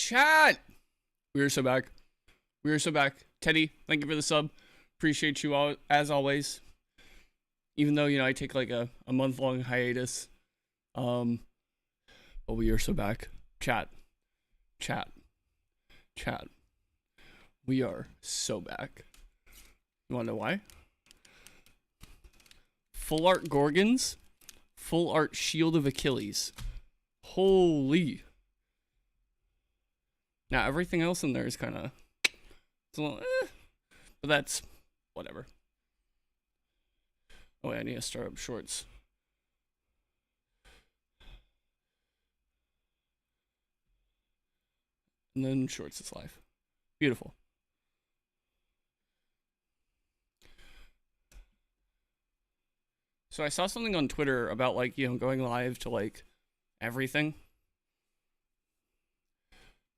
Chat! We are so back. We are so back. Teddy, thank you for the sub. Appreciate you all, as always. Even though, I take like a month-long hiatus. But we are so back. Chat. Chat. Chat. We are so back. You wanna know why? Full art Gorgons. Full art Shield of Achilles. Holy. Now, everything else in there is kind of... But that's... whatever. Oh, wait, I need to start up shorts. And then shorts is live. Beautiful. So I saw something on Twitter about, like, going live to, like, everything.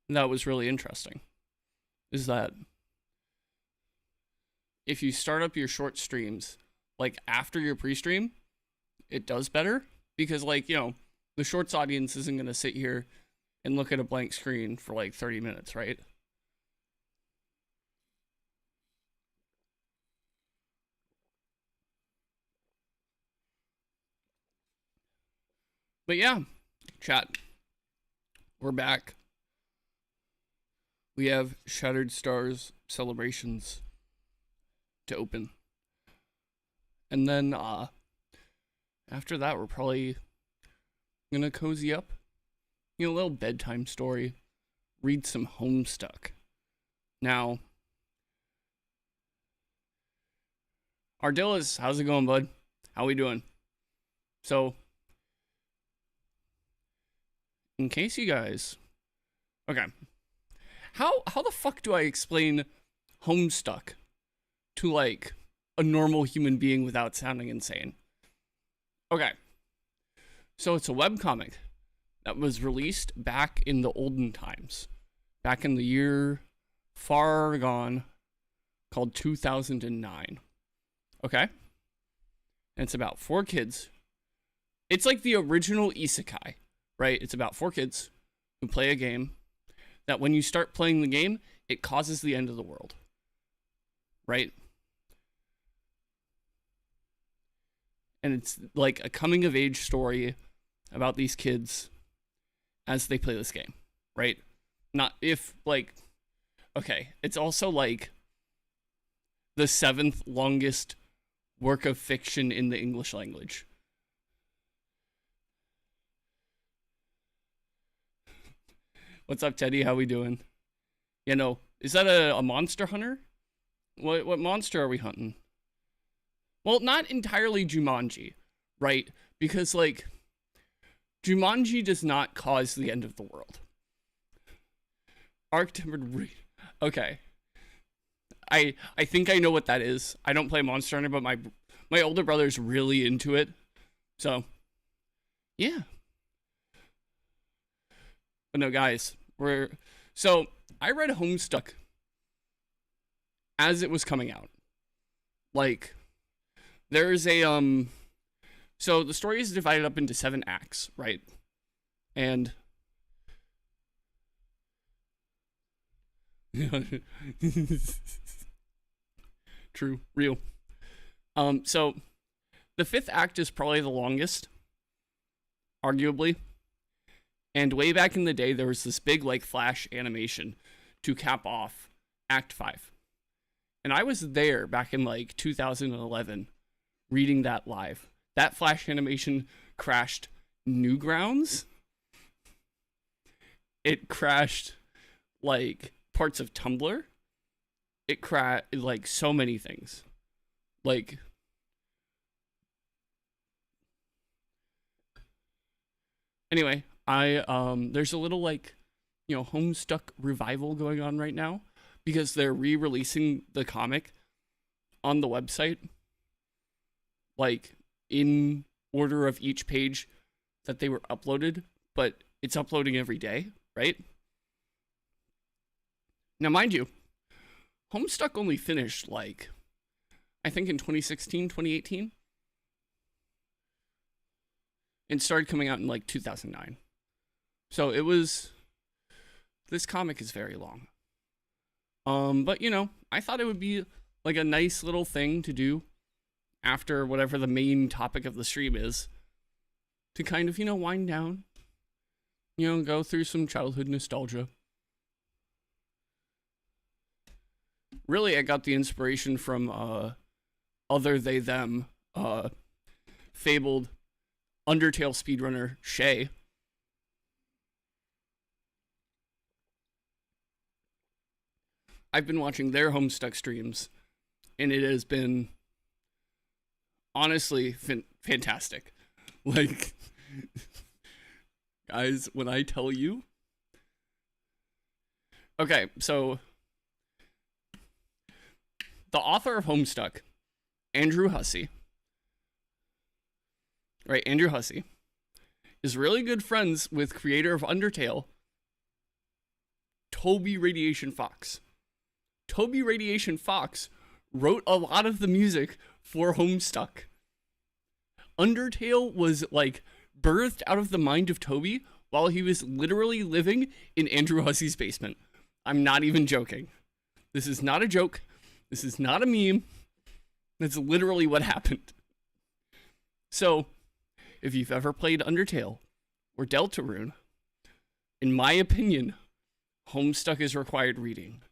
And that was really interesting. Is that if you start up your short streams, like, after your pre-stream, it does better. Because, like, the shorts audience isn't going to sit here and look at a blank screen for, like, 30 minutes, right? But yeah, chat. We're back. We have Shattered Stars Celebrations to open. And then after that, we're probably gonna cozy up. A little bedtime story. Read some Homestuck. Now, Ardillas, how's it going, bud? How we doing? So, in case you guys... Okay. How the fuck do I explain Homestuck to, like, a normal human being without sounding insane? Okay. So it's a webcomic that was released back in the olden times. Back in the year far gone, called 2009. Okay? And it's about 4 kids. It's like the original isekai, right? It's about 4 kids who play a game that when you start playing the game, it causes the end of the world. Right? And it's like a coming-of-age story about these kids as they play this game. Right? Not if, like... Okay, it's also like the 7th longest work of fiction in the English language. What's up, Teddy? How we doing? Is that a monster hunter? What monster are we hunting? Well, not entirely Jumanji, right? Because, like, Jumanji does not cause the end of the world. Arc-tempered... Okay. I think I know what that is. I don't play Monster Hunter, but my older brother's really into it. So, yeah. But no, guys, so I read Homestuck as it was coming out. Like, there's a so the story is divided up into 7 acts, right? And true, real. So the 5th act is probably the longest, arguably. And way back in the day, there was this big, like, flash animation to cap off Act 5. And I was there back in, like, 2011, reading that live. That flash animation crashed Newgrounds. It crashed, like, parts of Tumblr. It crashed, like, so many things. Like... Anyway... there's a little, like, Homestuck revival going on right now because they're re-releasing the comic on the website, like, in order of each page that they were uploaded, but it's uploading every day, right? Now, mind you, Homestuck only finished, like, I think in 2016, 2018, and started coming out in, like, 2009. So it was this comic is very long. But you know, I thought it would be like a nice little thing to do after whatever the main topic of the stream is, to kind of, you know, wind down, you know, go through some childhood nostalgia. Really, I got the inspiration from other they them fabled Undertale speedrunner Shay. I've been watching their Homestuck streams, and it has been honestly fantastic. Like, guys, when I tell you, okay, so the author of Homestuck, Andrew Hussey, right? Andrew Hussey is really good friends with creator of Undertale, Toby Radiation Fox. Toby Radiation Fox wrote a lot of the music for Homestuck. Undertale was like birthed out of the mind of Toby while he was literally living in Andrew Hussey's basement. I'm not even joking. This is not a joke. This is not a meme. That's literally what happened. So, if you've ever played Undertale or Deltarune, in my opinion, Homestuck is required reading.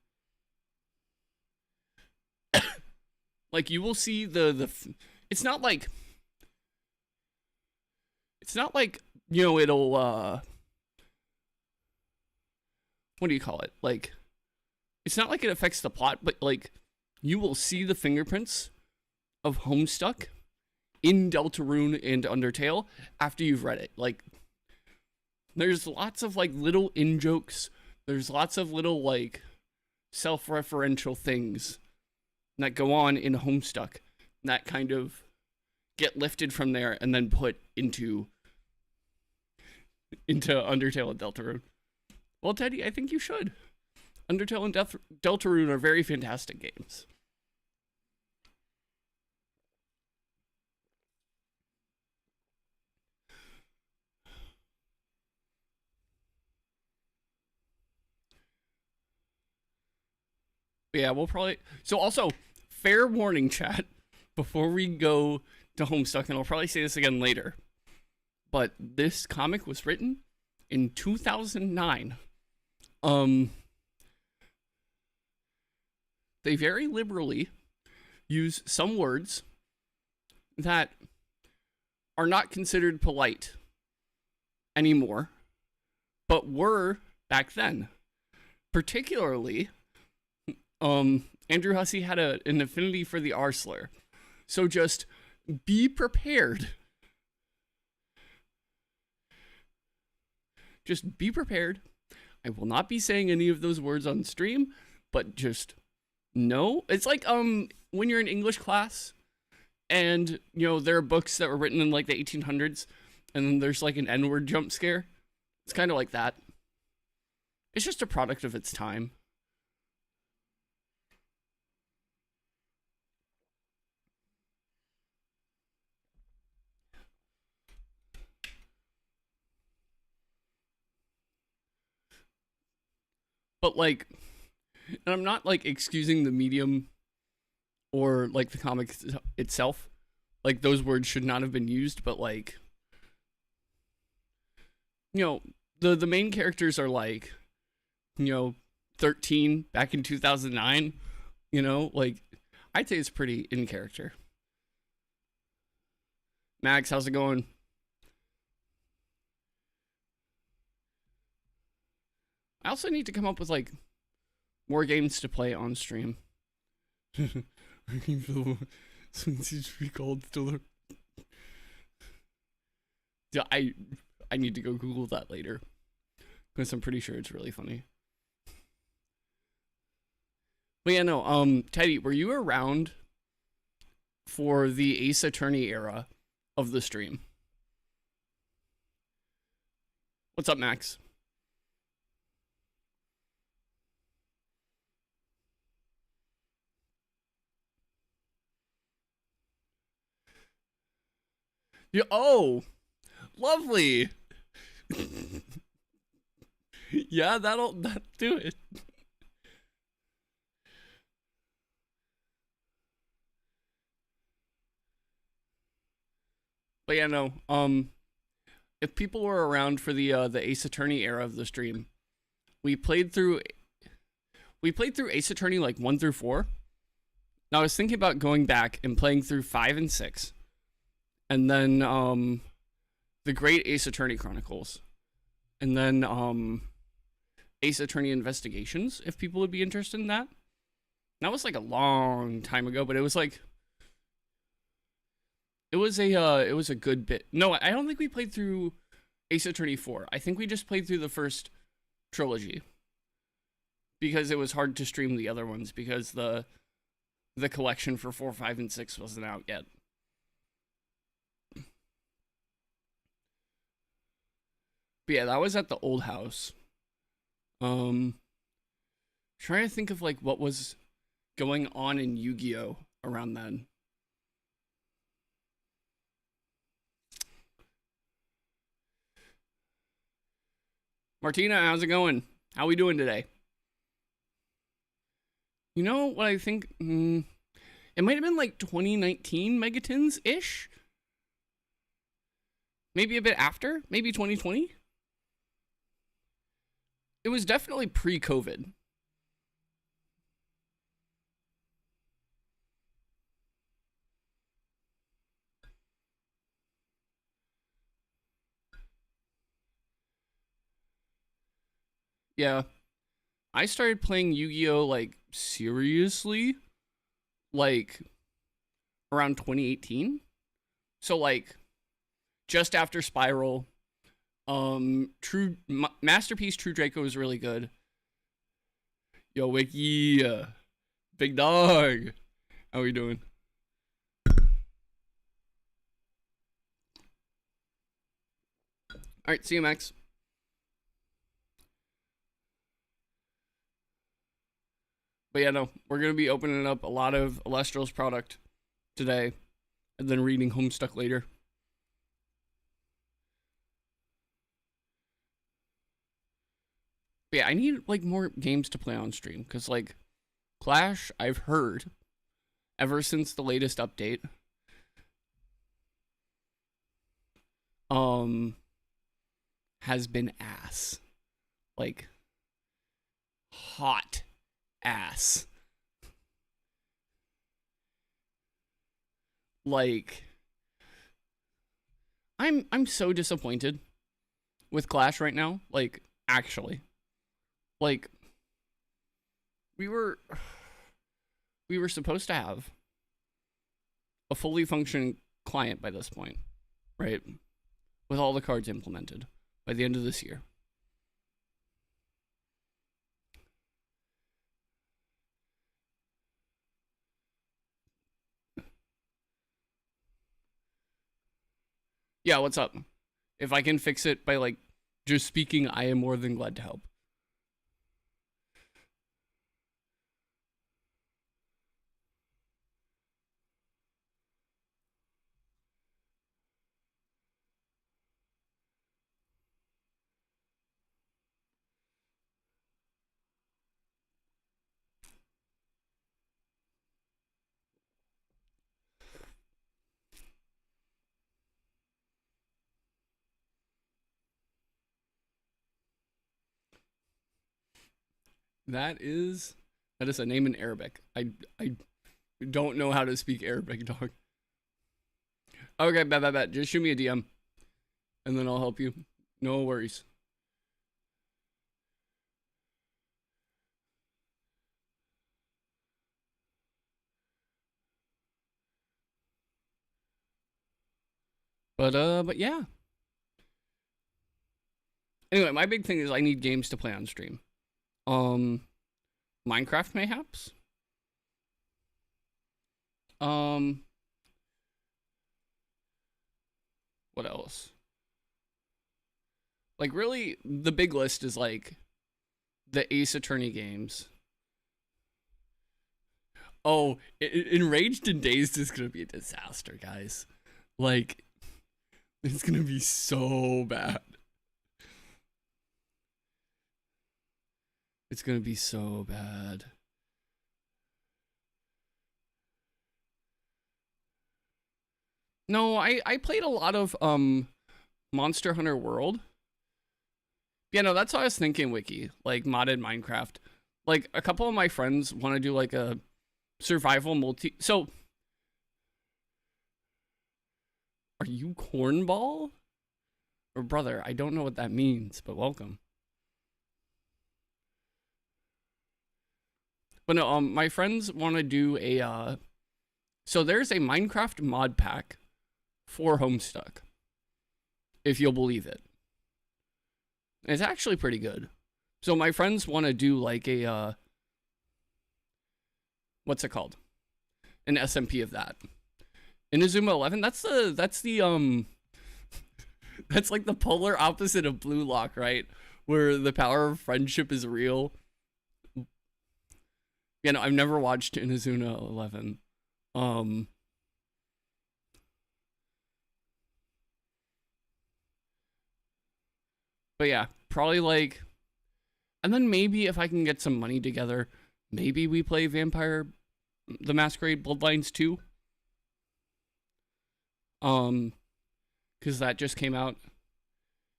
Like, you will see it's not like, you know, it'll, what do you call it? Like, it's not like it affects the plot, but, like, you will see the fingerprints of Homestuck in Deltarune and Undertale after you've read it. Like, there's lots of, like, little in-jokes. There's lots of little, like, self-referential things that go on in Homestuck that kind of get lifted from there and then put into Undertale and Deltarune. Well, Teddy, I think you should. Undertale and Deltarune are very fantastic games. Yeah, we'll probably... So also, fair warning, chat, before we go to Homestuck, and I'll probably say this again later, but this comic was written in 2009. They very liberally use some words that are not considered polite anymore, but were back then. Particularly... Andrew Hussey had an affinity for the R slur. So just be prepared. Just be prepared. I will not be saying any of those words on stream, but just know. It's like when you're in English class and, you know, there are books that were written in like the 1800s and then there's like an N-word jump scare. It's kind of like that. It's just a product of its time. But, like, and I'm not, like, excusing the medium or, like, the comic itself. Like, those words should not have been used, but, like, you know, the main characters are, like, you know, 13 back in 2009, you know? Like, I'd say it's pretty in character. Max, how's it going? I also need to come up with, like, more games to play on stream. Working for the since recalled still. Yeah, I need to go Google that later, because I'm pretty sure it's really funny. But yeah, no, Teddy, were you around for the Ace Attorney era of the stream? What's up, Max? Yeah, oh, lovely. Yeah, that'll do it. But yeah, no. If people were around for the Ace Attorney era of the stream, we played through Ace Attorney like 1 through 4. Now I was thinking about going back and playing through 5 and 6. And then the Great Ace Attorney Chronicles. And then Ace Attorney Investigations, if people would be interested in that. That was like a long time ago, but it was like it was a good bit. No, I don't think we played through Ace Attorney 4. I think we just played through the first trilogy. Because it was hard to stream the other ones because the collection for 4, 5, and 6 wasn't out yet. But yeah, that was at the old house. Trying to think of like what was going on in Yu-Gi-Oh around then. Martina, how's it going? How we doing today? You know what I think? It might have been like 2019 Megatons-ish? Maybe a bit after? Maybe 2020? It was definitely pre-COVID. Yeah. I started playing Yu-Gi-Oh! Like, seriously? Like, around 2018? So, like, just after Spiral. Masterpiece True Draco was really good. Yo, Wiki, big dog. How we doing? All right, see you, Max. But yeah, no, we're gonna be opening up a lot of Elestrals product today, and then reading Homestuck later. But yeah, I need like more games to play on stream because like Clash, I've heard ever since the latest update, has been ass, like hot ass. Like I'm so disappointed with Clash right now. Like actually. Like we were supposed to have a fully functioning client by this point, right? With all the cards implemented by the end of this year. Yeah, what's up? If I can fix it by like just speaking, I am more than glad to help. That is a name in Arabic. I don't know how to speak Arabic, dog. Okay, bet. Just shoot me a DM, and then I'll help you. No worries. But yeah. Anyway, my big thing is I need games to play on stream. Minecraft mayhaps. What else? Like really, the big list is like the Ace Attorney games. Oh, Enraged and Dazed is gonna be a disaster, guys. Like, it's gonna be so bad. It's gonna be so bad. No, I played a lot of Monster Hunter World. Yeah, no, that's what I was thinking, Wiki. Like modded Minecraft. Like a couple of my friends want to do like a survival multi. So, are you cornball? Or brother, I don't know what that means, but welcome. But no, my friends want to do a so there's a Minecraft mod pack for Homestuck. If you'll believe it. It's actually pretty good. So my friends want to do like a what's it called? An SMP of that. Inazuma 11, that's the that's like the polar opposite of Blue Lock, right? Where the power of friendship is real. Yeah, no, I've never watched Inazuma 11. But yeah, probably like, and then maybe if I can get some money together, maybe we play Vampire the Masquerade Bloodlines 2. Because that just came out,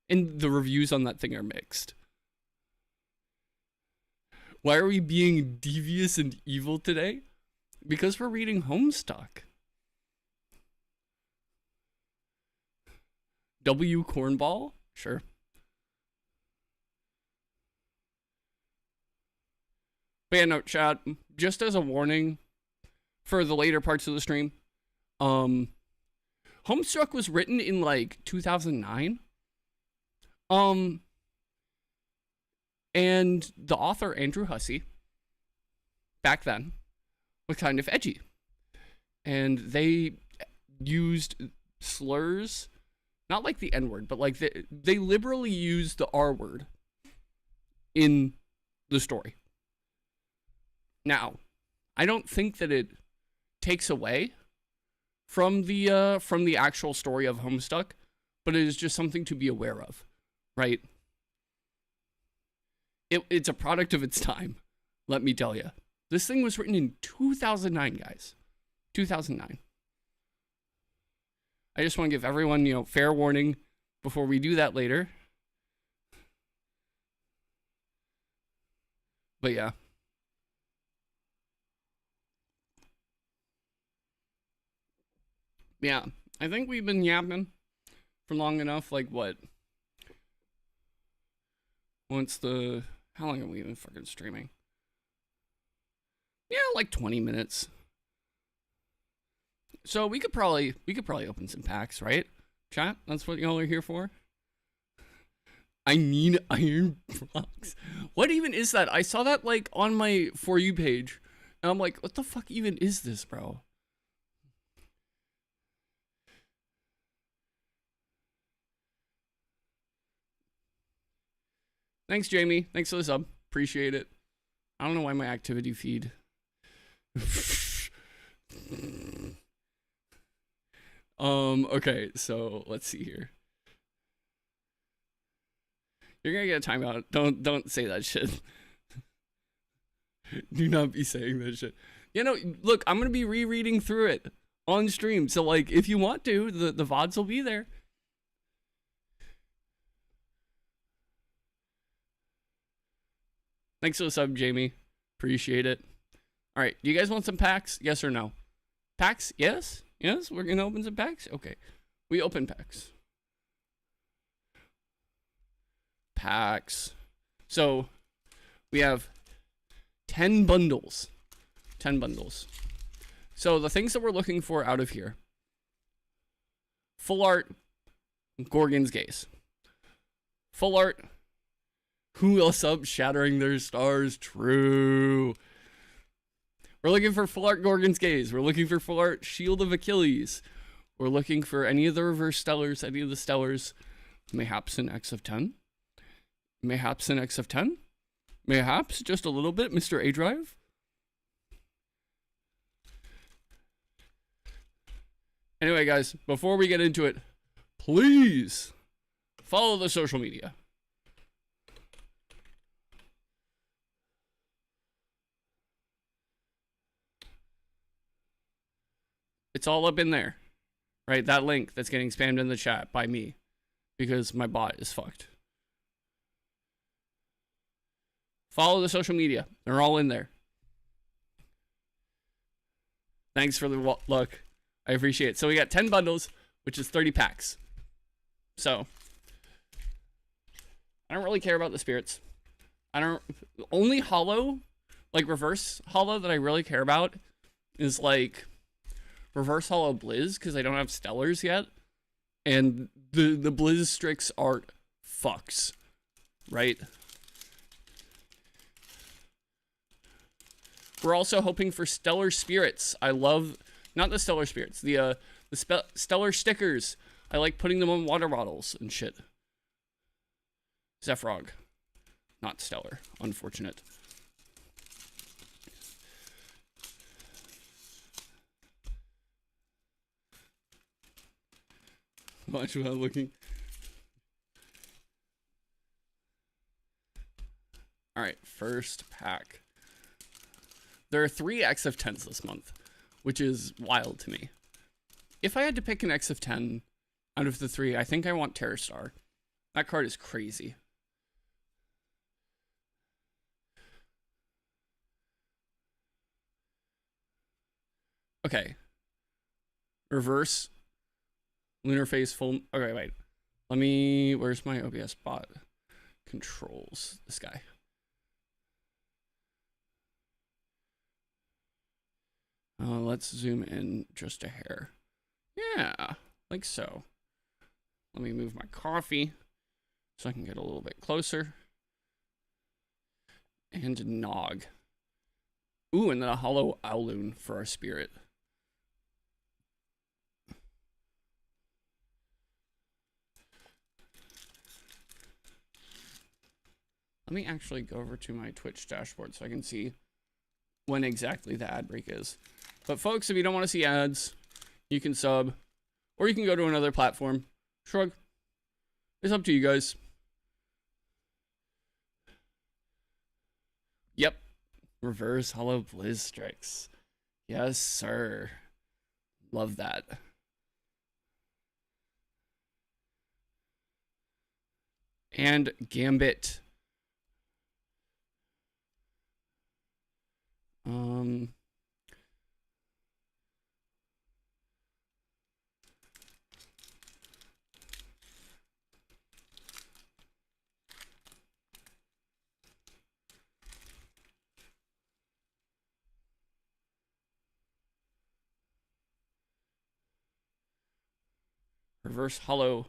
and the reviews on that thing are mixed. Why are we being devious and evil today? Because we're reading Homestuck. W Cornball? Sure. But yeah, no, chat, just as a warning for the later parts of the stream, Homestuck was written in like 2009. And the author, Andrew Hussey, back then, was kind of edgy. And they used slurs, not like the N-word, but like they liberally used the R-word in the story. Now, I don't think that it takes away from the actual story of Homestuck, but it is just something to be aware of, right? It's a product of its time, let me tell you. This thing was written in 2009, guys. 2009. I just want to give everyone, fair warning before we do that later. But yeah. Yeah, I think we've been yapping for long enough. Like, what? How long have we been fucking streaming? Yeah, like 20 minutes. So we could probably open some packs, right? Chat, that's what y'all are here for. I need iron blocks. What even is that? I saw that like on my For You page, and I'm like, what the fuck even is this, bro? Thanks, Jamie. Thanks for the sub. Appreciate it. I don't know why my activity feed. Okay, so let's see here. You're gonna get a timeout. Don't say that shit. Do not be saying that shit. Look, I'm gonna be rereading through it on stream. So like, if you want to, the VODs will be there. Thanks for the sub, Jamie. Appreciate it. All right, do you guys want some packs? Yes or no? Packs? Yes? Yes? We're going to open some packs? Okay. We open packs. Packs. So, we have 10 bundles. 10 bundles. So, the things that we're looking for out of here. Full art, Gorgon's Gaze. Full art, who else up shattering their stars? True. We're looking for full art Gorgon's Gaze. We're looking for full art Shield of Achilles. We're looking for any of the reverse stellars, any of the stellars. Mayhaps an X of 10. Mayhaps an X of 10. Mayhaps just a little bit, Mr. A Drive. Anyway, guys, before we get into it, please follow the social media. It's all up in there, right? That link that's getting spammed in the chat by me because my bot is fucked. Follow the social media. They're all in there. Thanks for the look. I appreciate it. So we got 10 bundles, which is 30 packs. So I don't really care about the spirits. Only hollow, like reverse hollow that I really care about is like reverse hollow Blizz, because I don't have stellars yet. And the Blizz Strix art fucks, right? We're also hoping for stellar spirits. I love, not the stellar spirits, the stellar stickers. I like putting them on water bottles and shit. Zephyrog. Not stellar. Unfortunate. Watch without looking. Alright, first pack. There are 3 X of 10s this month, which is wild to me. If I had to pick an X of 10 out of the 3, I think I want Terror Star. That card is crazy. Okay. Reverse. Lunar Phase full. Okay, wait. Let me. Where's my OBS bot? Controls. This guy. Let's zoom in just a hair. Yeah, like so. Let me move my coffee so I can get a little bit closer. And Nog. Ooh, and then a hollow Owloon for our spirit. Let me actually go over to my Twitch dashboard so I can see when exactly the ad break is. But folks, if you don't want to see ads, you can sub, or you can go to another platform. Shrug. It's up to you guys. Yep. Reverse hollow Blizz Strix. Yes, sir. Love that. And Gambit. Reverse hollow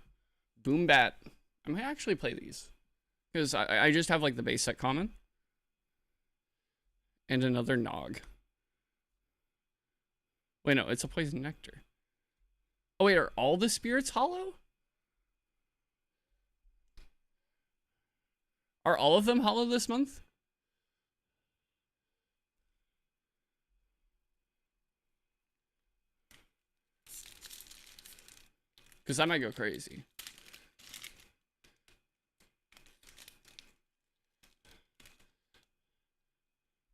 Boombat. I might actually play these because I just have like the base set common and another Nog. Wait, no, it's a Poison Nectar. Oh wait, are all the spirits hollow? Are all of them hollow this month? Because I might go crazy.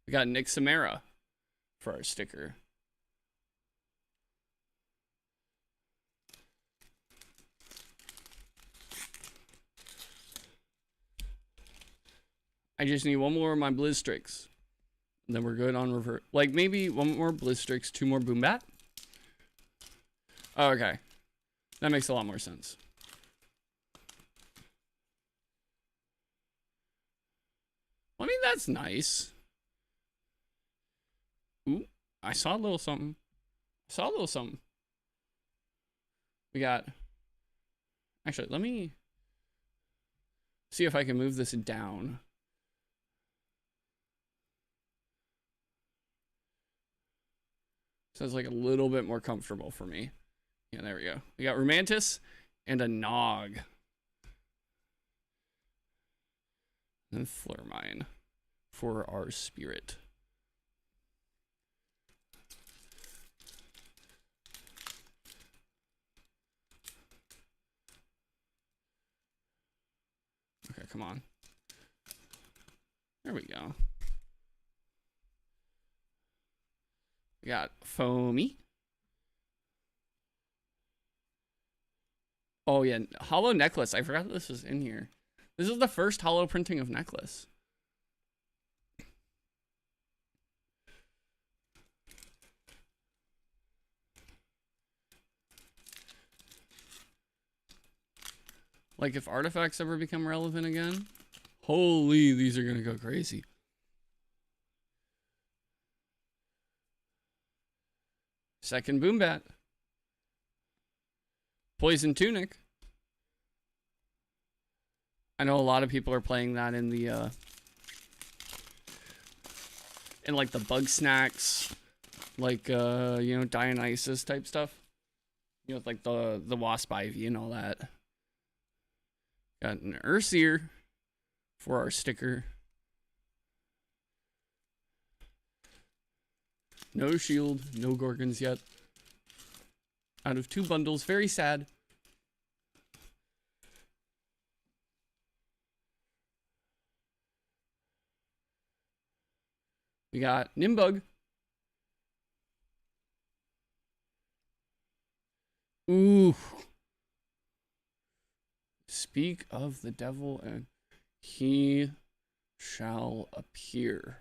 We got Nick Samara for our sticker. I just need one more of my Blizz Strix. And then we're good on revert. Like maybe one more Blizz Strix, 2 more Boombat. Oh, okay. That makes a lot more sense. I mean, that's nice. Ooh, I saw a little something. I saw a little something. We got... Actually, let me see if I can move this down. So it's like a little bit more comfortable for me. Yeah, there we go. We got Romantis and a Nog. And Flurmine for our spirit. Okay, come on. There we go. We got Foamy. Oh yeah, hollow necklace. I forgot that this was in here. This is the first hollow printing of necklace. Like if artifacts ever become relevant again, holy, these are gonna go crazy. Second boom bat. Poison tunic. I know a lot of people are playing that in the in like the bug snacks, like you know, Dionysus type stuff. You know, like the wasp ivy and all that. Got an Ursier for our sticker. No shield, no Gorgons yet. Out of 2 bundles, very sad. We got Nimbug. Ooh. Speak of the devil and he shall appear.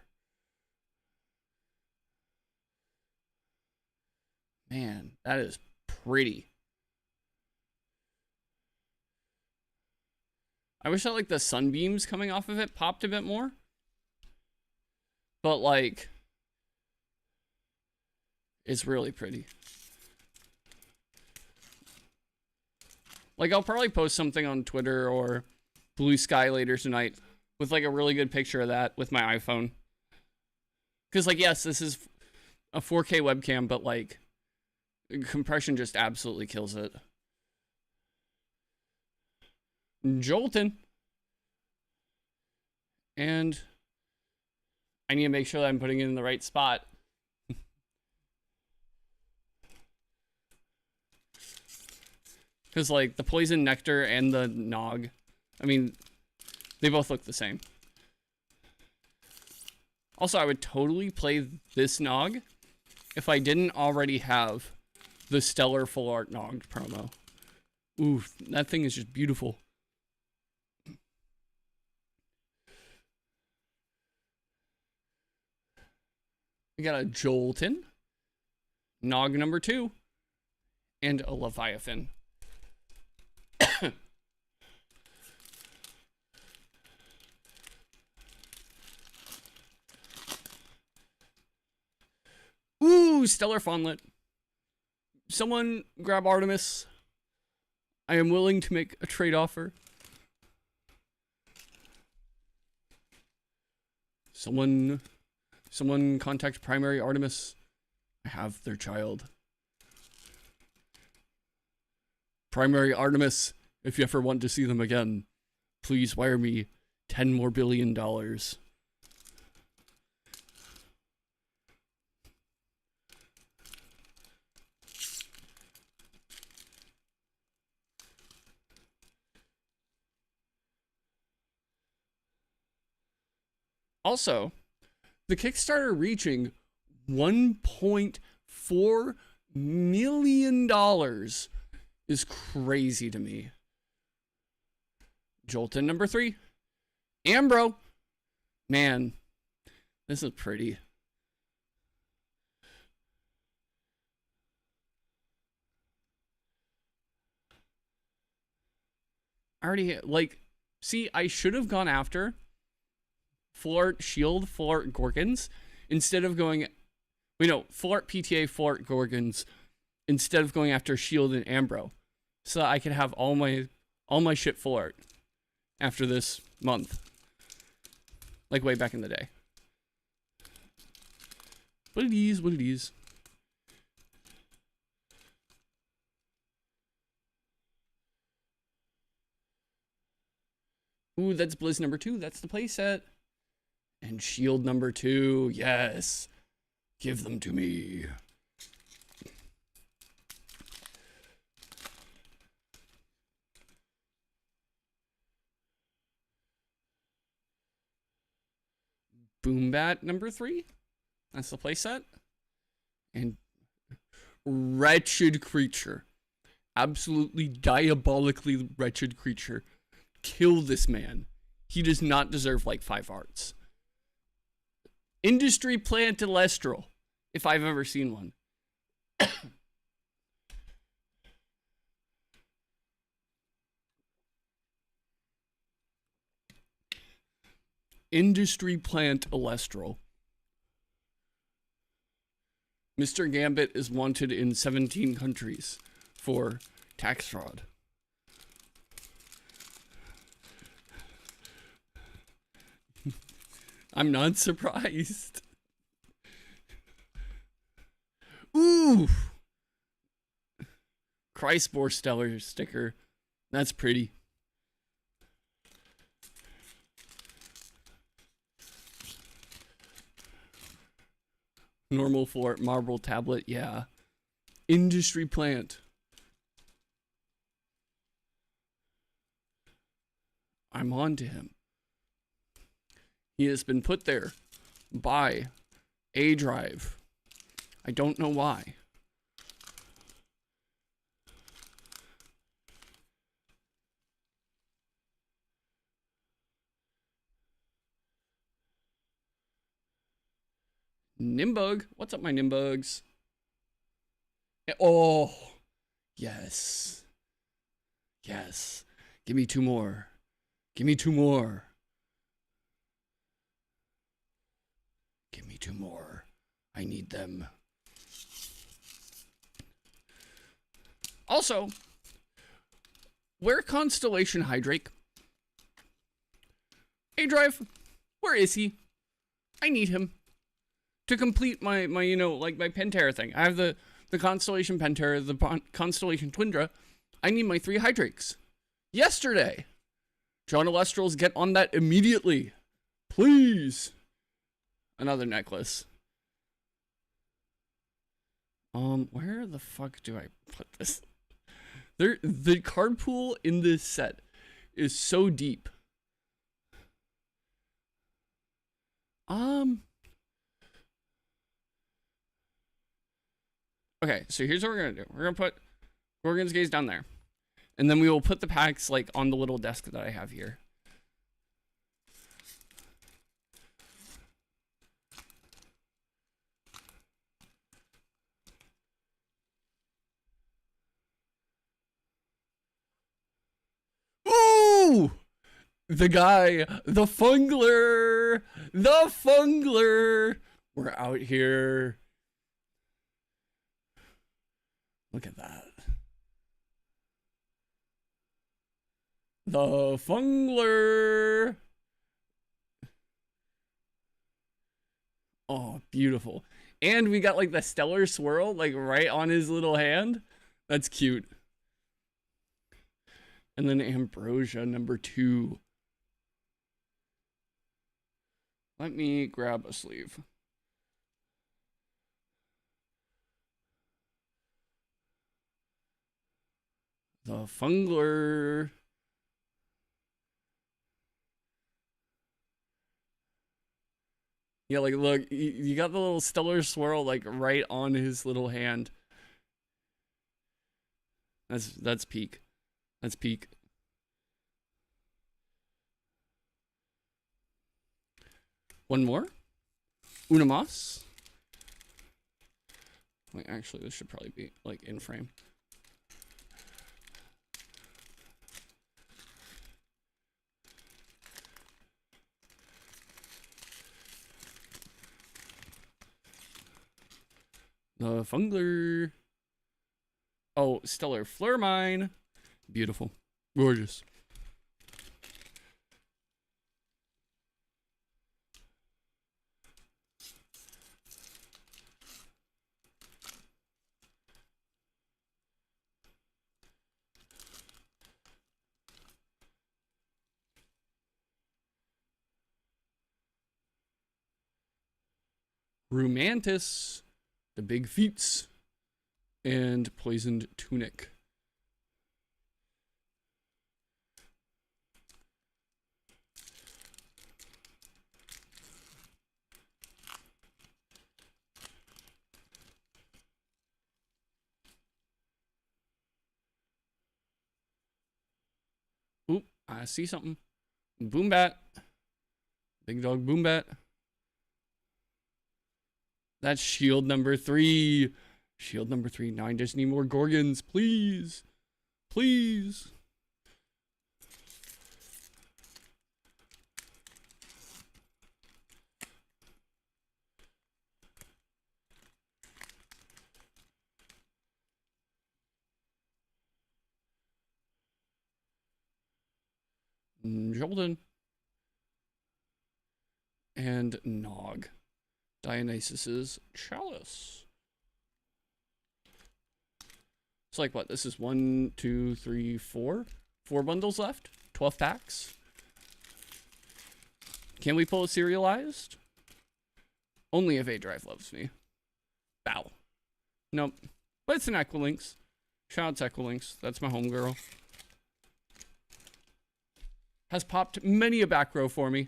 Man, that is pretty. I wish that like the sunbeams coming off of it popped a bit more. But like, it's really pretty. Like I'll probably post something on Twitter or Blue Sky later tonight with like a really good picture of that with my iPhone. Cause like, yes, this is a 4K webcam, but like compression just absolutely kills it. Jolton. And I need to make sure that I'm putting it in the right spot. Because, like, the Poison Nectar and the Nog, I mean, they both look the same. Also, I would totally play this Nog if I didn't already have the Stellar Full Art Nog promo. Ooh, that thing is just beautiful. We got a Jolton, Nog number 2, and a Leviathan. Ooh, Stellar Fawnlet. Someone grab Artemis. I am willing to make a trade offer. Someone contact Primary Artemis. I have their child. Primary Artemis, if you ever want to see them again, please wire me $10 more billion. Also, the Kickstarter reaching $1.4 million is crazy to me. Jolton number 3. Ambro. Man, this is pretty. I already, like, see, I should have gone after Full Art Shield, Full Art Gorgons, instead of going, Full Art PTA, Full Art Gorgons, instead of going after Shield and Ambro, so that I could have all my shit Full Art after this month, like way back in the day. What it is, what it is. Ooh, that's Blizz number 2. That's the playset. And Shield number 2. Yes. Give them to me. Boombat number 3. That's the playset. And Wretched Creature. absolutely diabolically wretched creature. Kill this man. He does not deserve like 5 hearts. Industry plant Elestral, if I've ever seen one. Industry plant Elestral. Mr. Gambit is wanted in 17 countries for tax fraud. I'm not surprised. Ooh! Christbore Stellar sticker. That's pretty. Normal for marble tablet, yeah. Industry plant. I'm on to him. He has been put there by a drive. I don't know why. Nimbug. What's up, my Nimbugs? Oh, yes. Yes. Give me 2 more. Give me 2 more. Give me 2 more. I need them. Also, where Constellation Hydrake? Hey, Drive, where is he? I need him to complete my you know, like my Pantera thing. I have the Constellation Pantera, the Constellation Twindra. I need my 3 Hydrakes. Yesterday. John Elestrals, get on that immediately. Please. Another necklace. Where the fuck do I put this? The card pool in this set is so deep. Okay, so here's what we're gonna do. We're gonna put Gorgon's Gaze down there. And then we will put the packs like on the little desk that I have here. Ooh! The guy, the Fungler! The Fungler! We're out here. Look at that. The Fungler! Oh, beautiful. And we got like the Stellar Swirl like right on his little hand. That's cute. And then Ambrosia number 2. Let me grab a sleeve. The Fungler. Yeah, like look, you got the little Stellar Swirl like right on his little hand. That's peak. That's peak. One more. Unamas. Wait, actually, this should probably be like in frame. The Fungler. Oh, Stellar Flurmine. Beautiful. Gorgeous. Rumantis. The Big Feats. And Poisoned Tunic. I see something. Boom bat. Big dog boom bat. That's shield number 3. Shield number 3. Now I just need more Gorgons. Please. Please. Jolden. And Nog. Dionysus's Chalice. It's like what? This is 1, 2, 3, 4. 4 bundles left. 12 packs. Can we pull a serialized? Only if A-Drive loves me. Bow. Nope. But it's an Equilinx. Shout out to Equilinx. That's my homegirl. Has popped many a back row for me.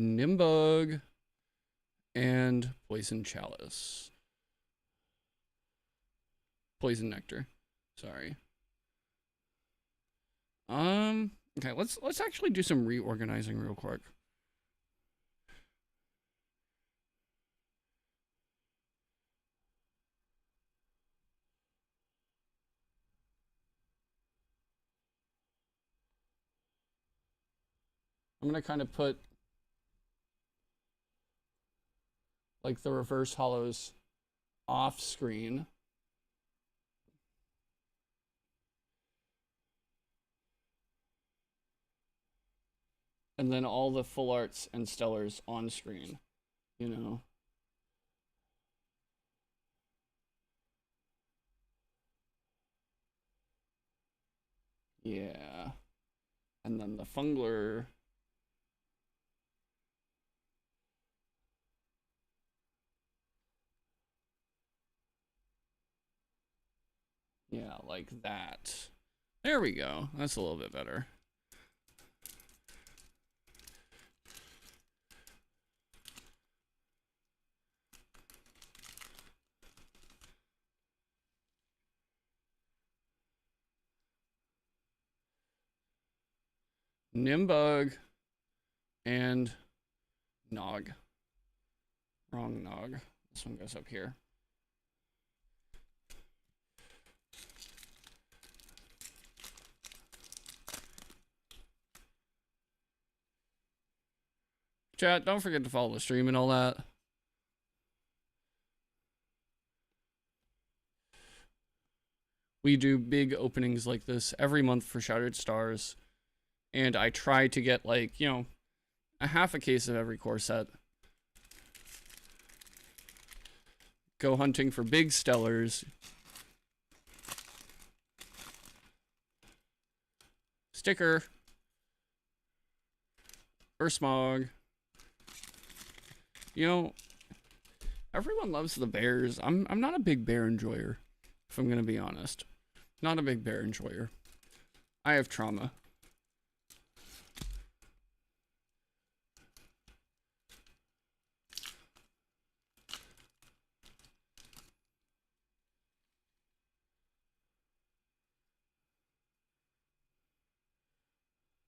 Nimbug and Poison Chalice. Poison Nectar. Sorry. Okay, let's actually do some reorganizing real quick. I'm gonna kind of put like the reverse hollows off screen. And then all the full arts and stellars on screen, you know. Yeah. And then the Fungler. Yeah, like that. There we go. That's a little bit better. Nimbug and Nog. Wrong Nog. This one goes up here. Chat, don't forget to follow the stream and all that. We do big openings like this every month for Shattered Stars. And I try to get, like, you know, a half a case of every core set. Go hunting for big stellars. Sticker. Ursmog. You know, everyone loves the bears. I'm not a big bear enjoyer, if I'm gonna be honest. Not a big bear enjoyer. I have trauma.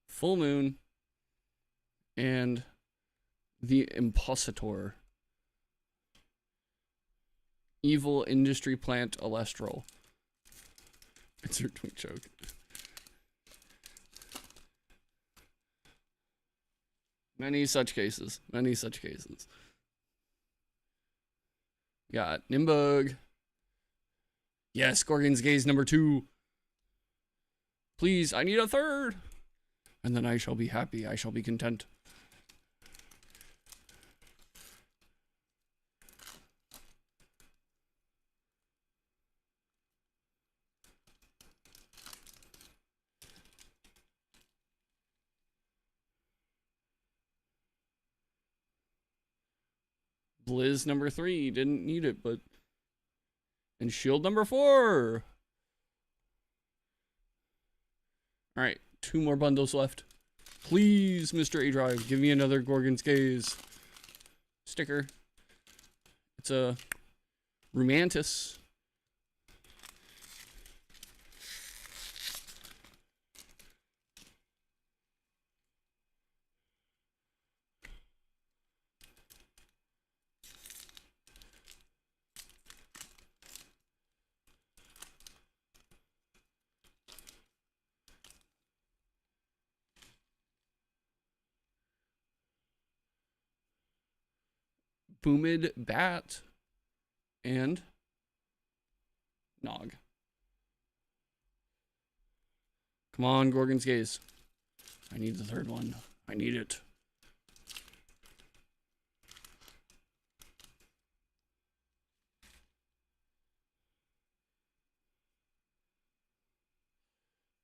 Full Moon and the Impositor. Evil Industry Plant Elestral. It's her twink choke. Many such cases. Many such cases. Got Nimbug. Yes, Gorgon's Gaze number 2. Please, I need a third. And then I shall be happy. I shall be content. Blizz number 3. Didn't need it, but... And Shield number 4. Alright. 2 more bundles left. Please, Mr. A Drive, give me another Gorgon's Gaze sticker. It's a Romantis. Boomid Bat and Nog. Come on, Gorgon's Gaze. I need the third one. I need it.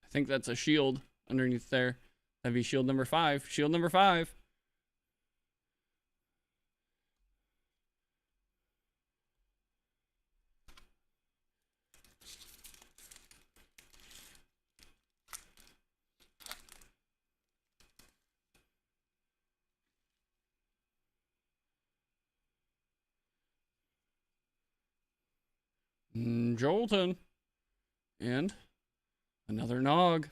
I think that's a shield underneath there. That'd be shield number 5. Shield number 5. Jolton. And another Nog.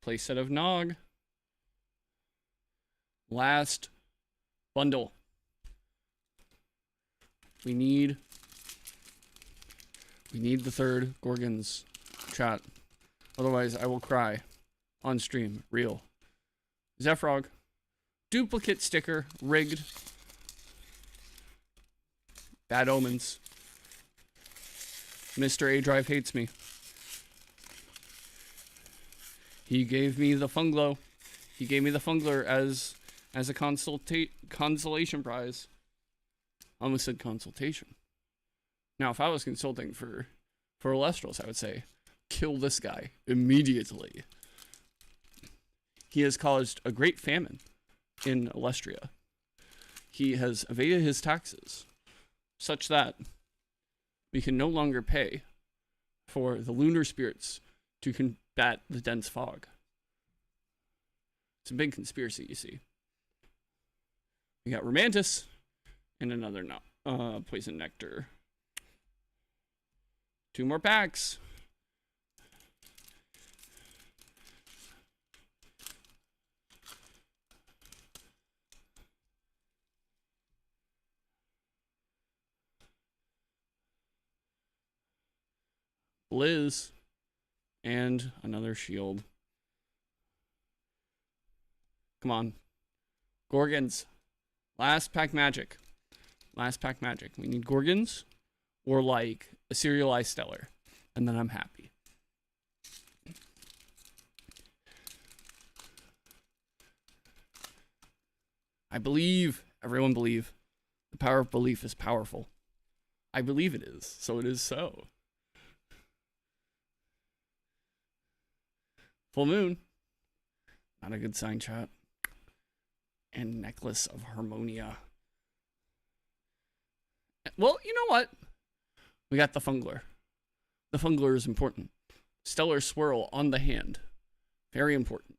Playset of Nog. Last bundle. We need the third Gorgon's, chat. Otherwise, I will cry on stream. Real. Zephyrog. Duplicate sticker. Rigged. Bad omens. Mr. A Drive hates me. He gave me the Funglo. He gave me the Fungler as a consolation prize. I almost said consultation. Now, if I was consulting for Elestrals, I would say, kill this guy immediately. He has caused a great famine in Elestria. He has evaded his taxes, such that we can no longer pay for the lunar spirits to combat the dense fog. It's a big conspiracy, you see. We got Romantis and another Poison Nectar. 2 more packs. Blizz and another shield. Come on. Gorgons. Last pack magic. Last pack magic. We need Gorgons or like a serialized stellar. And then I'm happy. I believe. Everyone believe. The power of belief is powerful. I believe it is. So it is so. Full moon. Not a good sign, chat. And necklace of Harmonia. Well, you know what? We got the Fungler. The Fungler is important. Stellar Swirl on the hand. Very important.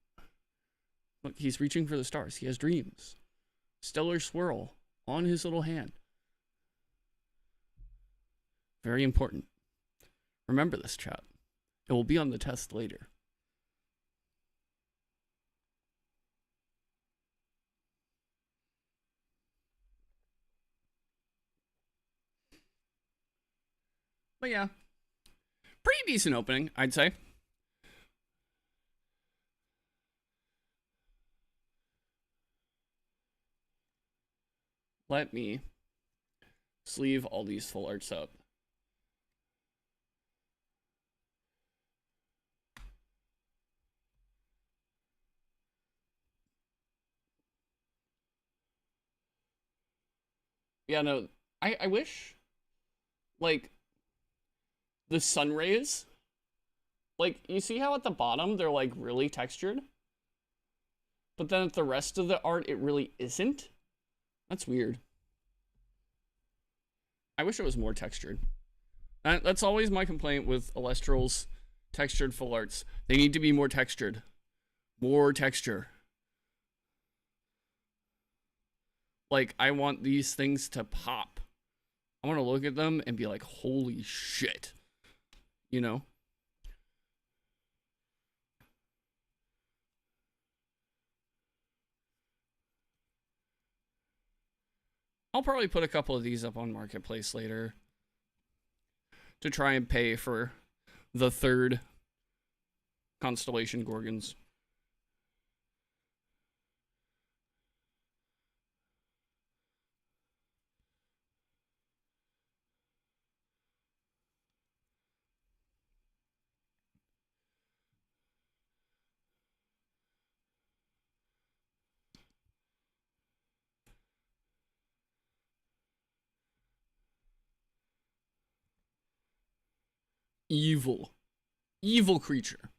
Look, he's reaching for the stars. He has dreams. Stellar Swirl on his little hand. Very important. Remember this, chat. It will be on the test later. But yeah, pretty decent opening, I'd say. Let me sleeve all these full arts up. Yeah, no, I wish, like, the sun rays, like, you see how at the bottom they're like really textured, but then at the rest of the art it really isn't? That's weird. I wish it was more textured. That's always my complaint with Elestrals textured full arts. They need to be more textured. More texture. Like, I want these things to pop. I want to look at them and be like, holy shit. You know? I'll probably put a couple of these up on Marketplace later to try and pay for the third Constellation Gorgons. Evil. Evil creature.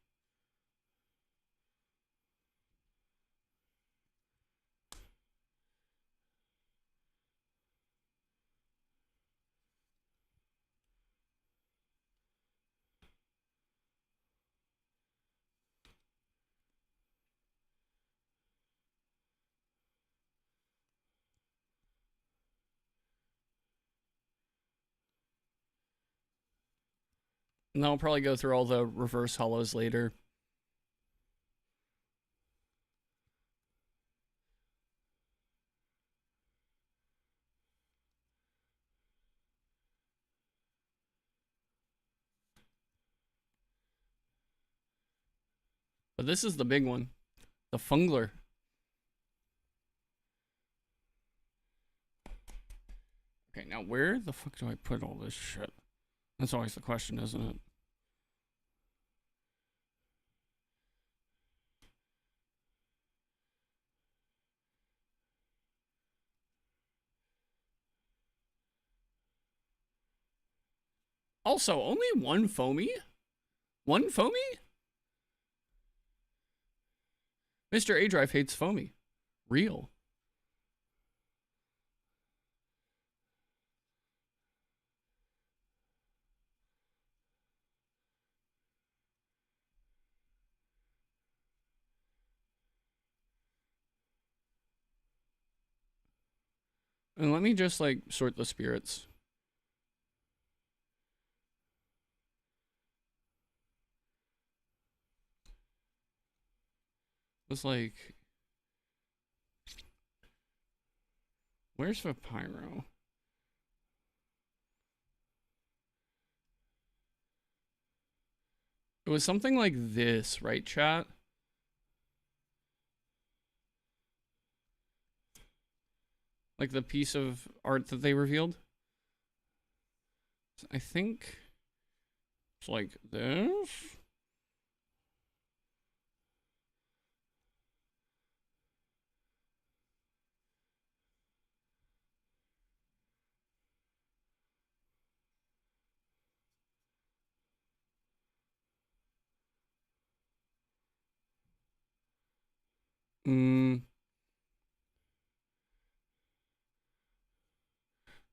And I'll probably go through all the reverse hollows later. But this is the big one. The Fungler. Okay, now where the fuck do I put all this shit? That's always the question, isn't it? Also, only one foamy? One foamy? Mr. A Drive hates foamy. Real. And let me just like sort the spirits. It's like, where's Vapyro? It was something like this, right, chat? Like the piece of art that they revealed? I think it's like this.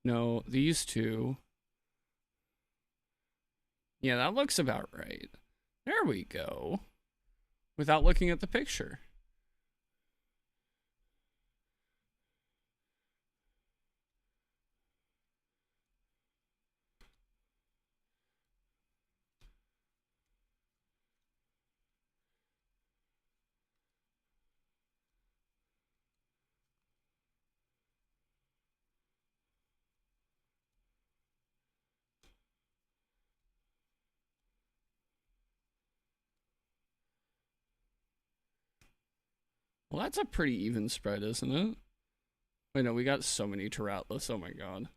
No, these two. Yeah, that looks about right. There we go. Without looking at the picture. Well, that's a pretty even spread, isn't it? Wait, no, we got so many Terratless. Oh my god.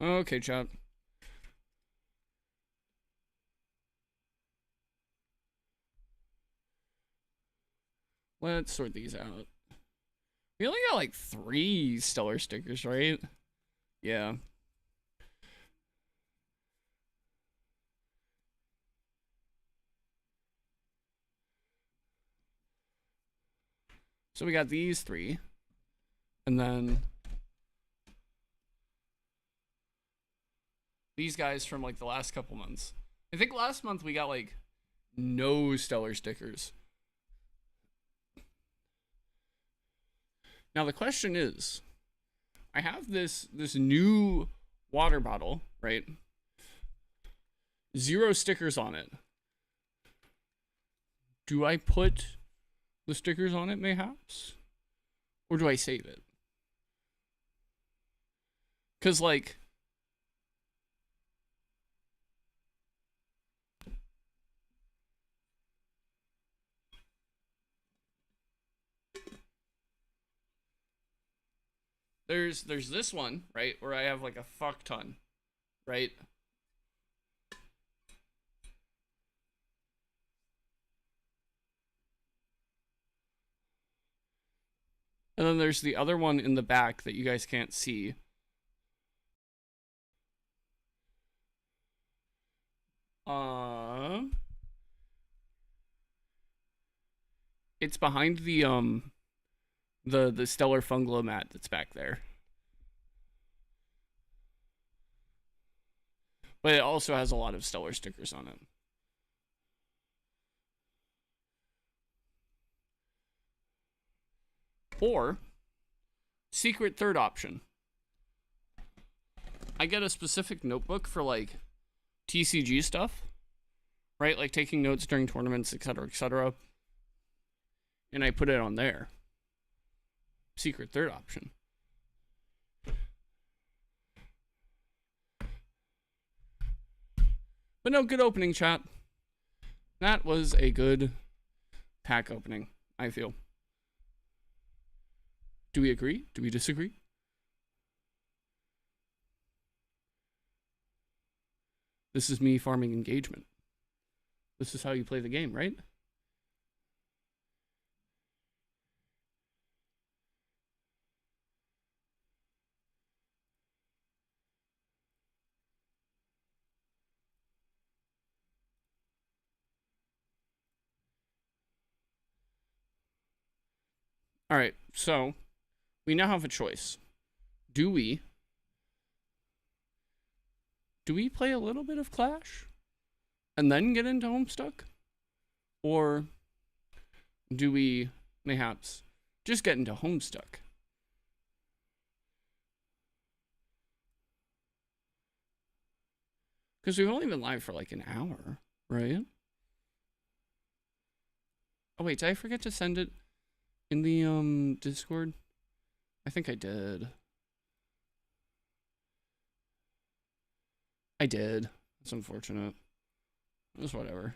Okay, chat. Let's sort these out. We only got like 3 stellar stickers, right? Yeah. So we got these three. And then these guys from like the last couple months. I think last month we got like no stellar stickers. Now the question is, I have this new water bottle, right? 0 stickers on it. Do I put the stickers on it, mayhaps? Or do I save it? Because, like, there's this one, right, where I have like a fuck ton, right? And then there's the other one in the back that you guys can't see. It's behind the stellar funglo mat that's back there. But it also has a lot of stellar stickers on it. Or, secret third option. I get a specific notebook for like TCG stuff, right? Like taking notes during tournaments, etc., etc. And I put it on there. Secret third option. But no, good opening, chat. That was a good pack opening, I feel. Do we agree? Do we disagree? This is me farming engagement. This is how you play the game, right? All right, so we now have a choice. Do we play a little bit of Clash and then get into Homestuck? Or do we mayhaps just get into Homestuck? Because we've only been live for like an hour, right? Oh wait, did I forget to send it in the Discord? I think I did. I did. It's unfortunate. It's whatever.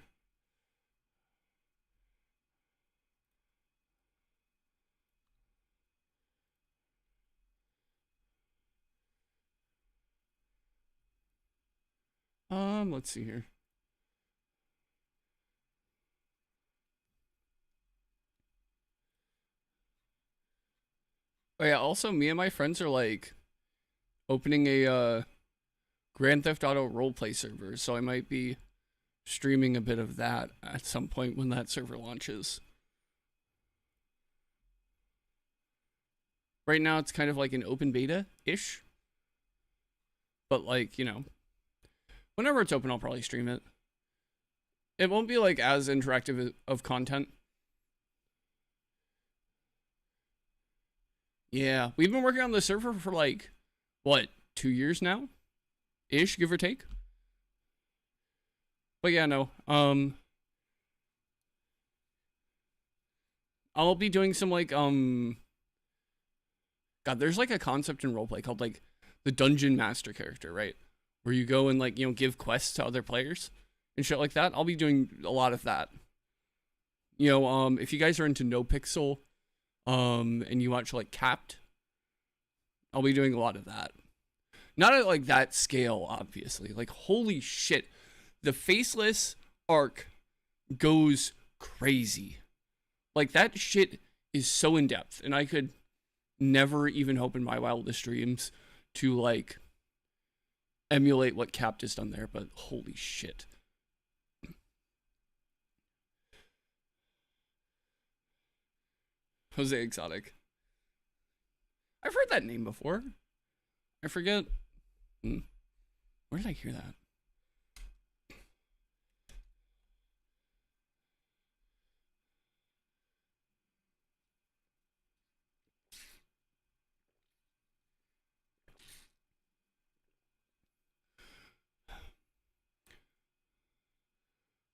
Let's see here. Oh yeah, also me and my friends are like opening a Grand Theft Auto roleplay server, so I might be streaming a bit of that at some point when that server launches. Right now it's kind of like an open beta-ish. But like, you know, whenever it's open I'll probably stream it. It won't be like as interactive of content. Yeah, we've been working on the server for like, what, 2 years now? Ish, give or take. But yeah, no. I'll be doing some like God, there's like a concept in roleplay called like the dungeon master character, right? Where you go and like, you know, give quests to other players and shit like that. I'll be doing a lot of that. You know, if you guys are into No Pixel, and you watch like Capped, I'll be doing a lot of that. Not at like that scale, obviously. Like, holy shit. The Faceless arc goes crazy. Like, that shit is so in depth, and I could never even hope in my wildest dreams to like emulate what Capt has done there, but holy shit. Jose Exotic. I've heard that name before. I forget. Where did I hear that?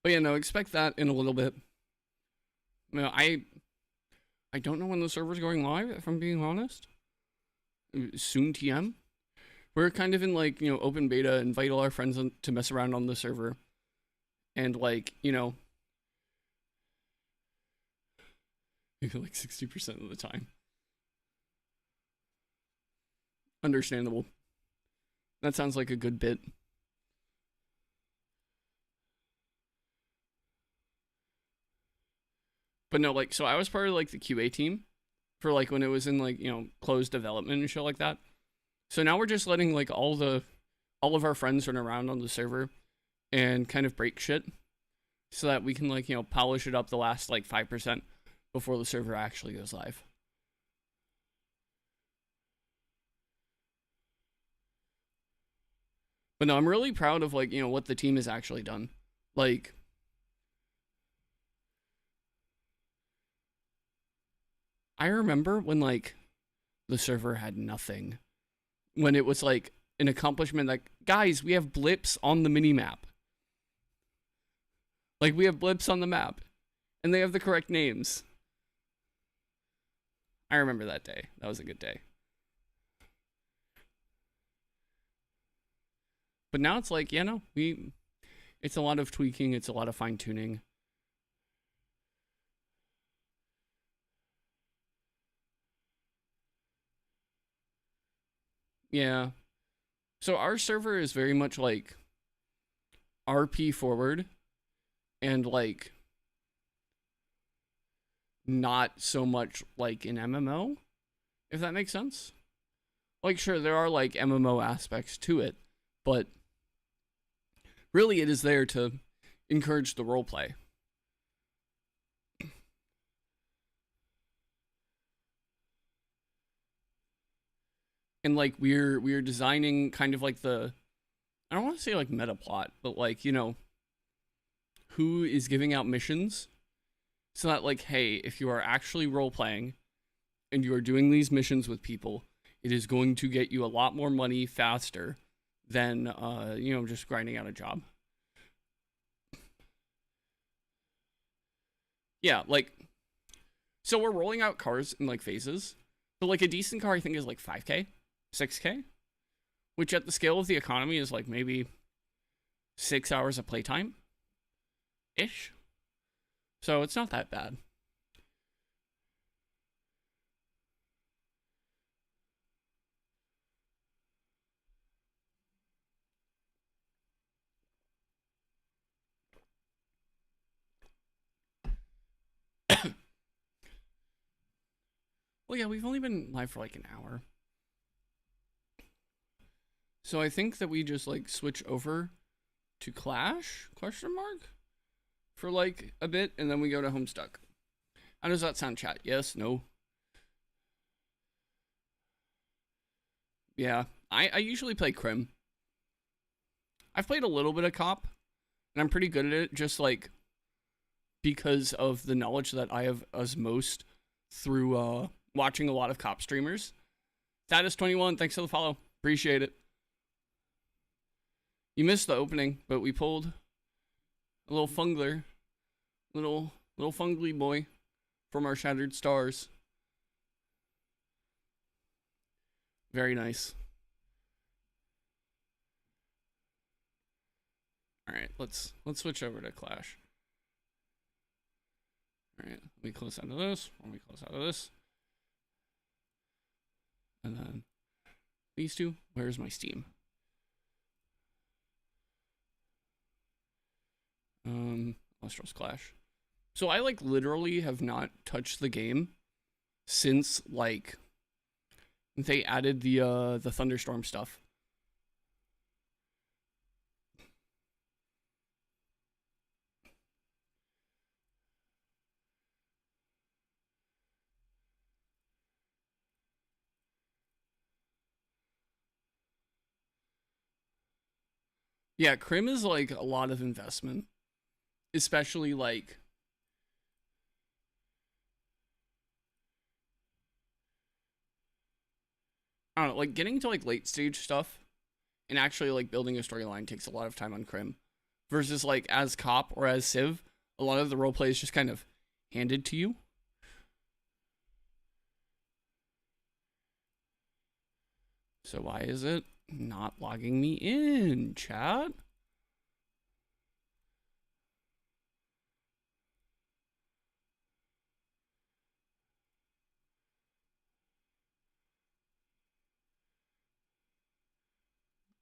But yeah, no, expect that in a little bit. You know, I don't know when the server's going live, if I'm being honest. Soon TM. We're kind of in like, you know, open beta, invite all our friends to mess around on the server. And like, you know, like 60% of the time. Understandable. That sounds like a good bit. But no, like, so I was part of like the QA team for like when it was in like, you know, closed development and shit like that. So now we're just letting like all of our friends run around on the server and kind of break shit so that we can like, you know, polish it up the last like 5% before the server actually goes live. But no, I'm really proud of like, you know, what the team has actually done. Like, I remember when like the server had nothing. When it was like an accomplishment like, guys, we have blips on the mini-map. Like, we have blips on the map. And they have the correct names. I remember that day. That was a good day. But now it's like, yeah, no, it's a lot of tweaking, it's a lot of fine-tuning. Yeah. So our server is very much like RP forward and like not so much like an MMO, if that makes sense. Like, sure, there are like MMO aspects to it, but really it is there to encourage the roleplay. And like we're designing kind of like the, I don't want to say like meta plot, but like, you know, who is giving out missions so that like, hey, if you are actually role playing and you are doing these missions with people, it is going to get you a lot more money faster than you know, just grinding out a job. Yeah, like, so we're rolling out cars in like phases. So like a decent car I think is like 5K, 6K, which at the scale of the economy is like maybe 6 hours of playtime ish. So it's not that bad. Well, yeah, we've only been live for like an hour. So I think that we just like switch over to Clash, question mark, for like a bit, and then we go to Homestuck. How does that sound, chat? Yes, no? Yeah, I usually play Crim. I've played a little bit of Cop, and I'm pretty good at it, just like because of the knowledge that I have osmosed through watching a lot of Cop streamers. Status21, thanks for the follow. Appreciate it. You missed the opening, but we pulled a little fungler, little fungly boy from our Shattered Stars. Very nice. All right, let's switch over to Clash. All right, let me close out of this. Let me close out of this. And then these two. Where's my Steam? Elestrals Clash. So I like literally have not touched the game since like They added the thunderstorm stuff. Yeah, Crim is like a lot of investment, especially like I don't know, like getting to like late stage stuff and actually like building a storyline takes a lot of time on Crim, versus like as Cop or as Civ, a lot of the roleplay is just kind of handed to you. So why is it not logging me in, chat?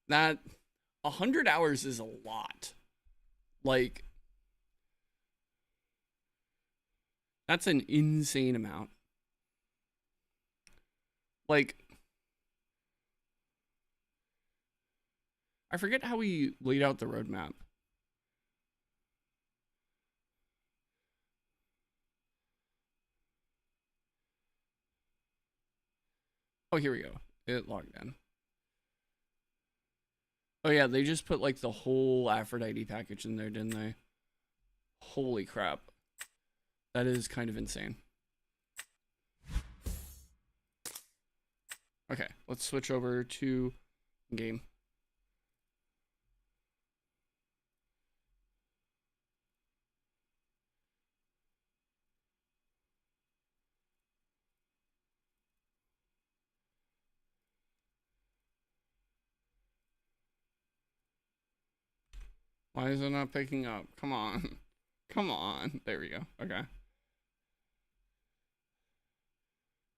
That 100 hours is a lot. Like, that's an insane amount. Like, I forget how we laid out the roadmap. Oh, here we go. It logged in. Oh yeah, they just put like the whole Aphrodite package in there, didn't they? Holy crap. That is kind of insane. Okay, let's switch over to game. Why is it not picking up? Come on. Come on. There we go. Okay.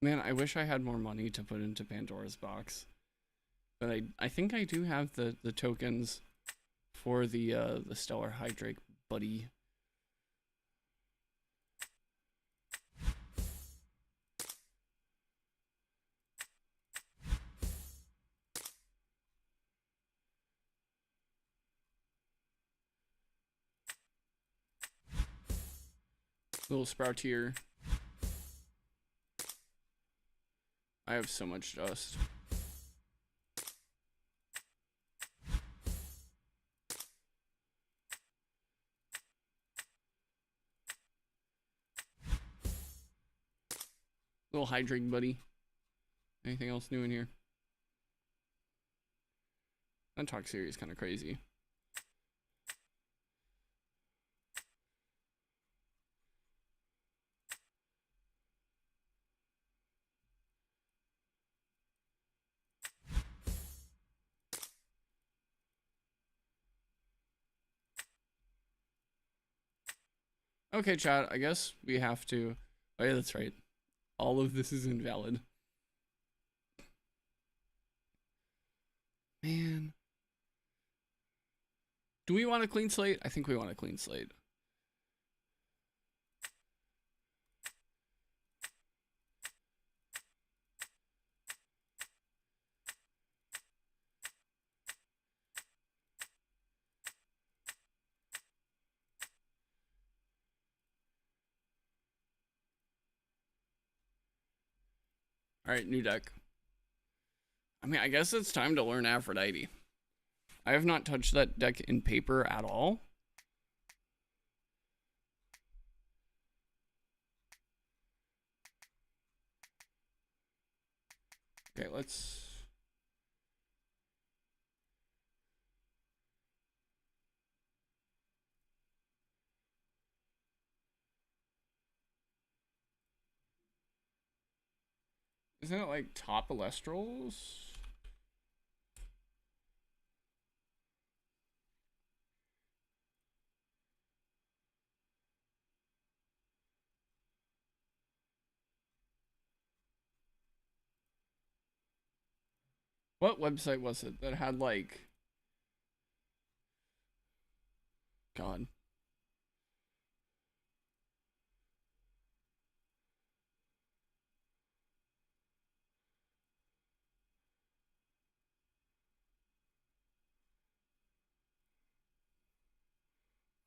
Man, I wish I had more money to put into Pandora's box. But I think I do have the tokens for the Stellar Hydrake buddy. Little sprout here. I have so much dust. Little hydrate buddy. Anything else new in here? That talk series is kind of crazy. Okay, chat, I guess we have to... Oh yeah, that's right. All of this is invalid. Man. Do we want a clean slate? I think we want a clean slate. Alright, new deck. I mean, I guess it's time to learn Aphrodite. I have not touched that deck in paper at all. Okay, let's... Isn't it like top Elestrals? What website was it that had like... God.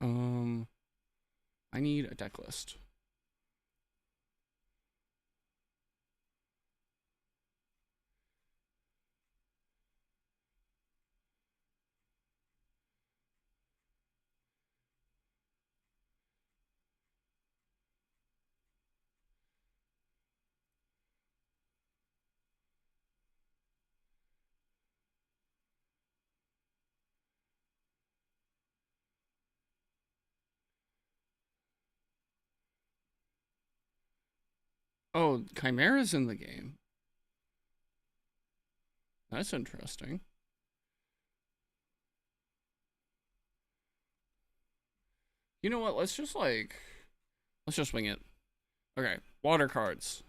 I need a deck list. Oh, Chimera's in the game. That's interesting. You know what? Let's just wing it. Okay, water cards.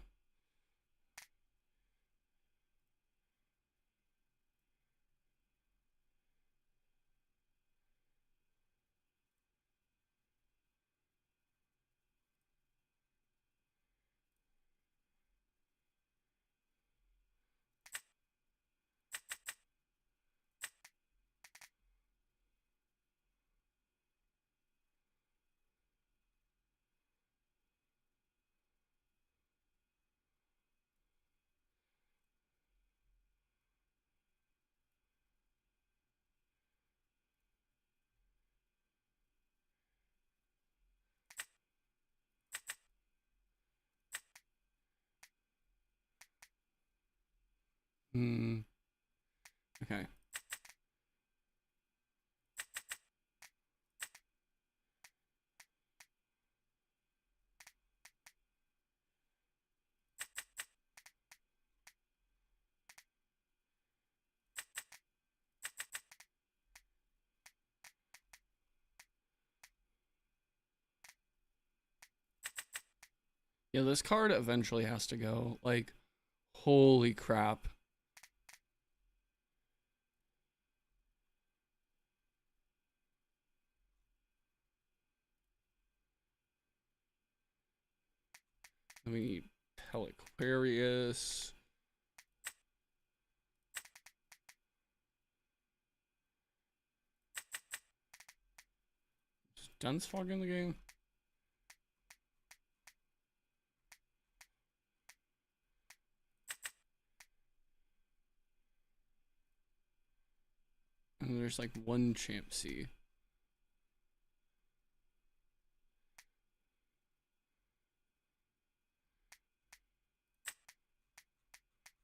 Hmm. Okay. Yeah, this card eventually has to go. Like, holy crap. Then we need Peliquarius. Is Dunsfog in the game? And there's like one Champsy.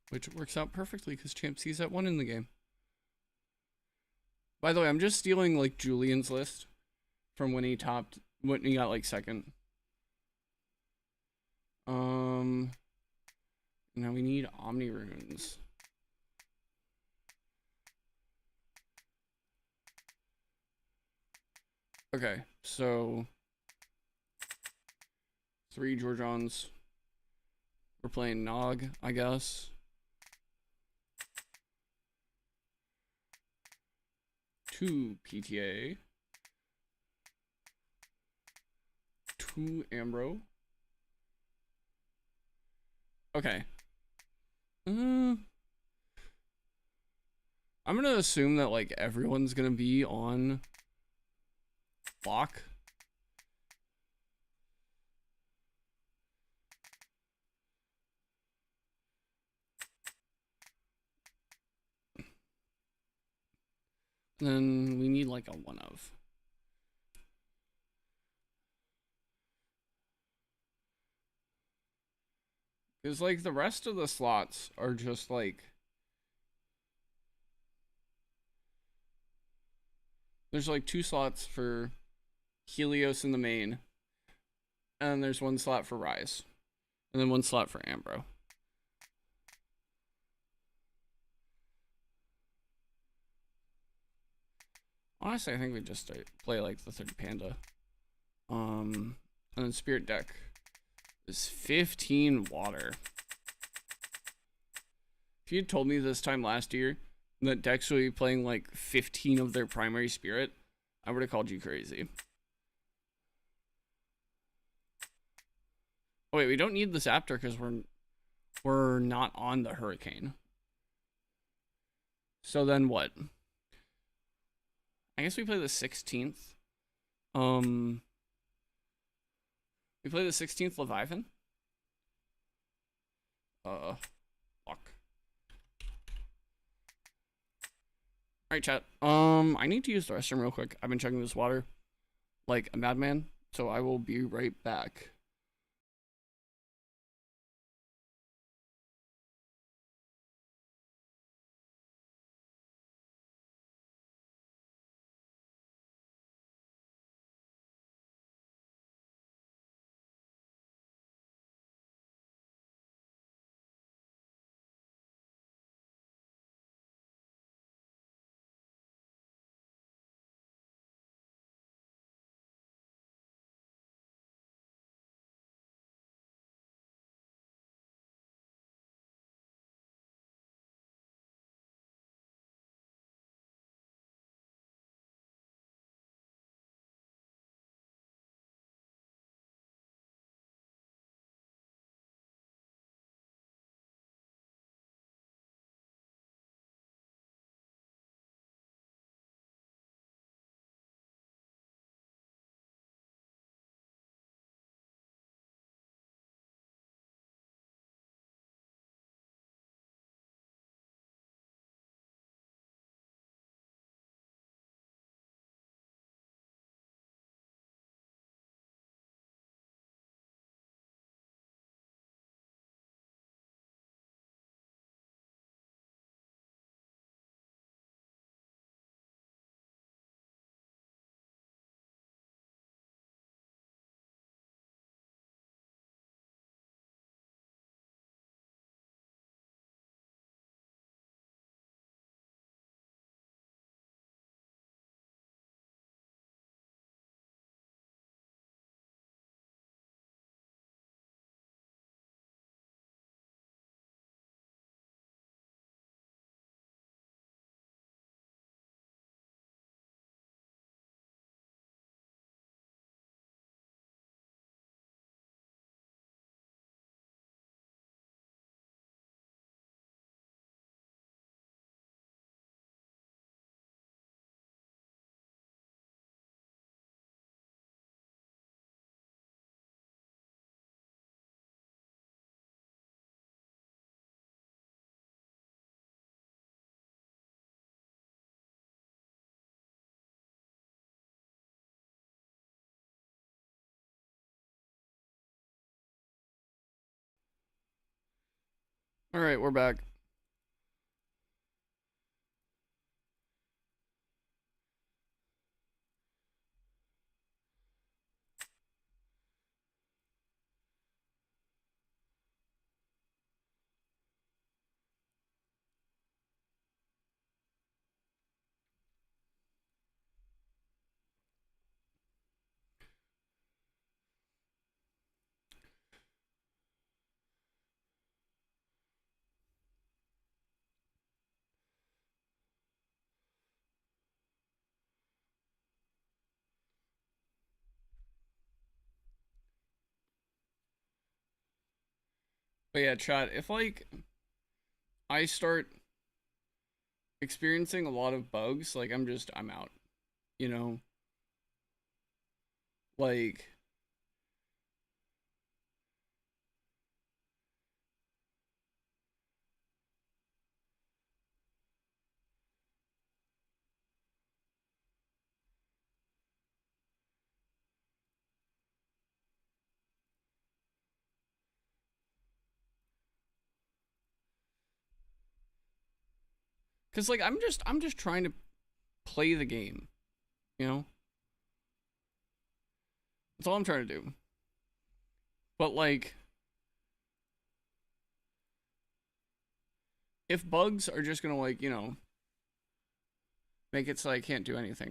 Which works out perfectly because Champsy's at 1 in the game. By the way, I'm just stealing like Julian's list from when he got like 2nd. Now we need Omni Runes. Okay, so 3 Georgians. We're playing Nog, I guess. 2 PTA. 2 Ambro. Okay. I'm gonna assume that like everyone's gonna be on lock. Then we need like a 1 of. Because like the rest of the slots are just like, there's like 2 slots for Helios in the main, and there's 1 slot for Rise, and then 1 slot for Ambro. Honestly, I think we just play like the 3rd Panda. And then Spirit deck is 15 water. If you had told me this time last year that decks would be playing like 15 of their primary Spirit, I would have called you crazy. Oh wait, we don't need this Zaptor because we're not on the Hurricane. So then what? I guess we play the 16th. Um, we play the 16th Leviathan. Fuck. Alright, chat. I need to use the restroom real quick. I've been chugging this water like a madman, so I will be right back. Alright, we're back. But yeah, chat, if like I start experiencing a lot of bugs, like I'm out. You know? Like cuz like I'm just trying to play the game, you know? That's all I'm trying to do. But like if bugs are just going to like, make it so I can't do anything,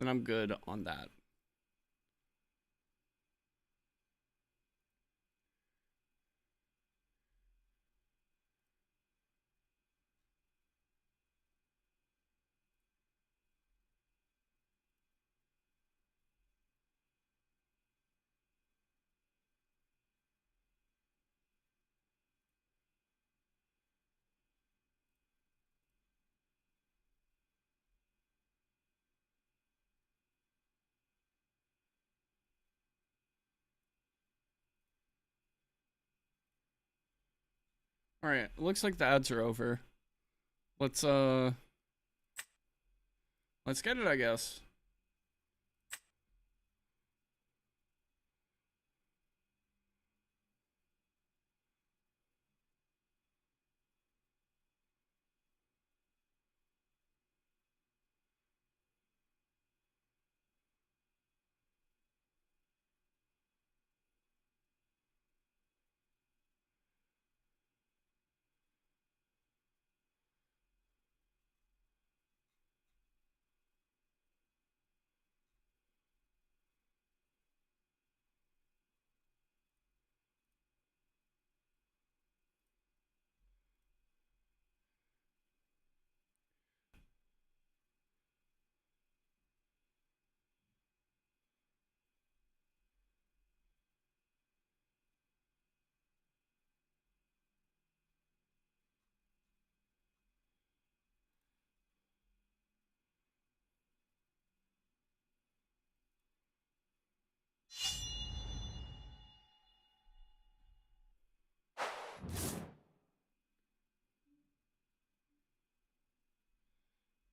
then I'm good on that. Alright, looks like the ads are over. Let's get it, I guess.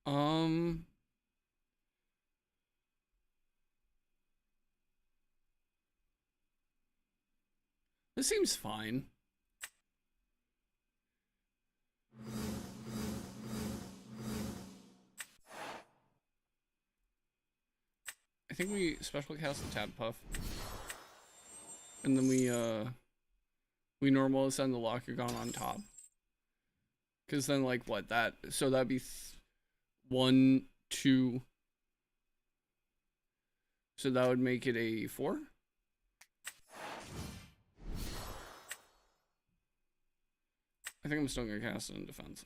Um, this seems fine. I think we special cast the Tab Puff. And then we normal ascend the Lockergon on top. Cause then like what that so that'd be 1, 2. So that would make it a 4. I think I'm still gonna cast it in defense.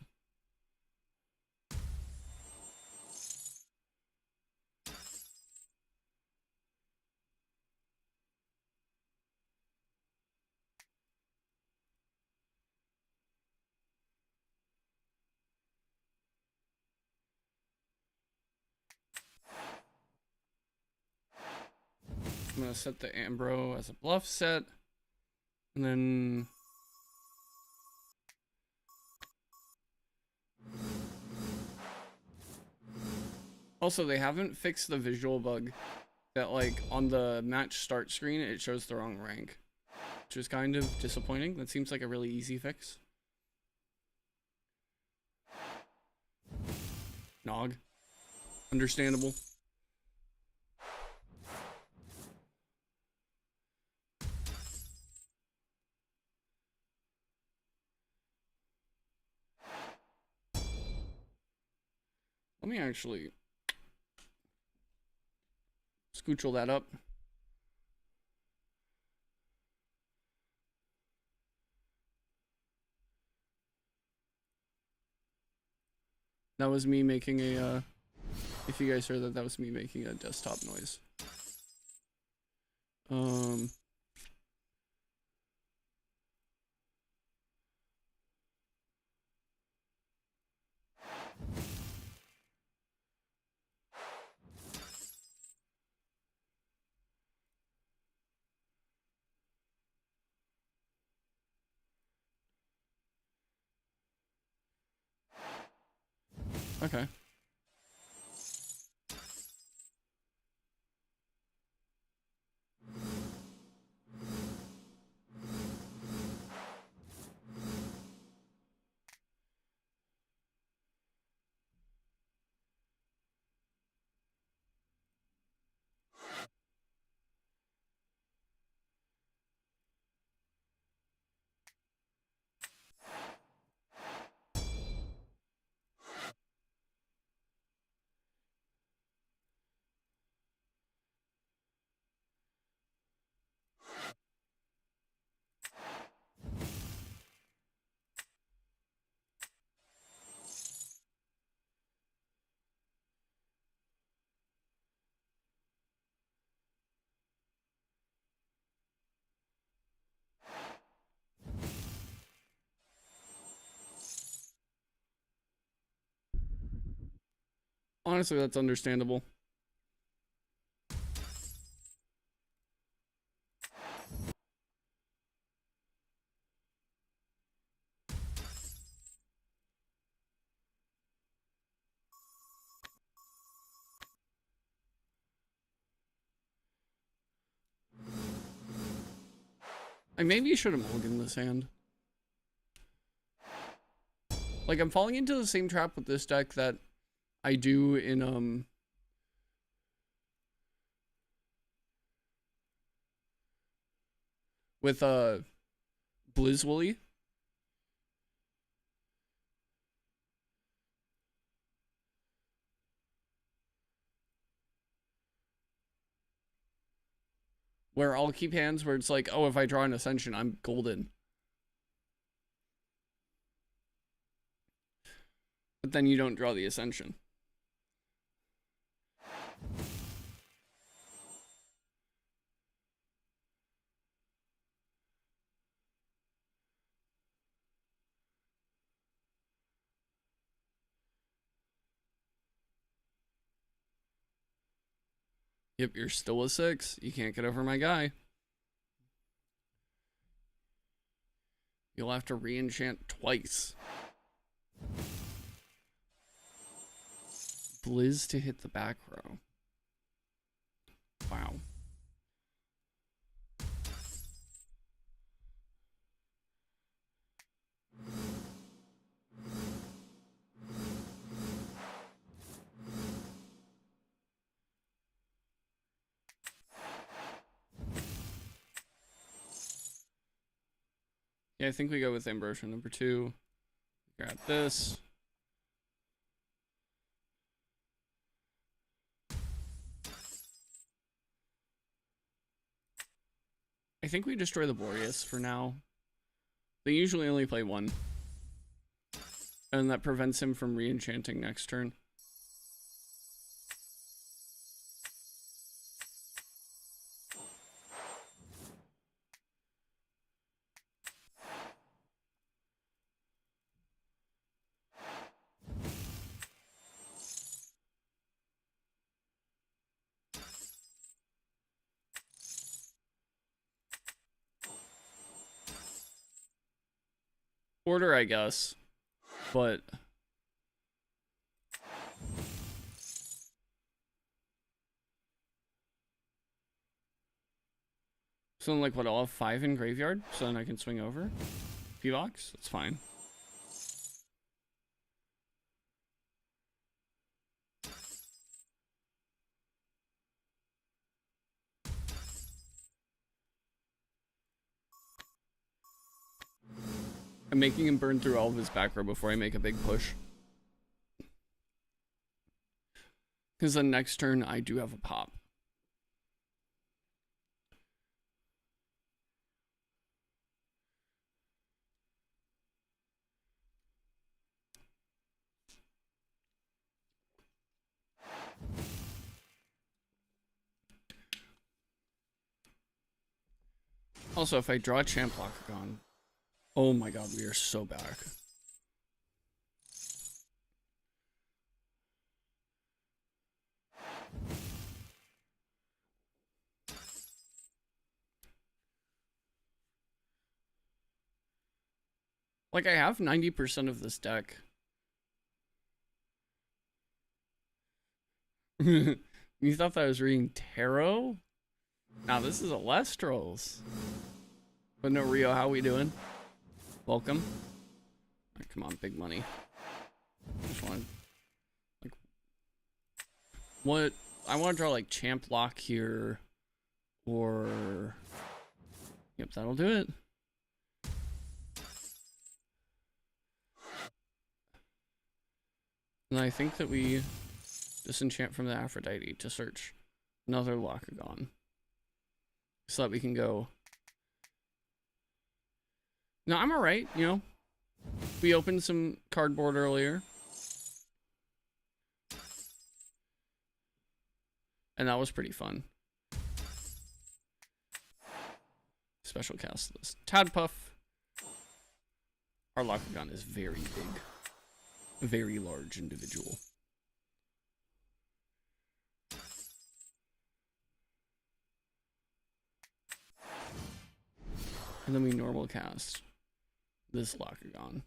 I'm gonna set the Ambro as a bluff set, and then also they haven't fixed the visual bug that like on the match start screen it shows the wrong rank, which is kind of disappointing. That seems like a really easy fix. Nog, understandable. Let me actually scoochel that up. That was me making a, if you guys heard that, that was me making a desktop noise. Okay. Honestly, that's understandable. I maybe should have mulliganed this hand. Like, I'm falling into the same trap with this deck that I do in, with, Blizzwoolly. Where I'll keep hands where it's like, oh, if I draw an Ascension, I'm golden. But then you don't draw the Ascension. Yep, you're still a 6. You can't get over my guy. You'll have to re-enchant twice. Blizz to hit the back row. Wow. Yeah, I think we go with Ambrosia number 2. Grab this. I think we destroy the Boreas for now. They usually only play 1. And that prevents him from re-enchanting next turn. Order, I guess, but so then, like, what? I'll have 5 in graveyard, so then I can swing over. P-Box, that's fine. I'm making him burn through all of his back row before I make a big push. Because the next turn, I do have a pop. Also, if I draw a Champ Locagon, oh my god, we are so back. Like, I have 90% of this deck. You thought that I was reading Tarot? Now this is Elestrals. But no, Rio, how we doing? Welcome. Right, come on, big money. Just want, like, what? I want to draw like Champ Lock here, or yep, that'll do it. And I think that we disenchant from the Aphrodite to search another Locagon, so that we can go. No, I'm alright, you know. We opened some cardboard earlier. And that was pretty fun. Special cast list. Tadpuff. Our Locagon is very big. A very large individual. And then we normal cast this Locagon.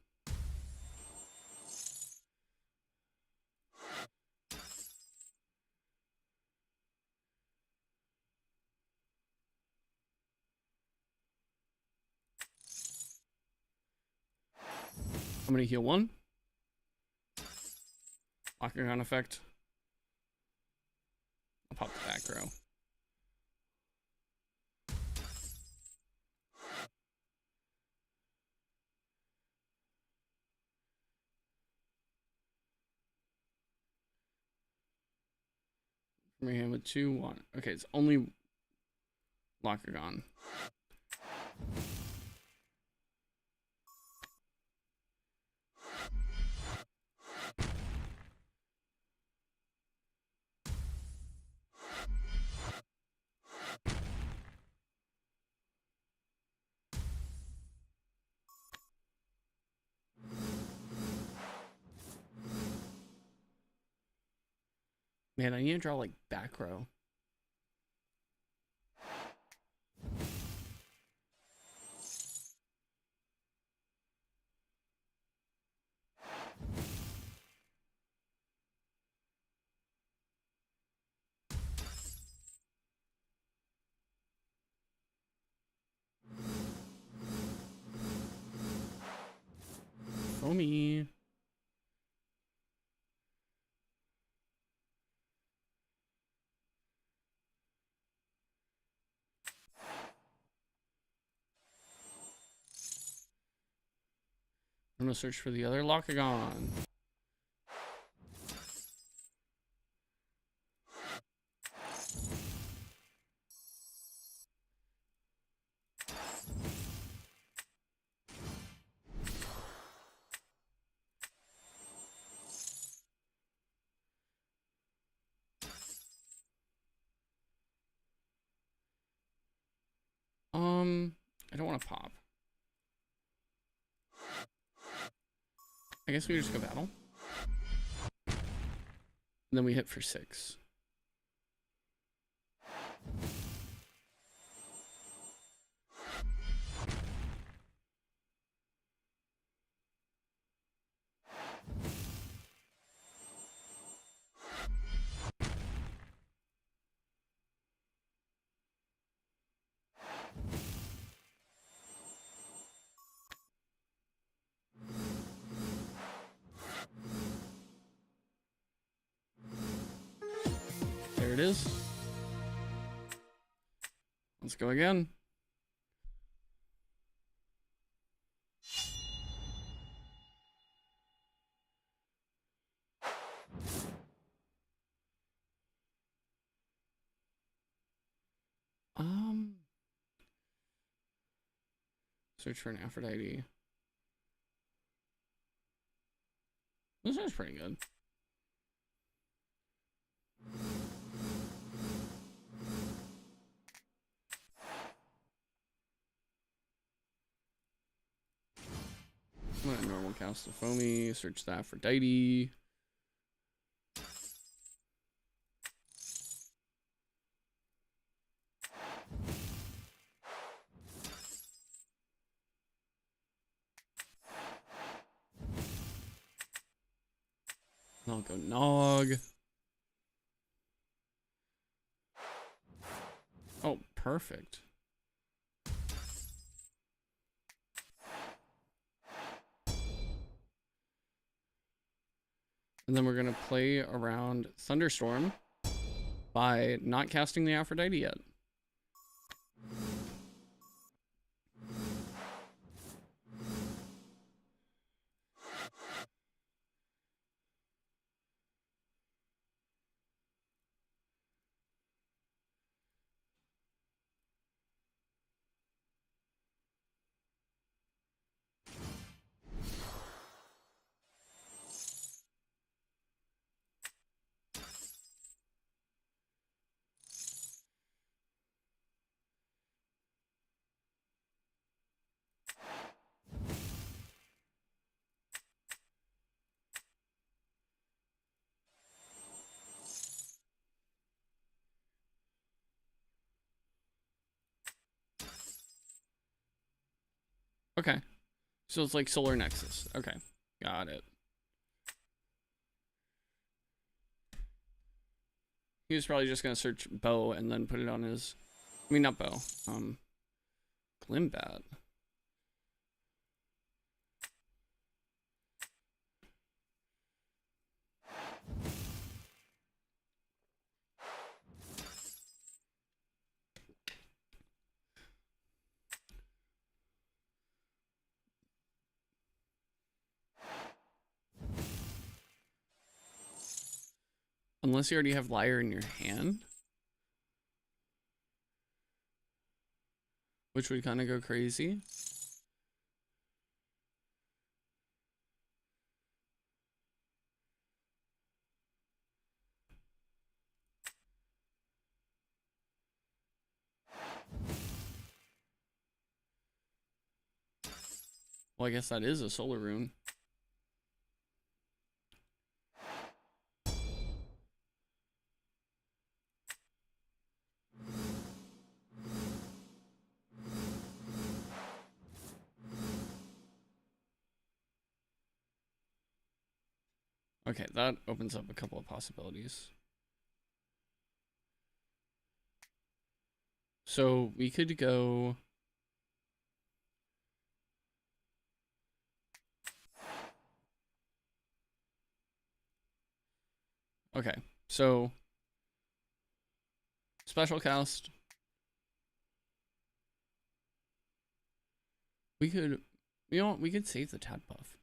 I'm gonna heal one. Octagon effect. I'll pop the back row. From your hand with 2, 1. Okay, it's only Octagon. Man, I need to draw like back row. Foamy. I'm gonna search for the other Octagon. I don't want to pop. I guess we just go battle. And then we hit for 6. There it is. Let's go again. Search for an Aphrodite. This is pretty good. I'm gonna normal cast the Foamy, search the Aphrodite. I'll go Nog. Oh, perfect. And then we're going to play around Thunderstorm by not casting the Aphrodite yet. Okay. So it's like Solar Nexus. Okay. Got it. He was probably just going to search Bow and then put it on his... I mean, not Bow. Glimbat. Unless you already have Liar in your hand. Which would kind of go crazy. Well, I guess that is a solar rune. Okay, that opens up a couple of possibilities. So we could go... Okay, so... Special cast. We could... You know what? We could save the Tad buff.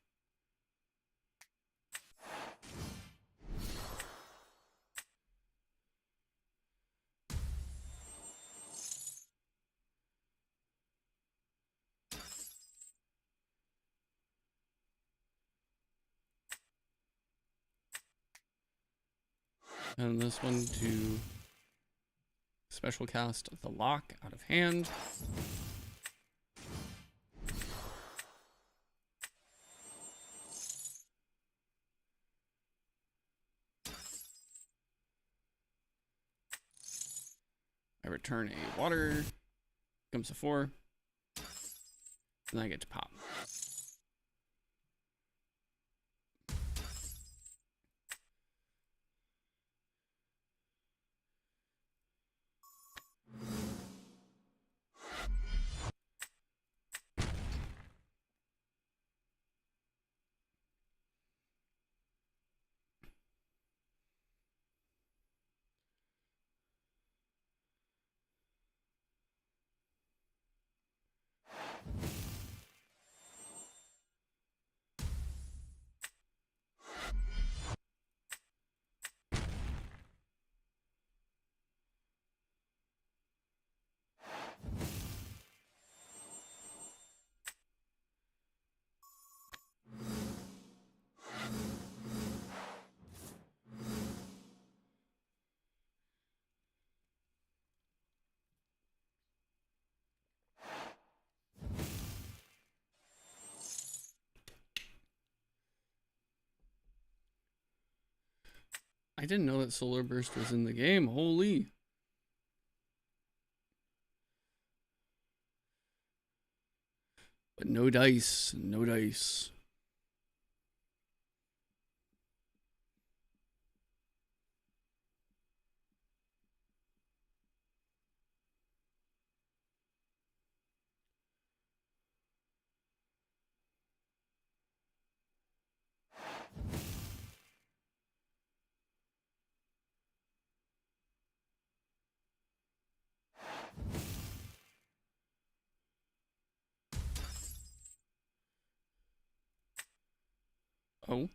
And this one to special cast the lock out of hand. I return a water, comes a 4, and I get to pop. I didn't know that Solar Burst was in the game. Holy. But no dice. No dice. Oh.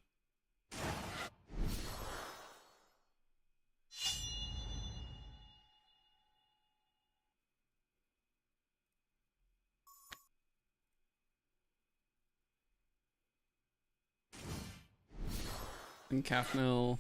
And calf mill.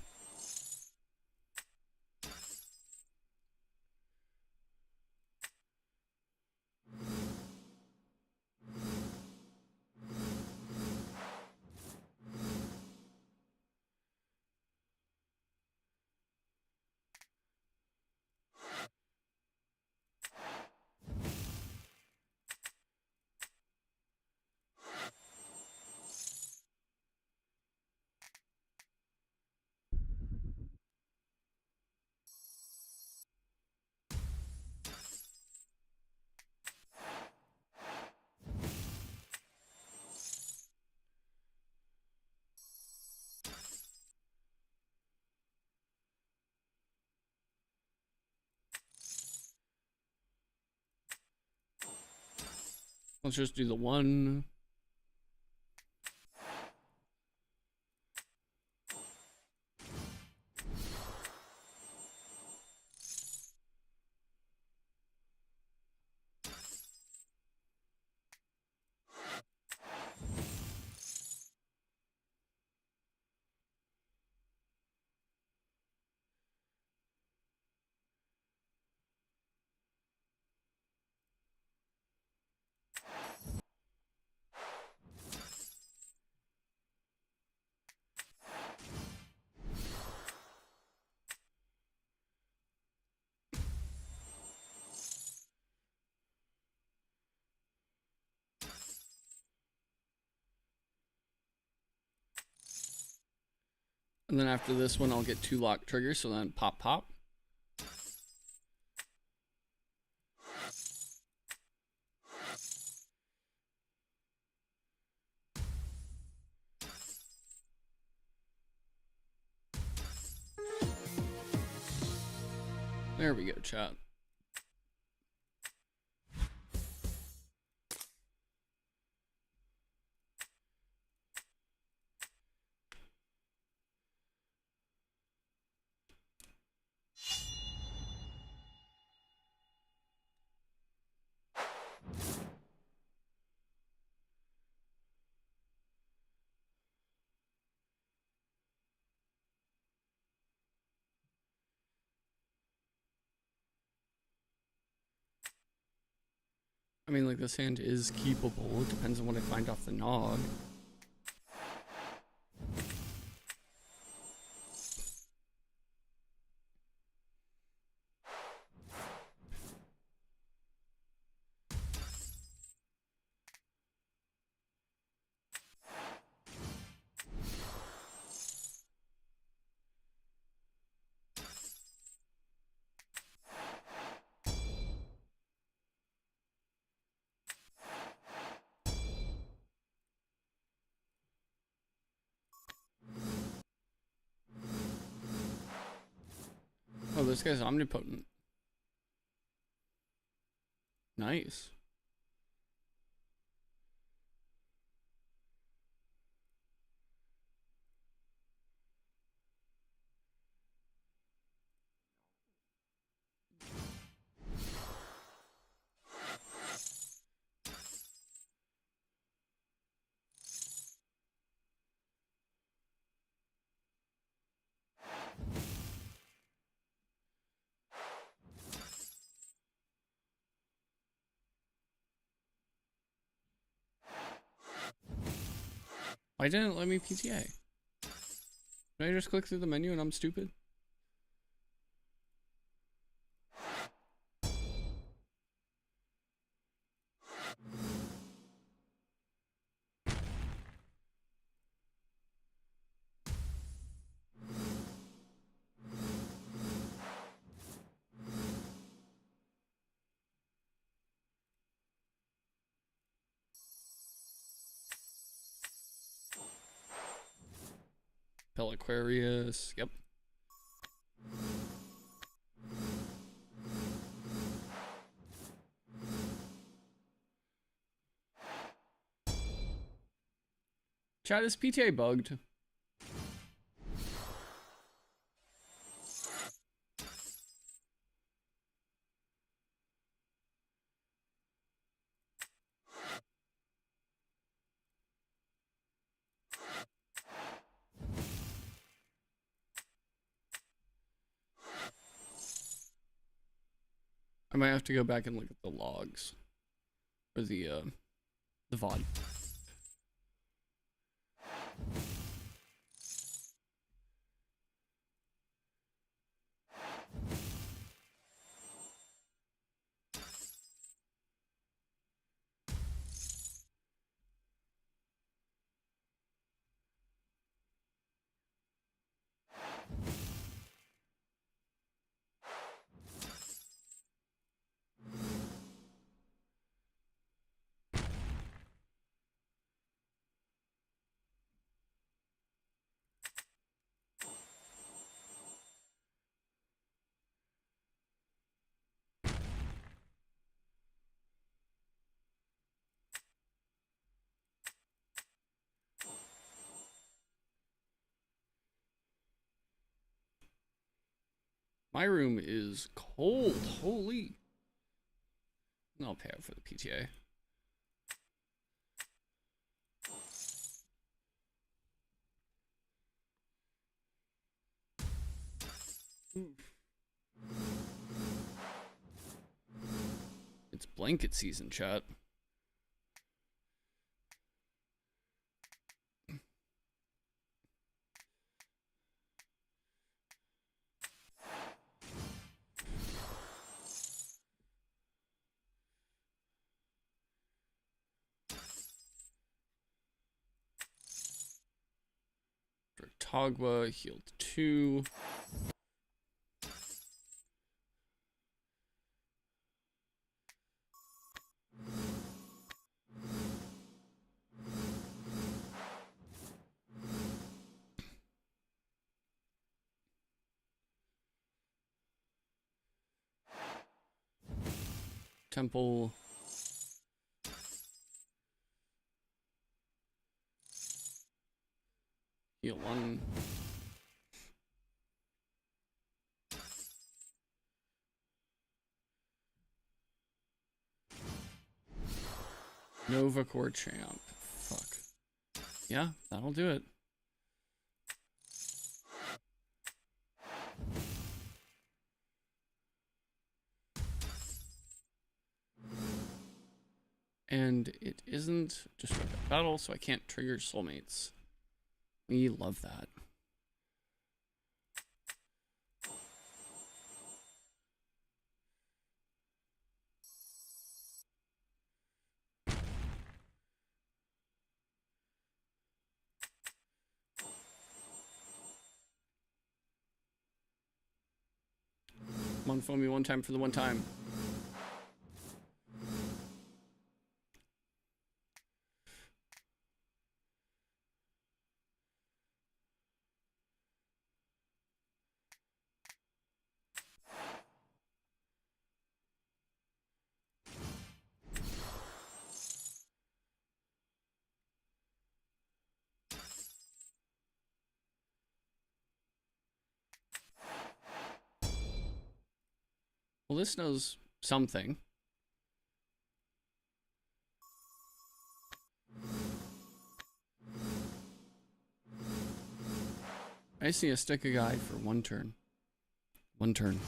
Let's just do the one. And then after this one, I'll get 2 lock triggers, so then pop, pop. There we go, chat. I mean, like, this hand is keepable. It depends on what I find off the nog. Oh, this guy's omnipotent. Nice. Why didn't it let me PTA? Did I just click through the menu and I'm stupid? Aquarius. Yep. Chat, is PTA bugged? I might have to go back and look at the logs. Or the VOD. My room is cold. Holy. I'll pay out for the PTA. It's blanket season, chat. Tagwa healed 2. Temple. Heal 1. Nova Core Champ. Fuck. Yeah, that'll do it. And it isn't Destructive Battle, so I can't trigger Soulmates. We love that. Come on, phone me one time for the one time. Well, this knows something. I just need to stick a guy for 1 turn. 1 turn.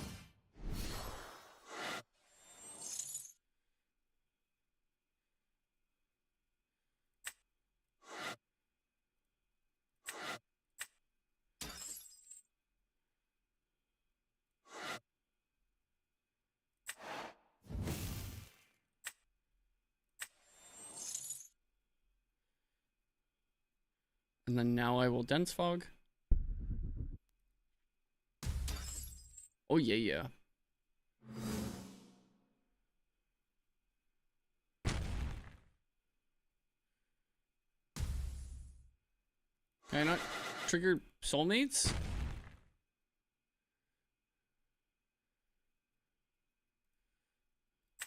And then now I will Dense Fog. Oh, yeah, yeah. Can I not trigger Soulmates?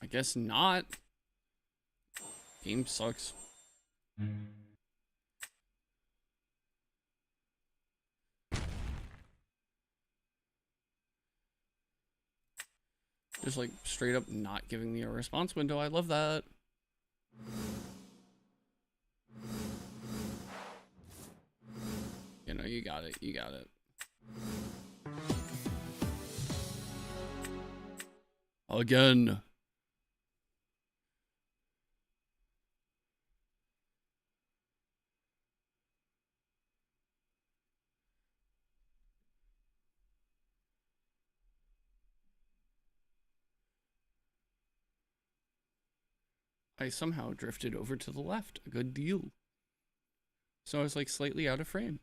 I guess not. Game sucks. Just like straight up not giving me a response window. I love that. You know, you got it. You got it. Again. I somehow drifted over to the left. A good deal. So I was like slightly out of frame.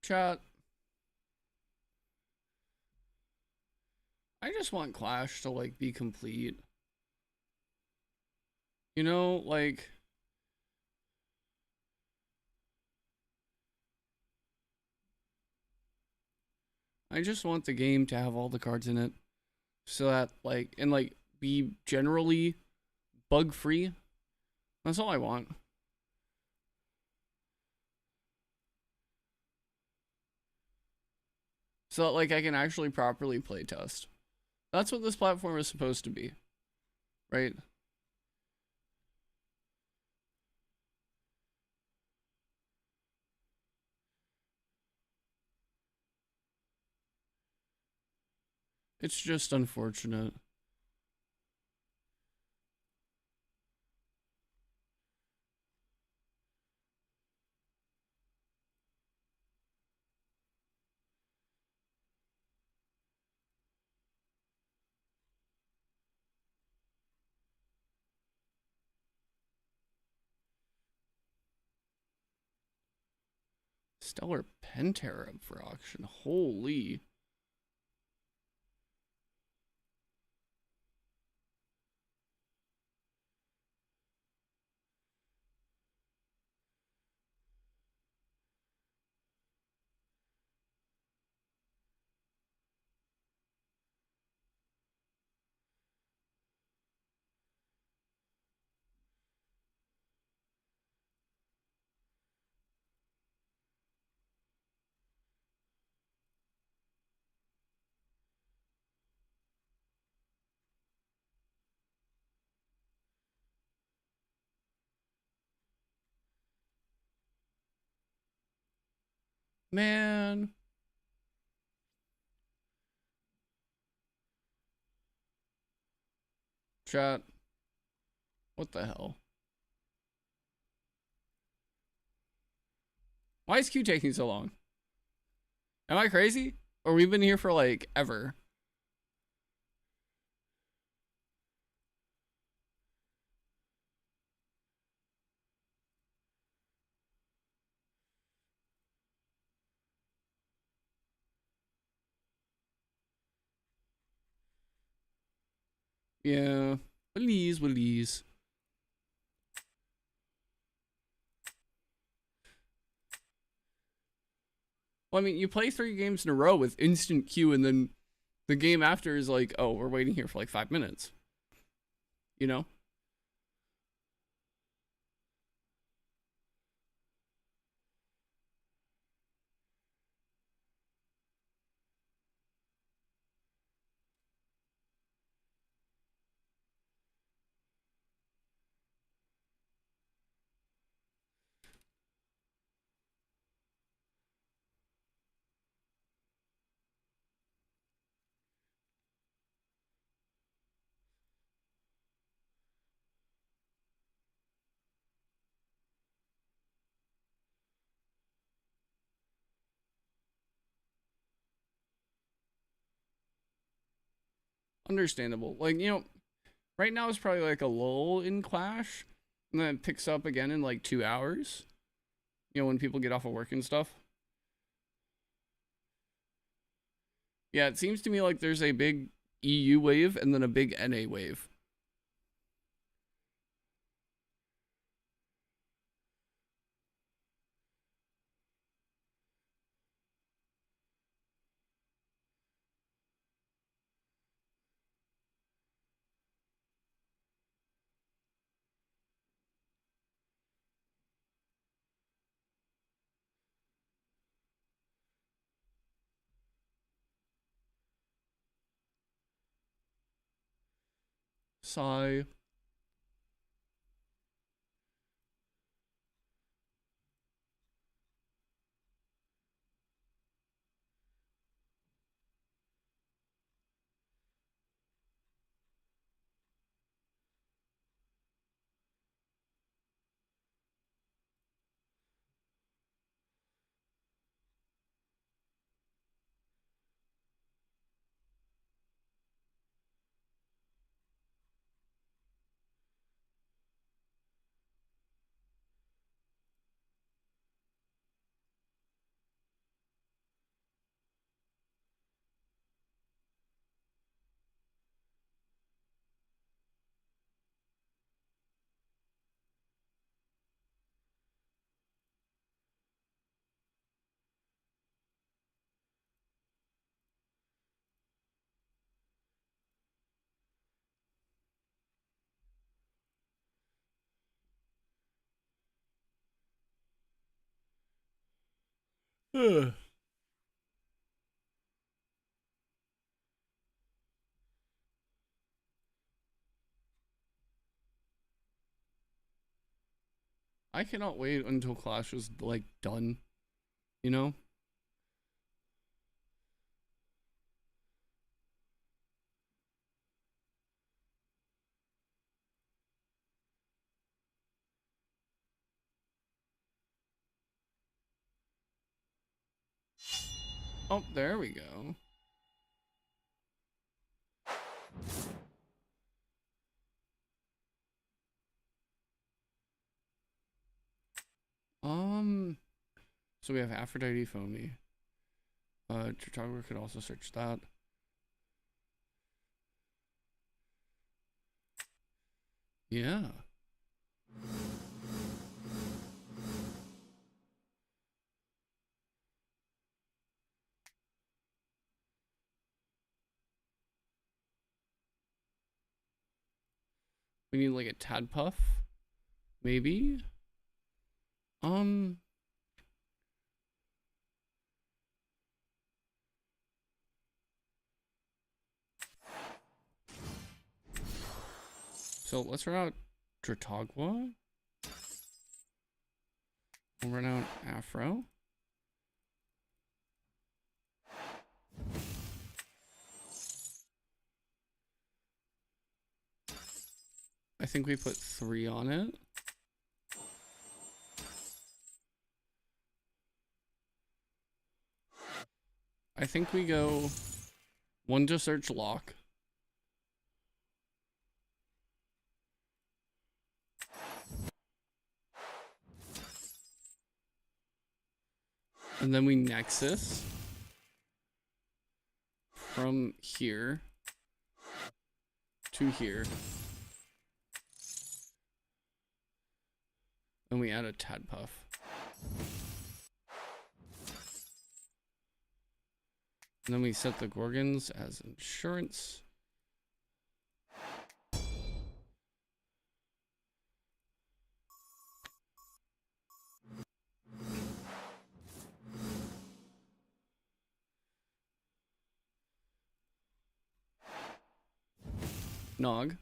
Chat. I just want Clash to like be complete. You know, like I just want the game to have all the cards in it so that like and like be generally bug free. That's all I want. So that like I can actually properly play test. That's what this platform is supposed to be, right? It's just unfortunate. Stellar Pantera up for auction. Holy. Man. Chat. What the hell? Why is Q taking so long? Am I crazy? Or we've been here for like ever? Yeah. Please, please. Well, I mean, you play 3 games in a row with instant queue, and then the game after is like, oh, we're waiting here for like 5 minutes. You know? Understandable. Like, right now is probably like a lull in Clash, and then it picks up again in like 2 hours. When people get off of work and stuff. Yeah, it seems to me like there's a big EU wave and then a big NA wave. Sigh. Ugh. I cannot wait until Clash is like done, you know? Oh, there we go. So we have Aphrodite Foamy. Tritago could also search that. Yeah. We need like a Tadpuff, maybe. So let's run out Tritagua. We'll run out Afro. I think we put 3 on it. I think we go 1 to search lock. And then we Nexus from here to here. And we add a Tadpuff. And then we set the Gorgons as insurance. Nog.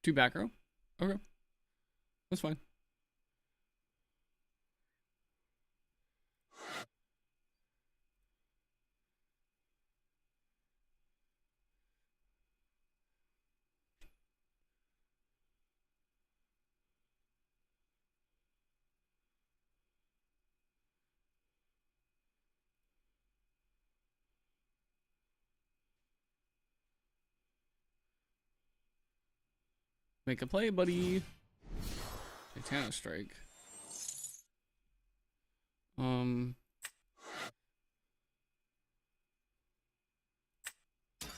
Two back row. Okay. That's fine. Make a play, buddy. Titana Strike.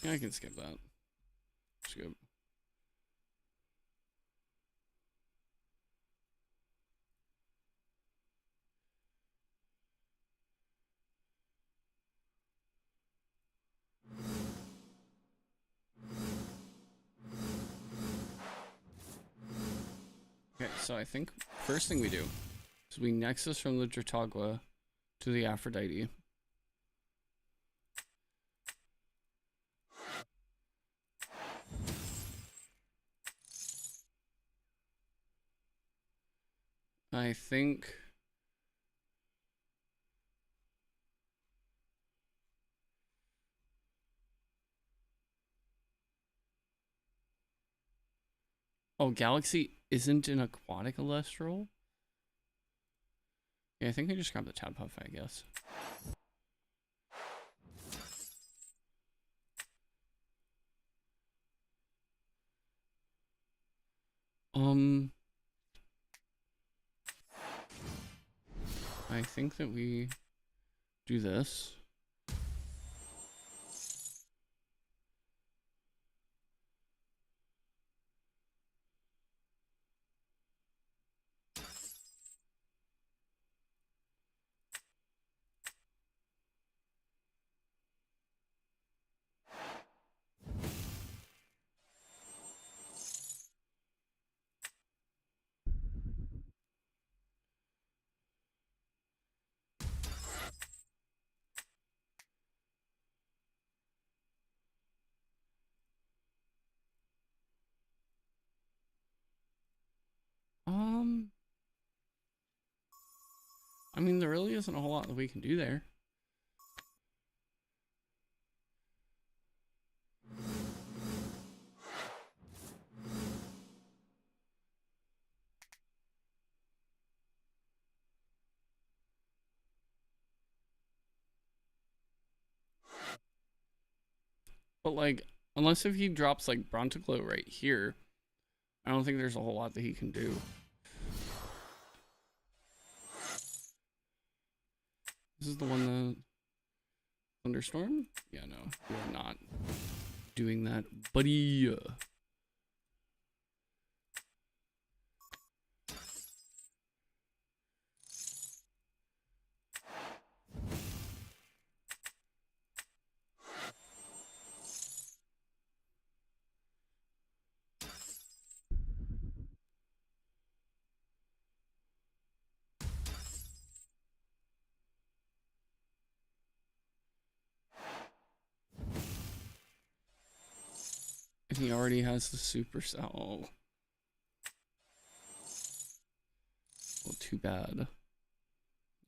Yeah, I can skip that. Skip. Okay, so I think first thing we do is we Nexus from the Dratagua to the Aphrodite. I think oh, Galaxy isn't an aquatic Elestral? Yeah, I think I just grabbed the Tadpuff, I guess. I think that we do this. I mean, there really isn't a whole lot that we can do there. But like, unless if he drops like Bronticlo right here, I don't think there's a whole lot that he can do. This is the one that Thunderstorm? Yeah, no, we're not doing that, buddy. And he already has the supercell. Well, too bad.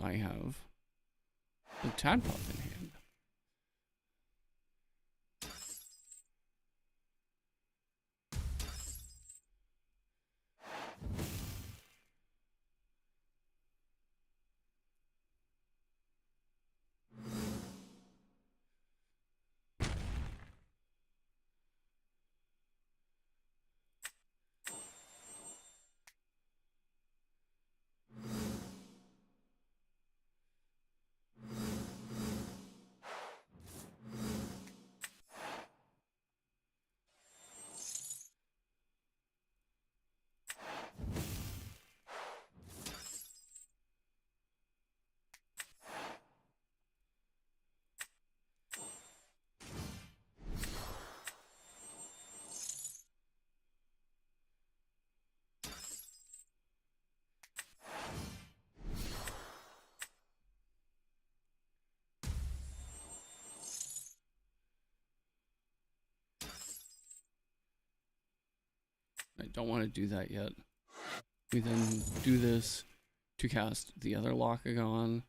I have the Tadpop in hand. I don't want to do that yet. We then do this to cast the other Lockagon.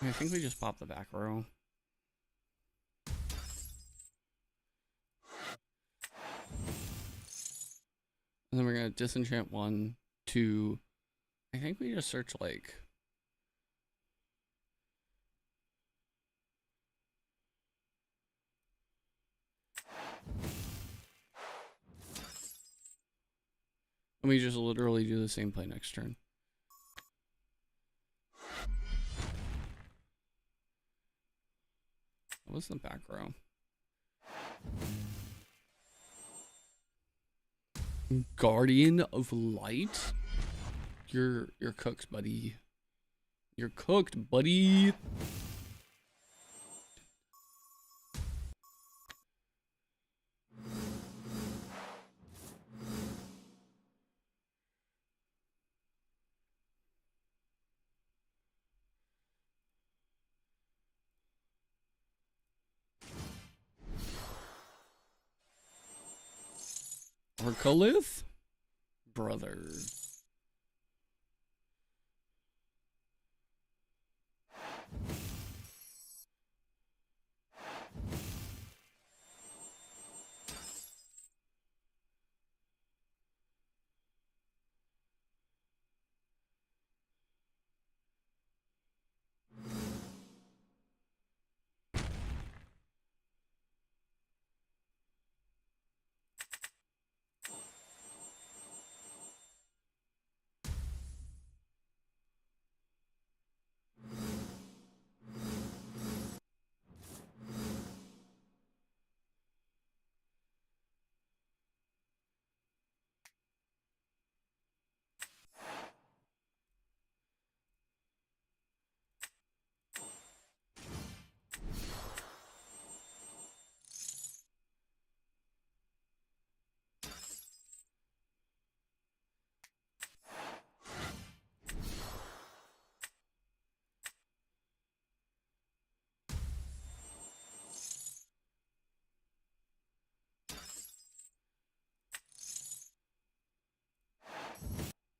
I think we just pop the back row. And then we're gonna disenchant 1, 2. I think we just search like. And we just literally do the same play next turn. What was the back row? Guardian of Light? You're cooked, buddy. You're cooked, buddy. Arcolith? Brother.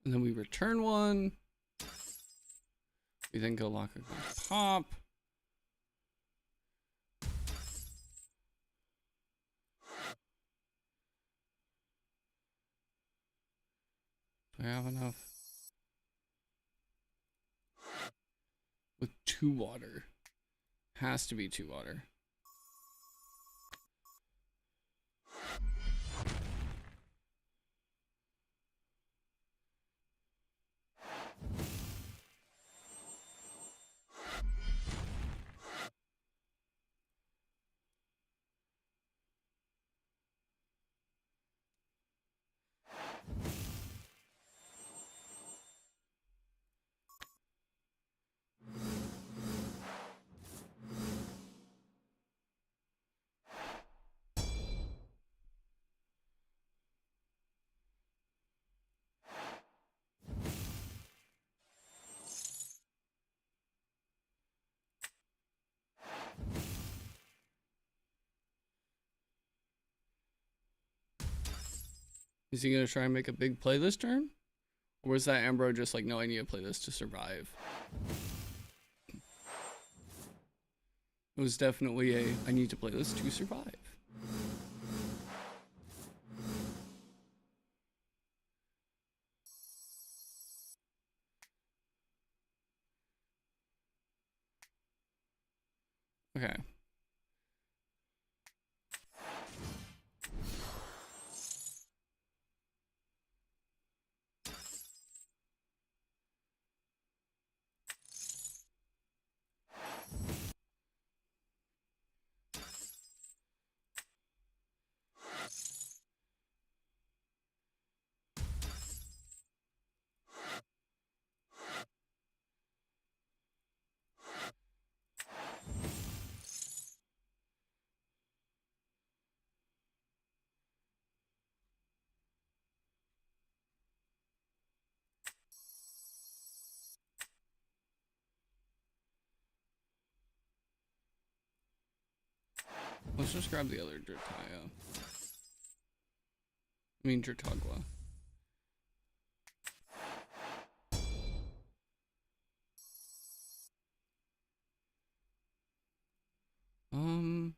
And then we return one. We then go lock and pop. Do I have enough? With 2 water. Has to be 2 water. Is he gonna try and make a big play this turn? Or is that Ambro just like, no, I need to play this to survive? It was definitely a, I need to play this to survive. Okay. Let's just grab the other Drataya. I mean Dratagua. No,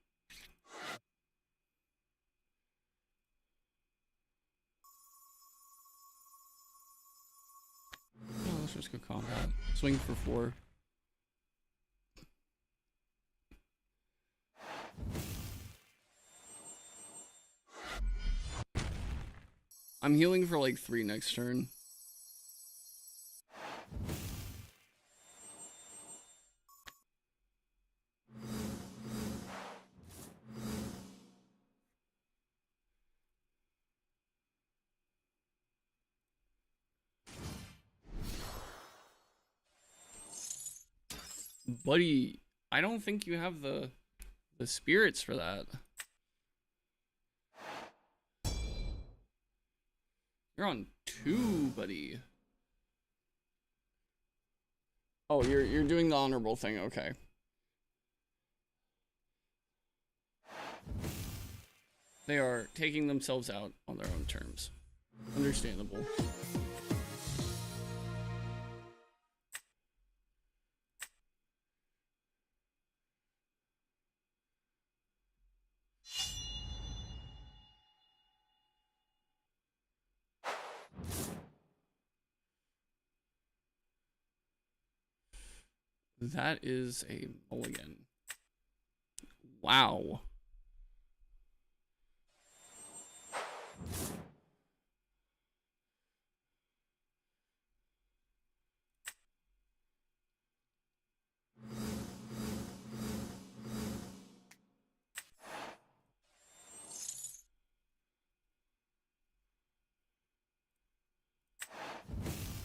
let's just go combat. Swing for 4. I'm healing for like 3 next turn. Buddy, I don't think you have the spirits for that. You're on 2, buddy. Oh, you're doing the honorable thing, okay. They are taking themselves out on their own terms. Understandable. That is a mulligan. Wow.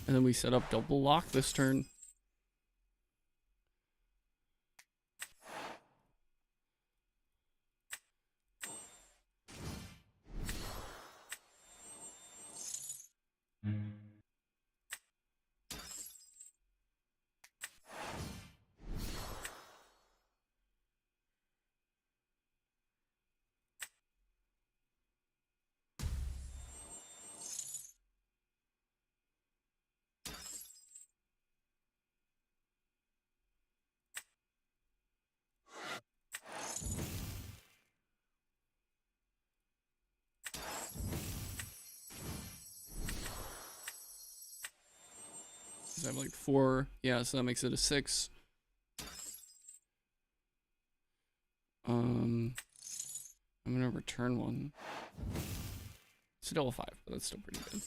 And then we set up double lock this turn. I have like 4. Yeah, so that makes it a 6. I'm gonna return 1. Still a 5, but that's still pretty good.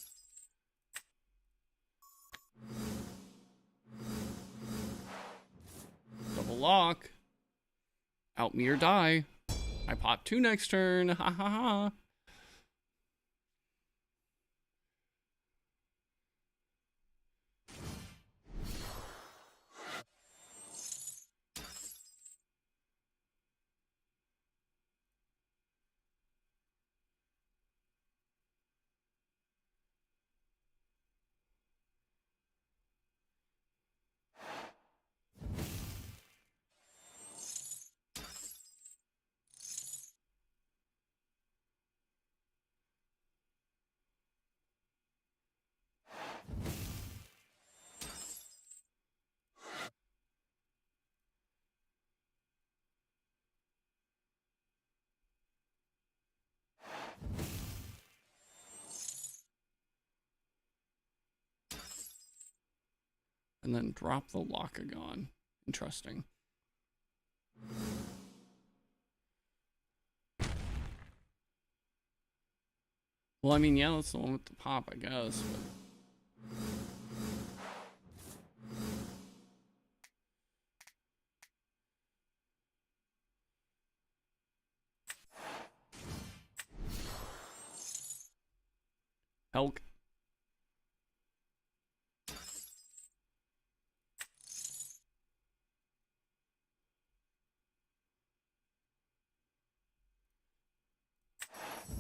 Double lock. Out me or die. I pop 2 next turn. Ha ha ha. And then drop the Lockagon. Interesting. Well, I mean, yeah, that's the one with the pop, I guess. But... Elk.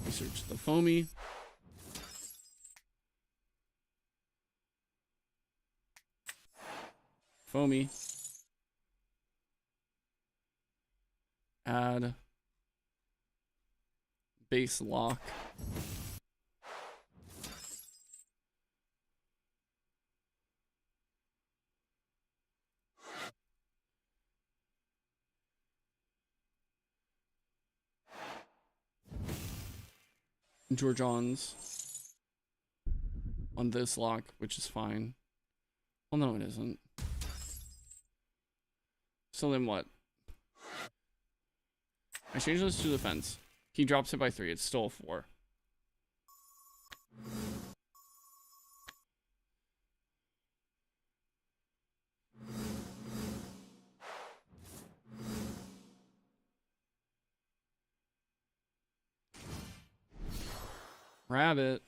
Research the foamy. Foamy. Add. Base lock. Georgians on this lock, which is fine. Well, no, it isn't. So then what? I change this to defense. He drops it by 3. It's still a 4. Rabbit.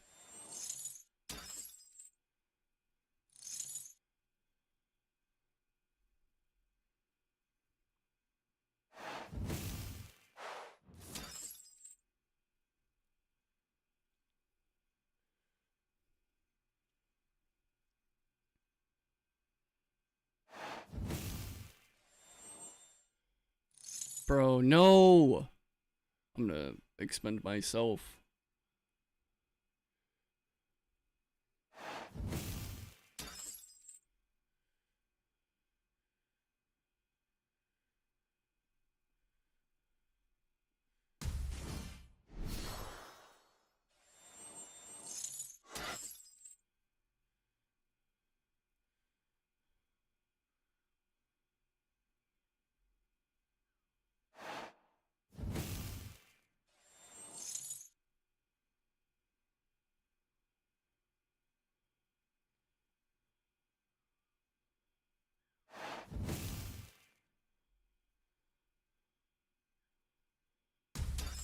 Bro, no. I'm gonna expend myself.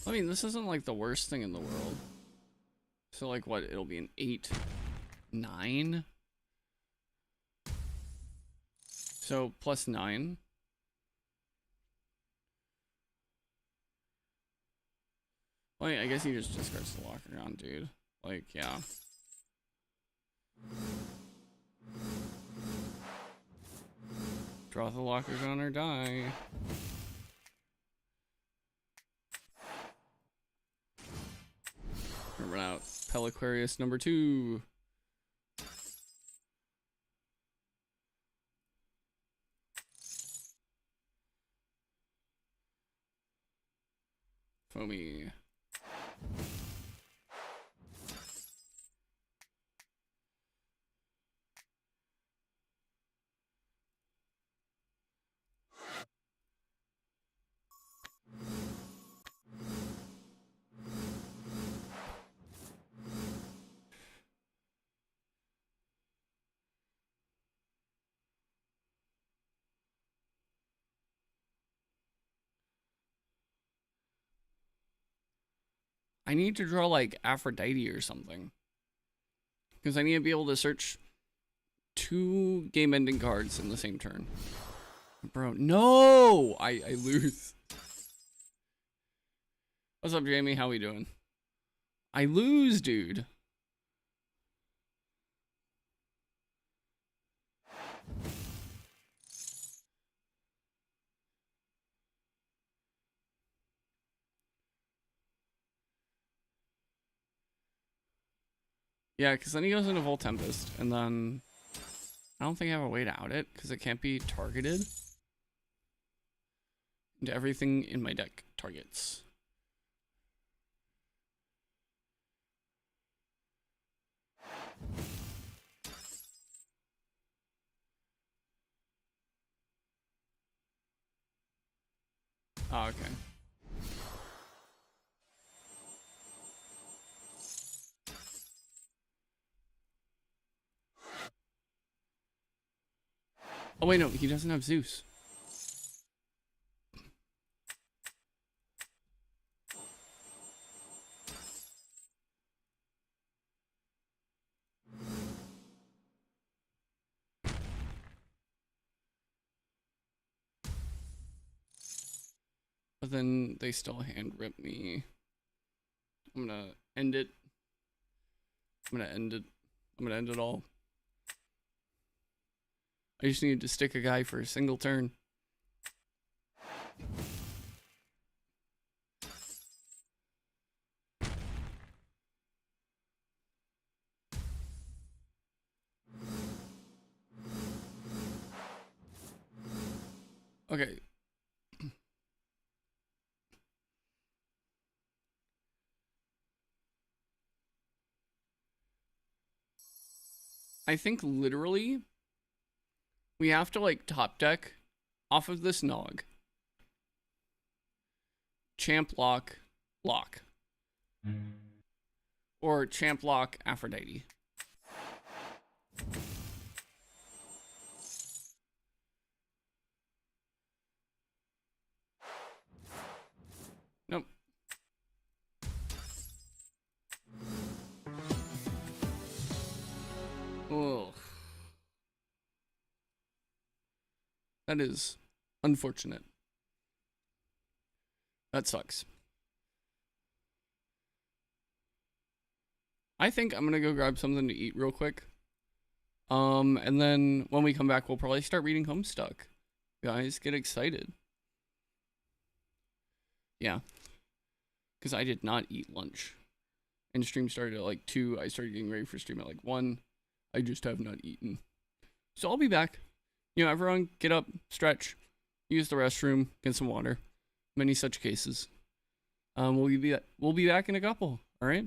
I mean, this isn't like the worst thing in the world. So like what, it'll be an 8, 9? So plus 9. Well, I guess he just discards the Lockagon, dude. Like, yeah. Draw the Lockagon or die. Run out. Peliquarius number 2. Foamy. I need to draw like Aphrodite or something. Because I need to be able to search 2 game-ending cards in the same turn. Bro, no! I lose. What's up, Jamie? How we doing? I lose, dude. Yeah, because then he goes into Volt Tempest, and then I don't think I have a way to out it, because it can't be targeted. And everything in my deck targets. Oh, okay. Oh wait, no, he doesn't have Zeus. But then they still hand rip me. I'm gonna end it. I'm gonna end it. I'm gonna end it all. I just need to stick a guy for a single turn. Okay. I think literally we have to like top deck off of this Nog. Champ lock, lock. Or champ lock Aphrodite. Nope. Oh. That is unfortunate. That sucks. I think I'm gonna go grab something to eat real quick. And then when we come back, we'll probably start reading Homestuck. Guys, get excited. Yeah. Because I did not eat lunch. And stream started at like 2. I started getting ready for stream at like 1. I just have not eaten. So I'll be back. You know, everyone get up, stretch, use the restroom, get some water. Many such cases. We'll be back in a couple, all right?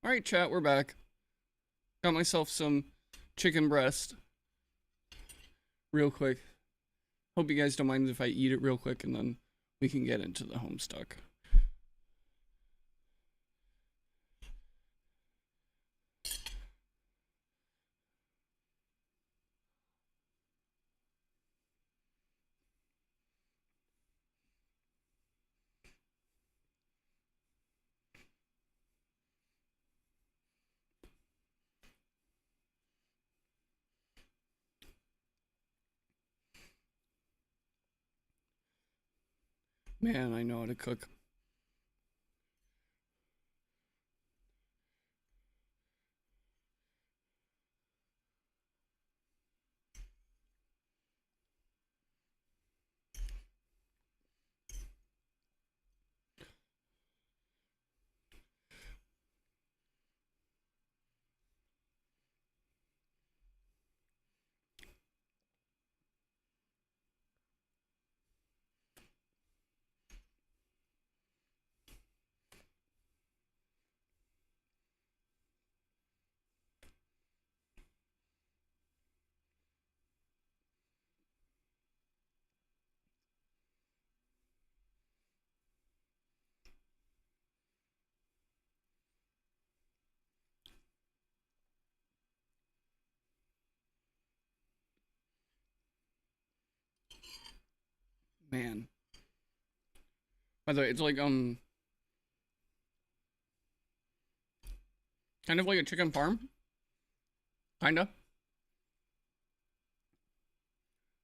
Alright, chat, we're back. Got myself some chicken breast. Real quick. Hope you guys don't mind if I eat it real quick and then we can get into the Homestuck. Man, I know how to cook. Man. By the way, it's like, kind of like a chicken parm. Kinda.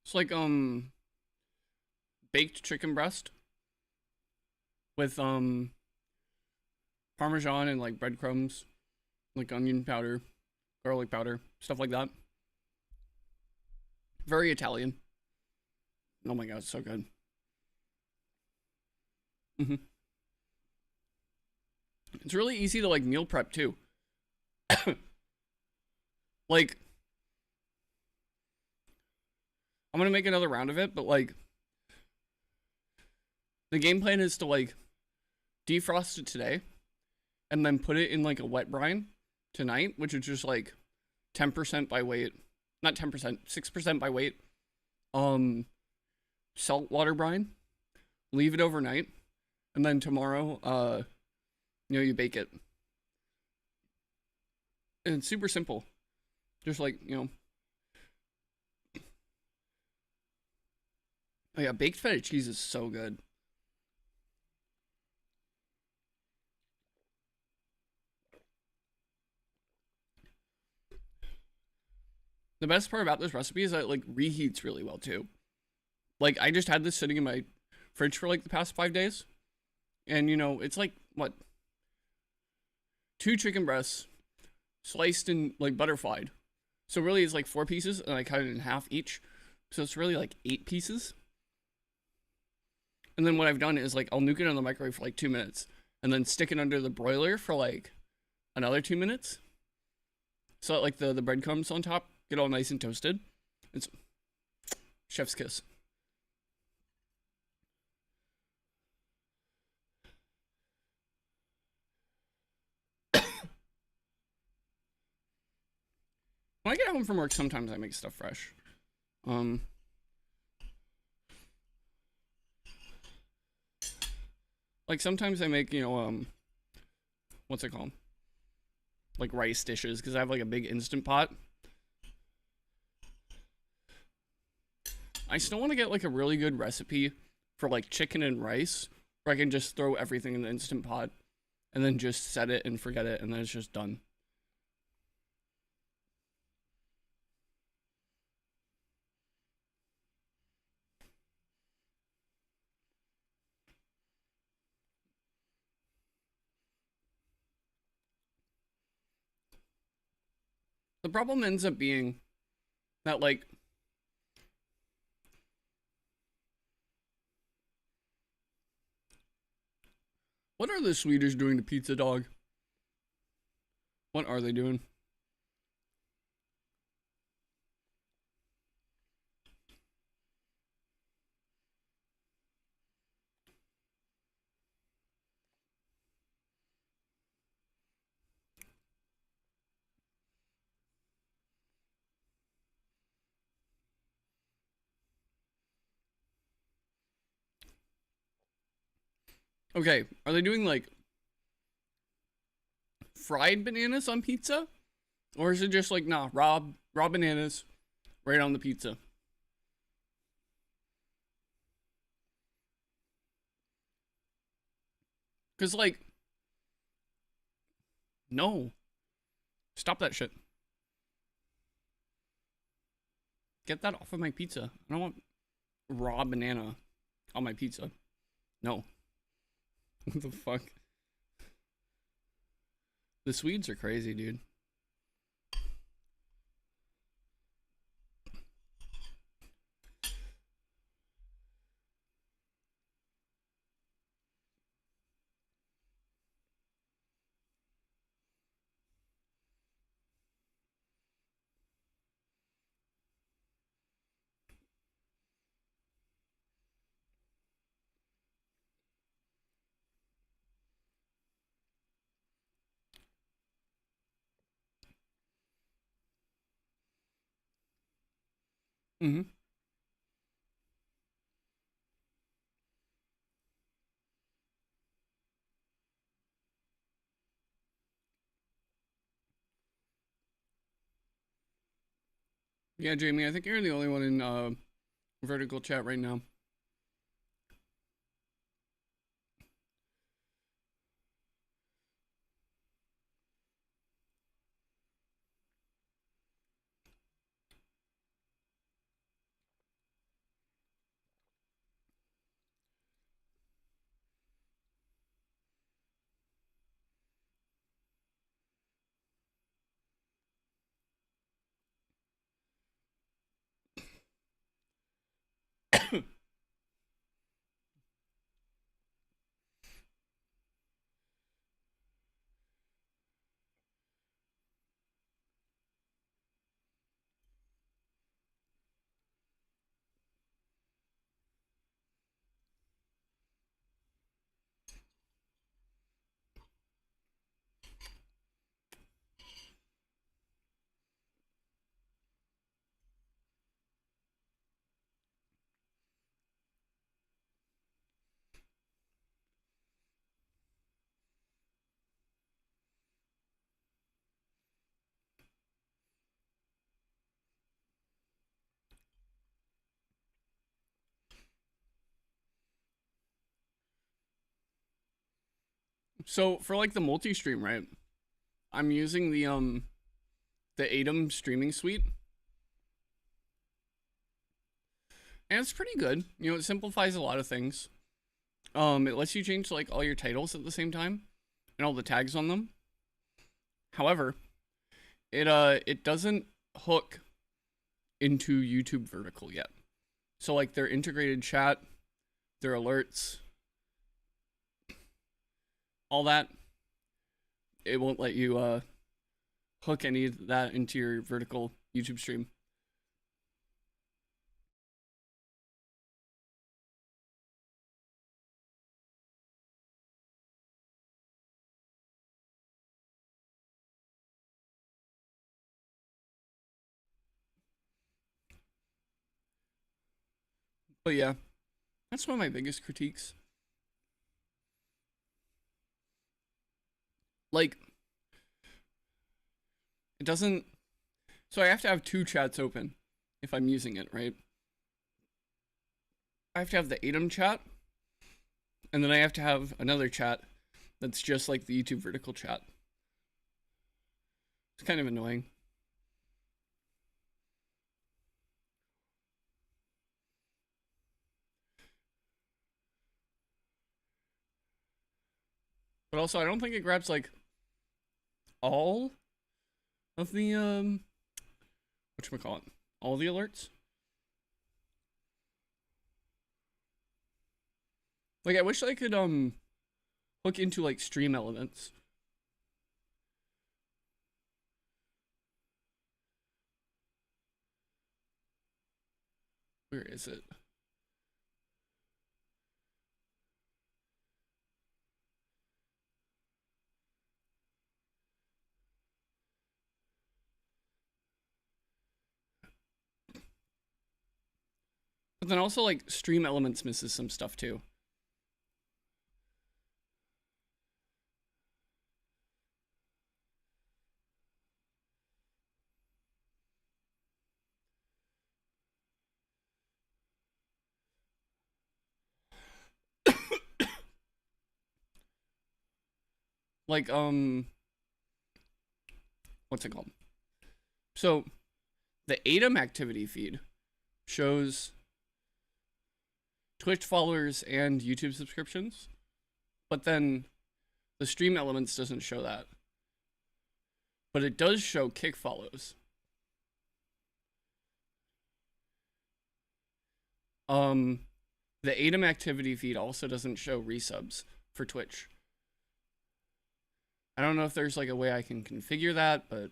It's like, baked chicken breast with, Parmesan and, like, breadcrumbs, like onion powder, garlic powder, stuff like that. Very Italian. Oh my god, it's so good. It's really easy to, like, meal prep, too. Like, I'm gonna make another round of it, but, like, the game plan is to, like, defrost it today and then put it in, like, a wet brine tonight, which is just, like, 10% by weight. Not 10%, 6% by weight. Saltwater brine. Leave it overnight. And then tomorrow, you bake it. And it's super simple. Just like, oh yeah, baked feta cheese is so good. The best part about this recipe is that it, like, reheats really well, too. Like, I just had this sitting in my fridge for, like, the past 5 days. And, it's like, what? 2 chicken breasts sliced and, like, butterflied. So really it's like 4 pieces, and I cut it in half each. So it's really like 8 pieces. And then what I've done is, like, I'll nuke it in the microwave for like 2 minutes, and then stick it under the broiler for like another 2 minutes. So that, like, the breadcrumbs on top get all nice and toasted. It's chef's kiss. When I get home from work, sometimes I make stuff fresh. Like, sometimes I make, what's it called? Like, rice dishes, because I have, like, a big Instant Pot. I still want to get, like, a really good recipe for, like, chicken and rice, where I can just throw everything in the Instant Pot, and then just set it and forget it, and then it's just done. The problem ends up being that, like, what are the Swedish doing to Pizza Dog? What are they doing? Okay, are they doing like fried bananas on pizza? Or is it just like, nah, raw bananas right on the pizza? Because, like, no. Stop that shit. Get that off of my pizza. I don't want raw banana on my pizza. No. What the fuck? The Swedes are crazy, dude. Mm-hmm. Yeah, Jamie, I think you're the only one in vertical chat right now. So for like the multi-stream, right? I'm using the Atom streaming suite, and it's pretty good. You know, it simplifies a lot of things. It lets you change like all your titles at the same time and all the tags on them. However, it doesn't hook into YouTube vertical yet. So like their integrated chat, their alerts, all that, it won't let you hook any of that into your vertical YouTube stream. But yeah, that's one of my biggest critiques. Like, it doesn't. So I have to have two chats open if I'm using it, right? I have to have the Atom chat, and then I have to have another chat that's just like the YouTube vertical chat. It's kind of annoying. But also, I don't think it grabs like all of the whatchamacallit, all the alerts. Like I wish I could hook into like stream elements. Where is it? But then also like stream elements misses some stuff too. Like, what's it called? So, the ATOM activity feed shows Twitch followers and YouTube subscriptions, but then the stream elements doesn't show that. But it does show kick follows. The ATOM activity feed also doesn't show resubs for Twitch. I don't know if there's like a way I can configure that, but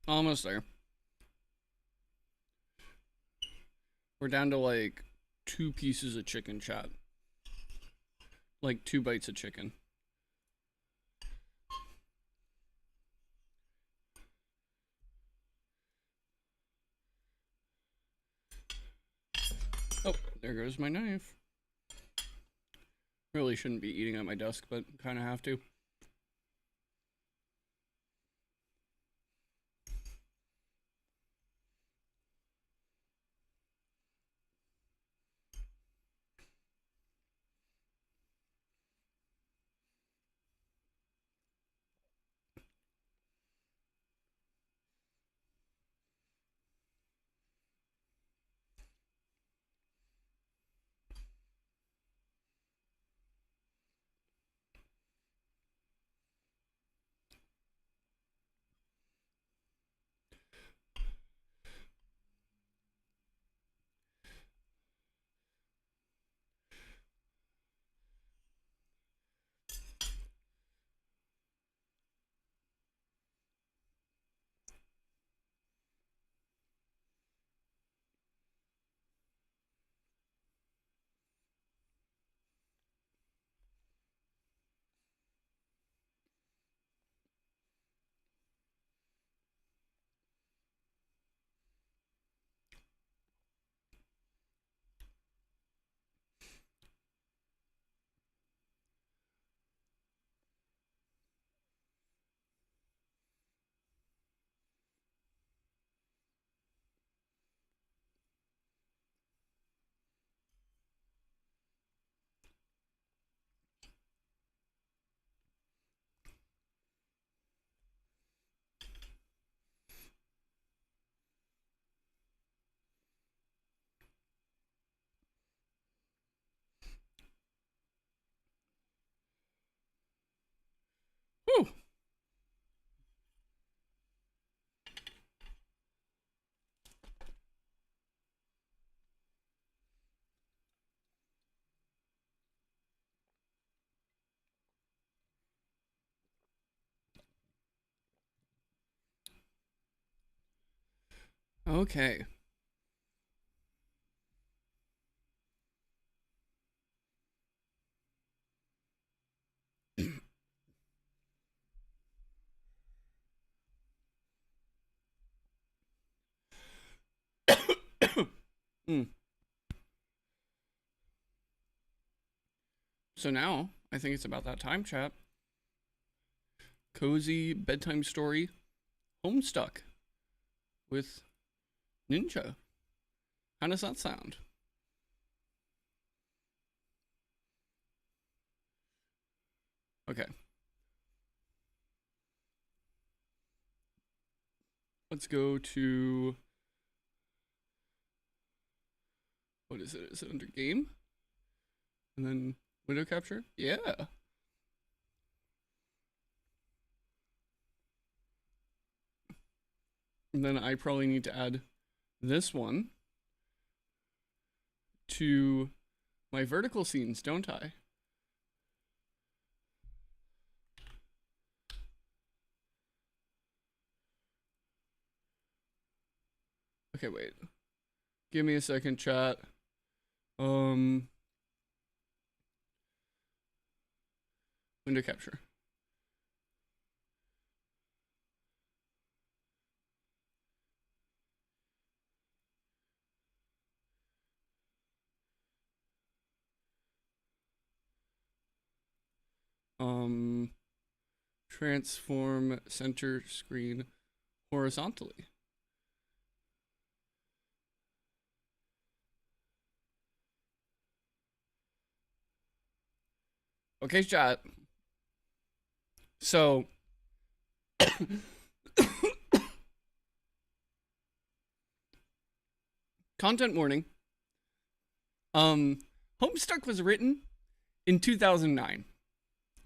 almost there. We're down to like 2 pieces of chicken, chat. Like 2 bites of chicken. Oh, there goes my knife. Really shouldn't be eating at my desk, but kind of have to. Whew. Okay. Mm. So now, I think it's about that time, chat. Cozy bedtime story, Homestuck, with Ninja. How does that sound? Okay. Let's go to... What is it? Is it under game? And then window capture? Yeah. And then I probably need to add this one to my vertical scenes, don't I? Okay, wait. Give me a second, chat. Window capture. Transform center screen horizontally. Okay, chat. So, content warning. Homestuck was written in 2009.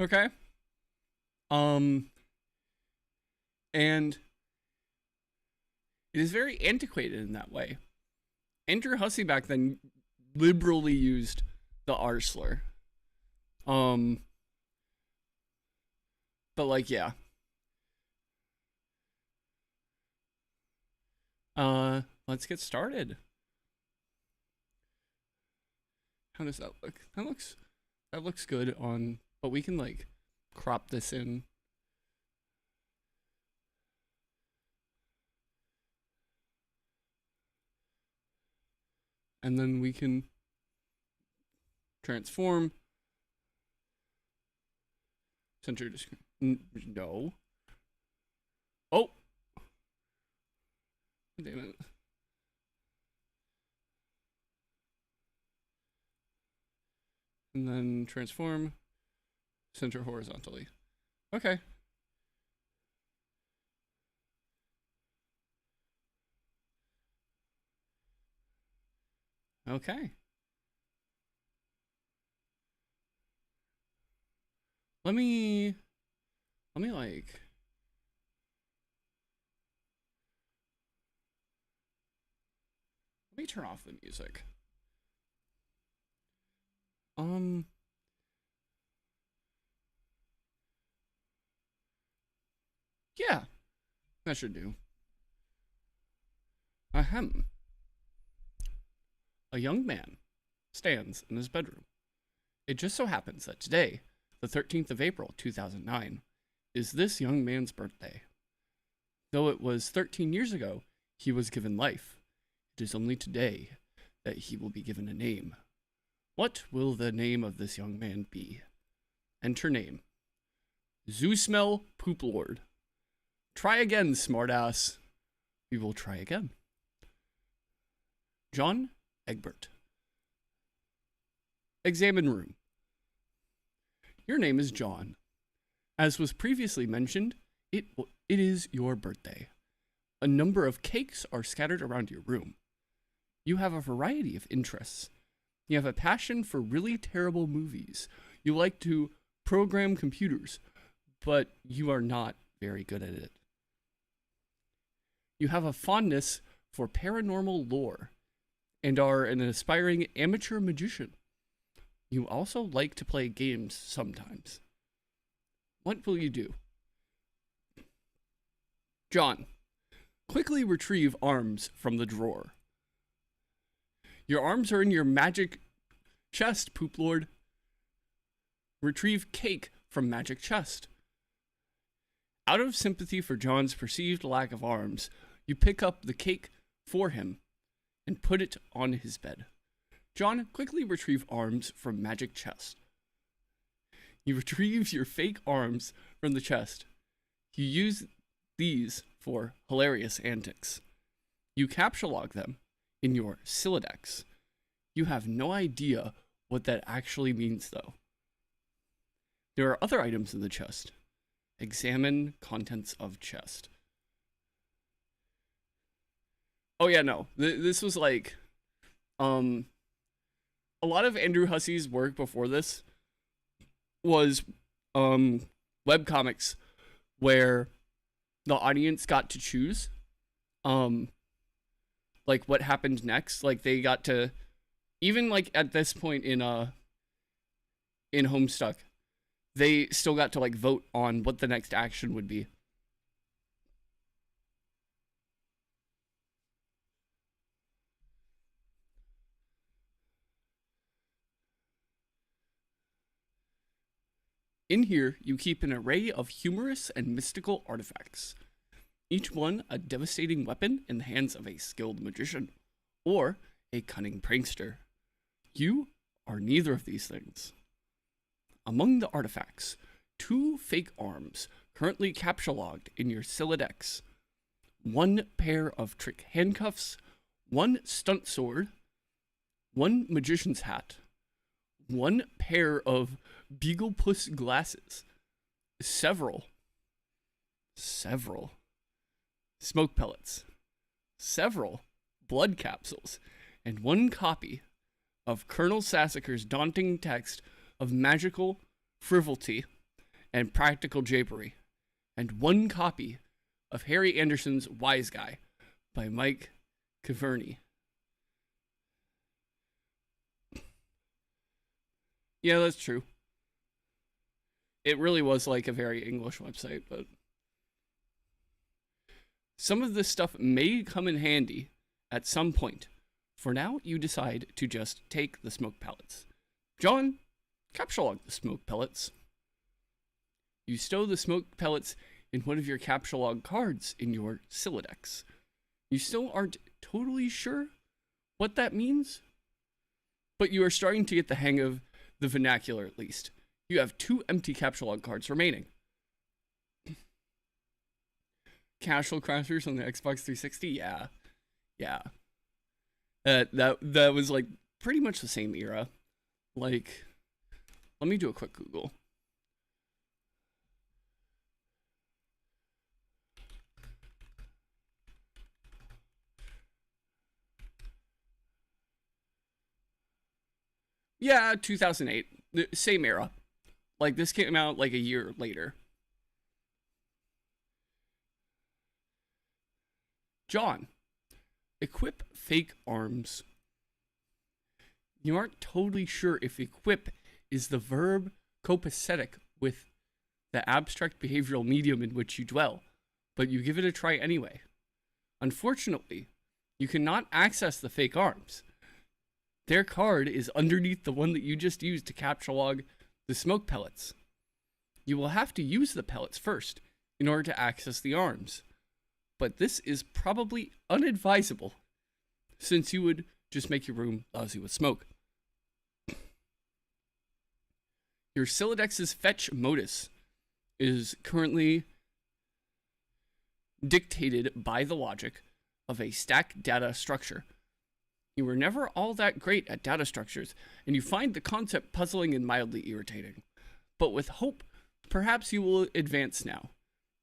Okay? And it is very antiquated in that way. Andrew Hussey back then liberally used the R slur. But like, yeah. Let's get started. How does that look? That looks good on, but we can like crop this in. And then we can transform center to screen. No. Oh. Damn it. And then transform center horizontally. Okay. Okay. Let me like let me turn off the music. Yeah, that should do. Ahem. A young man stands in his bedroom. It just so happens that today, the 13th of April, 2009, is this young man's birthday. Though it was 13 years ago he was given life, it is only today that he will be given a name. What will the name of this young man be? Enter name. Zoosmell Poop Lord. Try again, smartass. We will try again. John Egbert. Examine room. Your name is John. As was previously mentioned, it is your birthday. A number of cakes are scattered around your room. You have a variety of interests. You have a passion for really terrible movies. You like to program computers, but you are not very good at it. You have a fondness for paranormal lore and are an aspiring amateur magician. You also like to play games sometimes. What will you do? John, quickly retrieve arms from the drawer. Your arms are in your magic chest, Poop Lord. Retrieve cake from magic chest. Out of sympathy for John's perceived lack of arms, you pick up the cake for him and put it on his bed. John, quickly retrieve arms from magic chest. You retrieve your fake arms from the chest. You use these for hilarious antics. You capture log them in your Silodex. You have no idea what that actually means, though. There are other items in the chest. Examine contents of chest. Oh yeah, no. This was like, a lot of Andrew Hussey's work before this was, webcomics where the audience got to choose, like what happened next. Like they got to Even like at this point in Homestuck, they still got to like vote on what the next action would be. In here, you keep an array of humorous and mystical artifacts, each one a devastating weapon in the hands of a skilled magician or a cunning prankster. You are neither of these things. Among the artifacts, 2 fake arms currently captchalogued in your Siladex, 1 pair of trick handcuffs, 1 stunt sword, 1 magician's hat, 1 pair of Beaglepuss glasses, several smoke pellets, several blood capsules, and 1 copy of Colonel Sassacre's daunting text of magical frivolity and practical japery, and 1 copy of Harry Anderson's Wise Guy by Mike Caverny. Yeah, that's true. It really was like a very English website, but some of this stuff may come in handy at some point. For now, you decide to just take the smoke pellets. John, captchalogue the smoke pellets. You stow the smoke pellets in one of your captchalogue cards in your Siladex. You still aren't totally sure what that means, but you are starting to get the hang of the vernacular at least. You have 2 empty captchalogue cards remaining. Casual Crashers on the Xbox 360? Yeah. That was like pretty much the same era. Like, let me do a quick Google. Yeah, 2008. The same era. Like, this came out like a year later. John, equip fake arms. You aren't totally sure if equip is the verb copacetic with the abstract behavioral medium in which you dwell, but you give it a try anyway. Unfortunately, you cannot access the fake arms. Their card is underneath the one that you just used to captchalogue the smoke pellets. You will have to use the pellets first in order to access the arms, but this is probably unadvisable since you would just make your room lousy with smoke. Your Siladex's fetch modus is currently dictated by the logic of a stack data structure. You were never all that great at data structures, and you find the concept puzzling and mildly irritating. But with hope, perhaps you will advance now.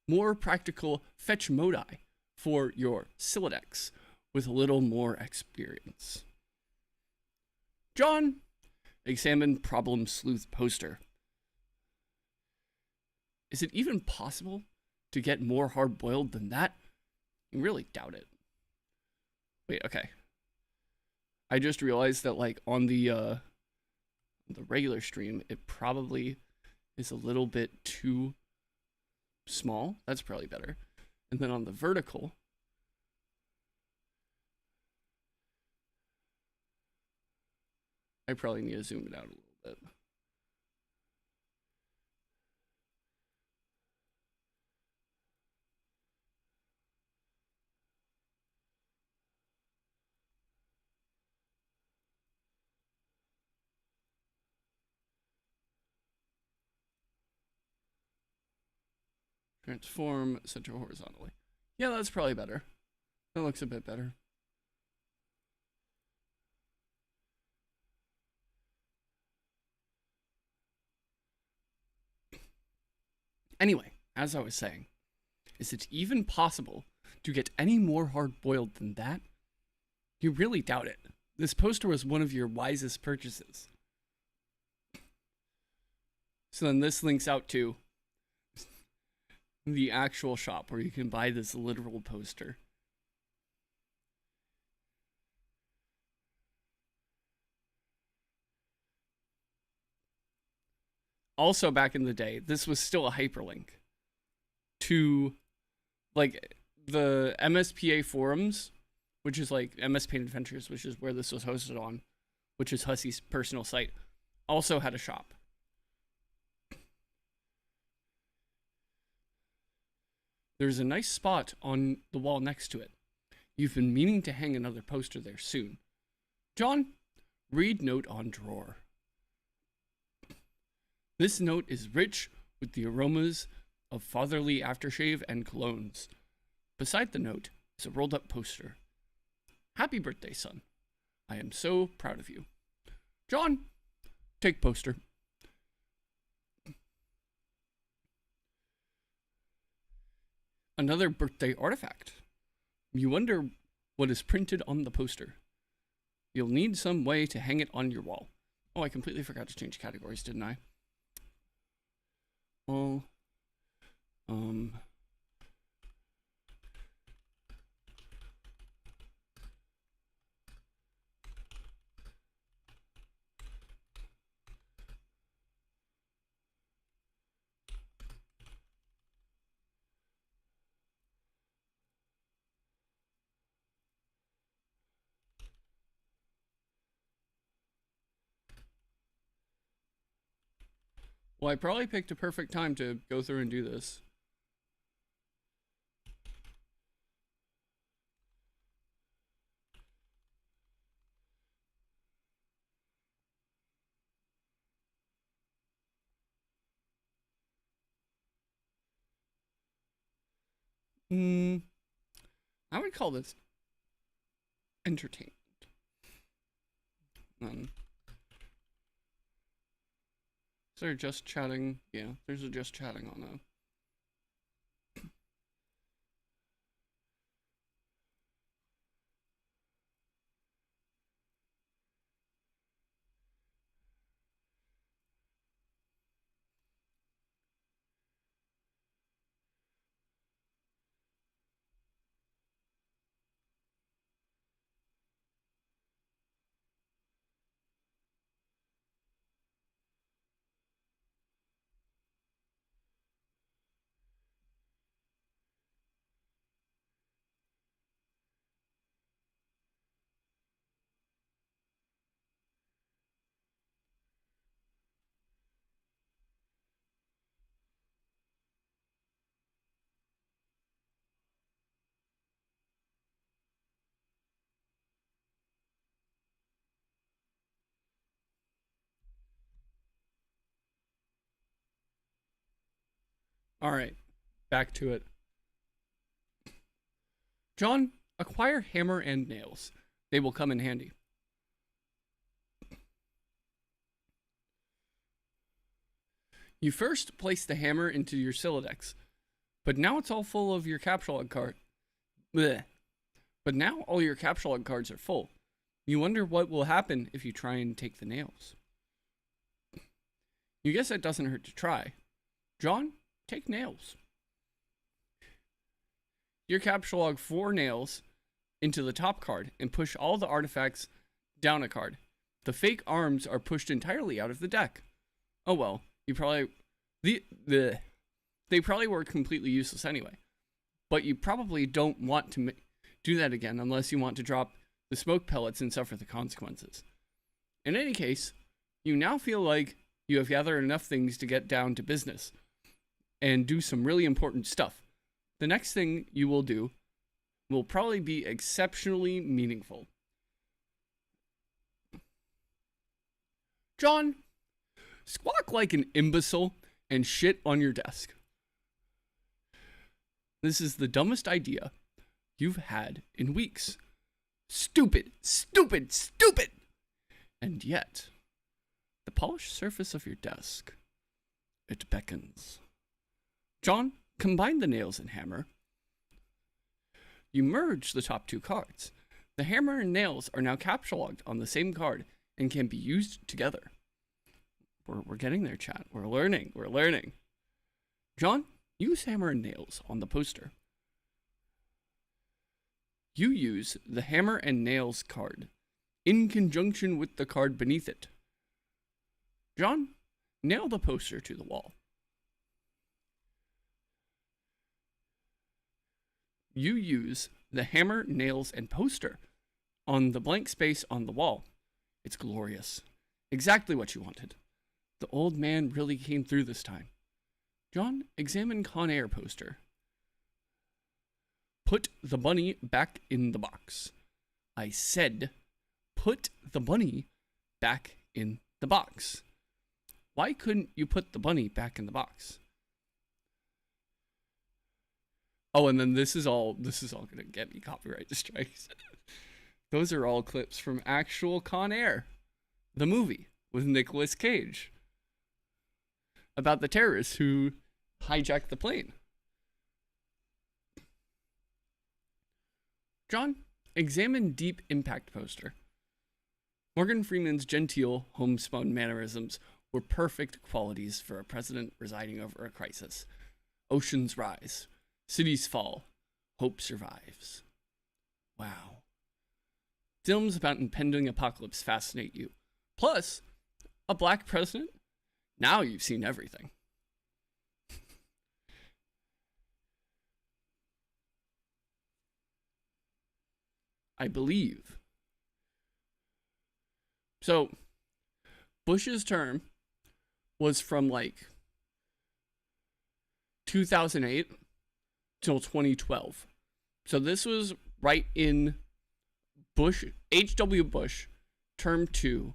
More practical fetch modi for your Siladex with a little more experience. John, examine Problem Sleuth poster. Is it even possible to get more hard-boiled than that? I really doubt it. Wait, okay. I just realized that, like, on the regular stream, it probably is a little bit too small. That's probably better. And then on the vertical, I probably need to zoom it out a little bit. Transform center horizontally. Yeah, that's probably better. That looks a bit better. Anyway, as I was saying, is it even possible to get any more hard-boiled than that? You really doubt it. This poster was one of your wisest purchases. So then this links out to the actual shop where you can buy this literal poster. also back in the day, this was still a hyperlink to like the MSPA forums, which is like MS Paint Adventures, which is where this was hosted on, which is Hussy's personal site, also had a shop. There's a nice spot on the wall next to it. You've been meaning to hang another poster there soon. John, read note on drawer. This note is rich with the aromas of fatherly aftershave and colognes. Beside the note is a rolled up poster. Happy birthday, son. I am so proud of you. John, take poster. Another birthday artifact. You wonder what is printed on the poster. You'll need some way to hang it on your wall. Oh, I completely forgot to change categories, didn't I? Well, I probably picked a perfect time to go through and do this. I would call this entertainment. Is there just chatting? Yeah, there's a just chatting on that. All right, back to it. John, acquire hammer and nails. They will come in handy. You first place the hammer into your Silodex, but now it's all full of your capsulog card. Blech. But now all your capsulog cards are full. You wonder what will happen if you try and take the nails. You guess it doesn't hurt to try. John, take nails. Your capsulog 4 nails into the top card and push all the artifacts down a card. The fake arms are pushed entirely out of the deck. Oh well, you probably they probably were completely useless anyway. But you probably don't want to do that again unless you want to drop the smoke pellets and suffer the consequences. In any case, you now feel like you have gathered enough things to get down to business and do some really important stuff. The next thing you will do will probably be exceptionally meaningful. John, squawk like an imbecile and shit on your desk. This is the dumbest idea you've had in weeks. Stupid, stupid, stupid! And yet, the polished surface of your desk, it beckons. John, combine the nails and hammer. You merge the top 2 cards. The hammer and nails are now capsulogged on the same card and can be used together. We're getting there, chat. We're learning. John, use hammer and nails on the poster. You use the hammer and nails card in conjunction with the card beneath it. John, Nail the poster to the wall. You use the hammer, nails, and poster on the blank space on the wall. It's glorious. Exactly what you wanted. The old man really came through this time. John, examine Con Air poster. Put the bunny back in the box. I said, put the bunny back in the box. Why couldn't you put the bunny back in the box? Oh, and then this is all gonna get me copyright strikes. Those are all clips from actual Con Air, the movie with Nicolas Cage, about the terrorists who hijacked the plane. John, examine Deep Impact poster. Morgan Freeman's genteel, homespun mannerisms were perfect qualities for a president residing over a crisis. Oceans rise, cities fall, hope survives. Wow. Films about impending apocalypse fascinate you. Plus, a black president? Now you've seen everything. I believe. So, Bush's term was from like 2008 till 2012. So this was right in H.W. Bush, term 2,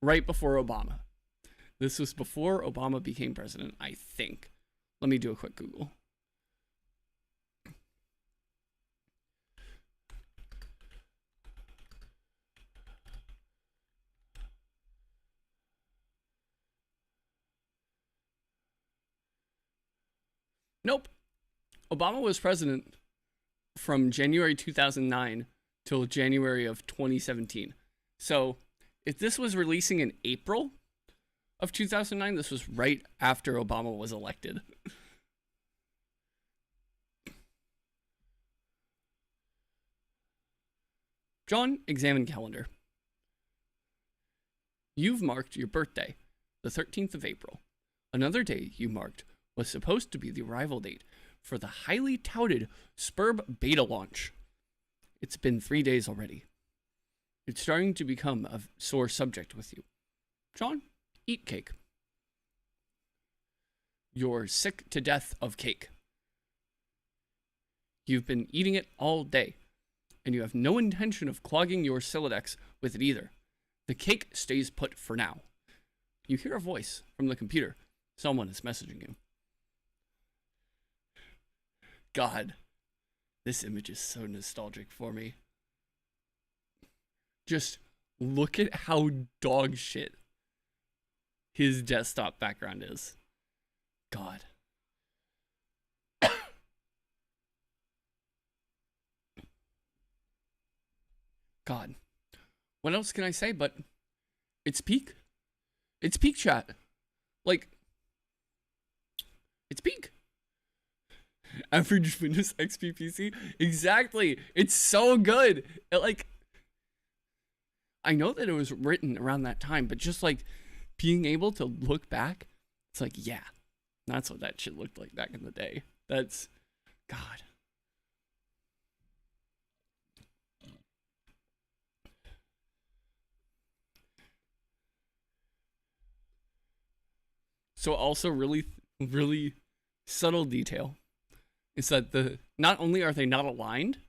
right before Obama. This was before Obama became president, I think. Let me do a quick Google. Nope. Obama was president from January 2009 till January of 2017. So if this was releasing in April of 2009, this was right after Obama was elected. John, examine calendar. You've marked your birthday, the 13th of April. Another day you marked was supposed to be the arrival date for the highly touted Spurb beta launch. It's been 3 days already. It's starting to become a sore subject with you. John, eat cake. You're sick to death of cake. You've been eating it all day, and you have no intention of clogging your Silodex with it either. The cake stays put for now. You hear a voice from the computer. Someone is messaging you. God, this image is so nostalgic for me. Just look at how dog shit his desktop background is. God. God. What else can I say but it's peak? It's peak chat. Like, it's peak. Average Windows XP PC? Exactly. It's so good. I know that it was written around that time, but just like being able to look back, it's like, yeah, that's what that shit looked like back in the day. That's, God. So also really, really subtle detail is that not only are they not aligned,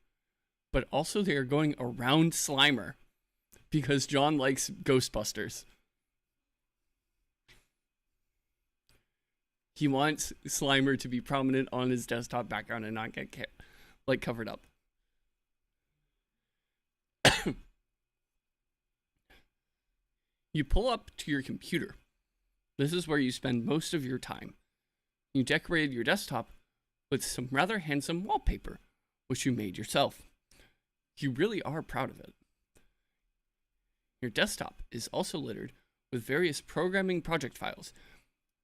but also they are going around Slimer because John likes Ghostbusters. He wants Slimer to be prominent on his desktop background and not get covered up. You pull up to your computer. This is where you spend most of your time. You decorated your desktop with some rather handsome wallpaper, which you made yourself. You really are proud of it. Your desktop is also littered with various programming project files.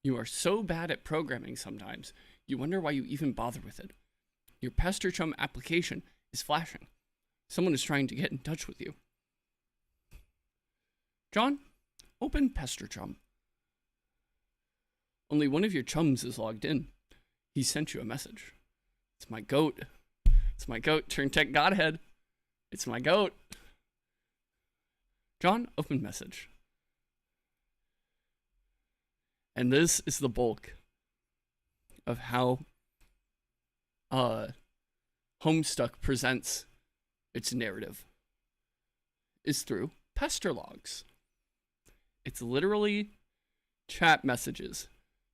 You are so bad at programming sometimes, you wonder why you even bother with it. Your Pester Chum application is flashing. Someone is trying to get in touch with you. John, Open Pester Chum. Only one of your chums is logged in. He sent you a message. It's my goat. It's my goat. Turn Tech Godhead. It's my goat. John, open message. And this is the bulk of how Homestuck presents its narrative. Is through pester logs. It's literally chat messages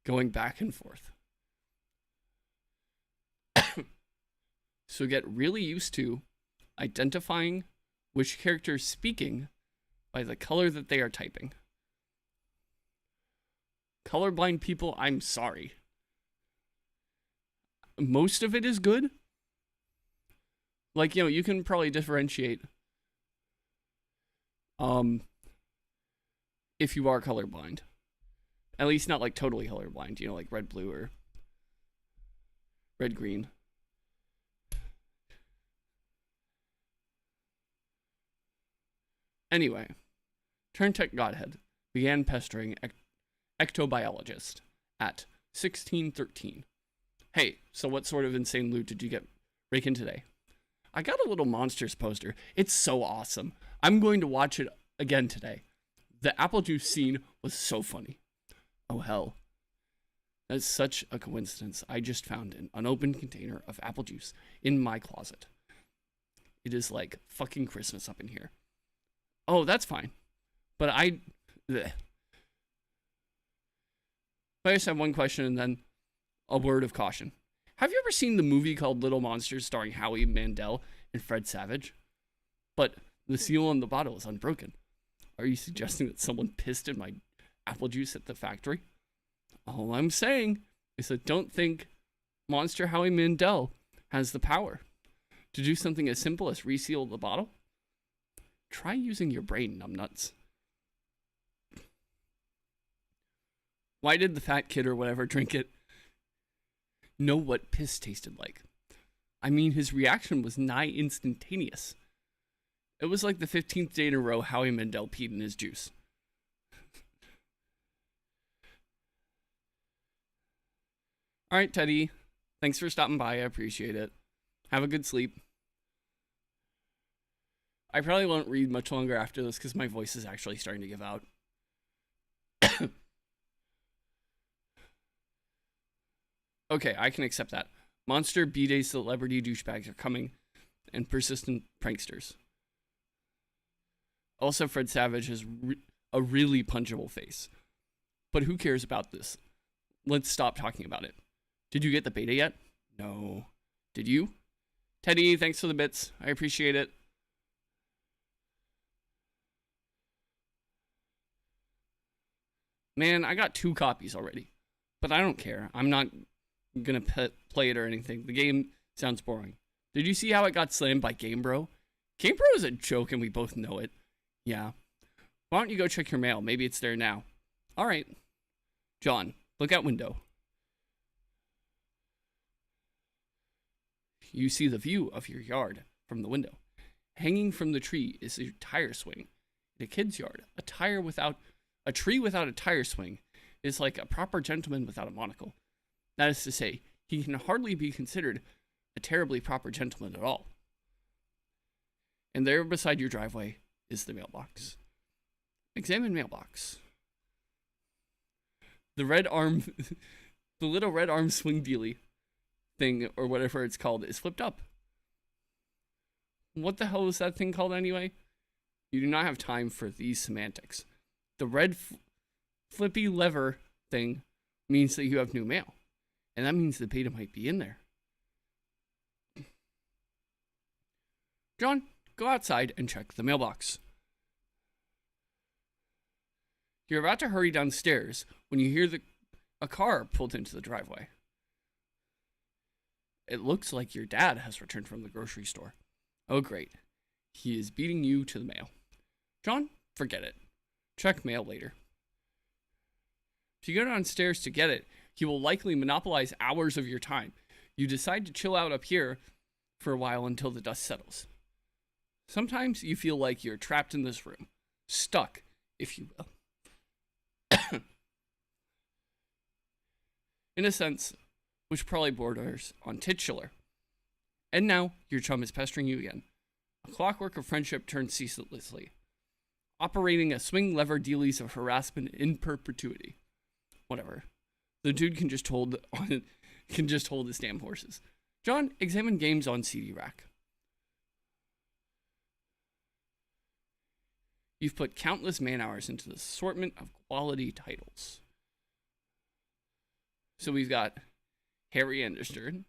going back and forth. So get really used to identifying which character is speaking by the color that they are typing. Colorblind people, I'm sorry. Most of it is good. Like, you can probably differentiate if you are colorblind. At least not like totally colorblind, like red blue or red green. Anyway, Turntech Godhead began pestering ectobiologist at 1613. Hey, so what sort of insane loot did you get raking today? I got a little Monsters poster. It's so awesome. I'm going to watch it again today. The apple juice scene was so funny. Oh hell. That's such a coincidence. I just found an unopened container of apple juice in my closet. It is like fucking Christmas up in here. Oh, that's fine. But I just have one question and then a word of caution. Have you ever seen the movie called Little Monsters starring Howie Mandel and Fred Savage? But the seal on the bottle is unbroken. Are you suggesting that someone pissed in my apple juice at the factory? All I'm saying is that don't think Monster Howie Mandel has the power to do something as simple as reseal the bottle. Try using your brain, numbnuts. Why did the fat kid or whatever drink it know what piss tasted like? I mean, his reaction was nigh instantaneous. It was like the 15th day in a row Howie Mandel peed in his juice. Alright, Teddy. Thanks for stopping by. I appreciate it. Have a good sleep. I probably won't read much longer after this because my voice is actually starting to give out. Okay, I can accept that. Monster B-Day celebrity douchebags are coming, and persistent pranksters. Also, Fred Savage has a really punchable face. But who cares about this? Let's stop talking about it. Did you get the beta yet? No. Did you? Teddy, thanks for the bits. I appreciate it. Man, I got 2 copies already. But I don't care. I'm not gonna play it or anything. The game sounds boring. Did you see how it got slammed by GameBro? GameBro is a joke and we both know it. Yeah. Why don't you go check your mail? Maybe it's there now. Alright. John, look out window. You see the view of your yard from the window. Hanging from the tree is your tire swing. In a kid's yard, a tree without a tire swing is like a proper gentleman without a monocle. That is to say, he can hardly be considered a terribly proper gentleman at all. And there beside your driveway is the mailbox. Examine mailbox. The little red arm swing dealy thing, or whatever it's called, is flipped up. What the hell is that thing called anyway? You do not have time for these semantics. The red flippy lever thing means that you have new mail. And that means the beta might be in there. John, go outside and check the mailbox. You're about to hurry downstairs when you hear a car pulled into the driveway. It looks like your dad has returned from the grocery store. Oh, great. He is beating you to the mail. John, forget it. Check mail later. If you go downstairs to get it, he will likely monopolize hours of your time. You decide to chill out up here for a while until the dust settles. Sometimes you feel like you're trapped in this room. Stuck, if you will. in a sense which probably borders on titular. And now your chum is pestering you again. A clockwork of friendship turns ceaselessly, operating a swing lever dealies of harassment in perpetuity. Whatever. The dude can just hold his damn horses. John, examine games on CD rack. You've put countless man-hours into the assortment of quality titles. So we've got Harry Anderson,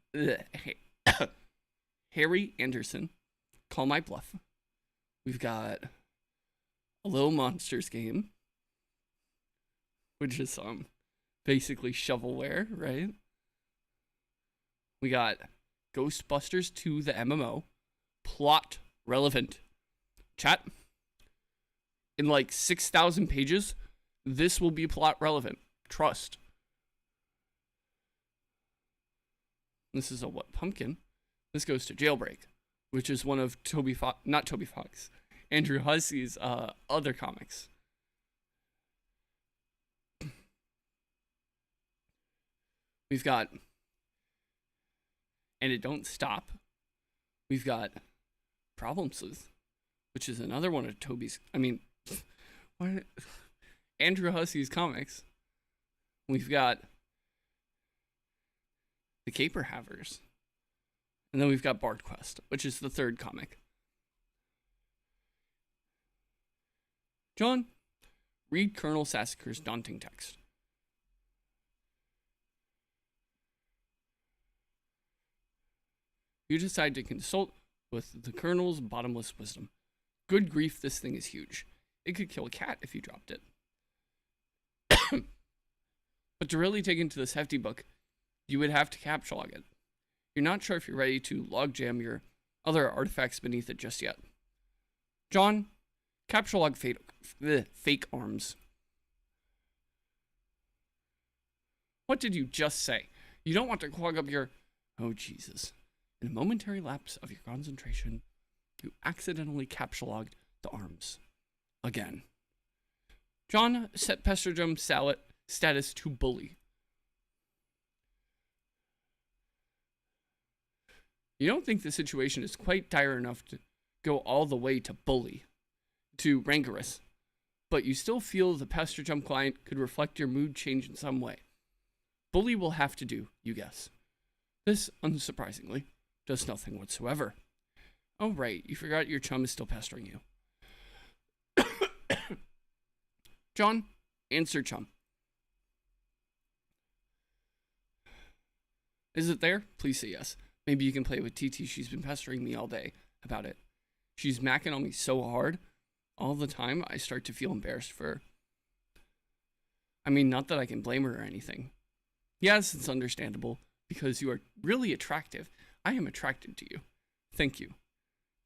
Call My Bluff. We've got a Little Monsters game, which is basically shovelware, right? We got Ghostbusters 2, the MMO, plot relevant. Chat, in like 6,000 pages, this will be plot relevant. Trust. This is a what? Pumpkin. This goes to Jailbreak, which is one of Andrew Hussey's other comics. We've got And It Don't Stop. We've got Problem Sleuth, which is another one of Andrew Hussey's comics. We've got The Caper Havers. And then we've got Bard Quest, which is the third comic. John, read Colonel Sassacre's daunting text. You decide to consult with the Colonel's bottomless wisdom. Good grief, this thing is huge. It could kill a cat if you dropped it. But to really take into this hefty book, you would have to captchalogue it. You're not sure if you're ready to logjam your other artifacts beneath it just yet. John, captchalogue fake arms. What did you just say? You don't want to clog up your... Oh, Jesus. In a momentary lapse of your concentration, you accidentally captchalogued the arms. Again. John, set Pesterdrum status to bully. You don't think the situation is quite dire enough to go all the way to bully, to rancorous, but you still feel the Pesterdrum client could reflect your mood change in some way. Bully will have to do, you guess. This, unsurprisingly, does nothing whatsoever. Oh, right, you forgot your chum is still pestering you. John, answer chum. Is it there? Please say yes. Maybe you can play with TT. She's been pestering me all day about it. She's macking on me so hard all the time, I start to feel embarrassed for her. I mean, not that I can blame her or anything. Yes, it's understandable, because you are really attractive. I am attracted to you. Thank you.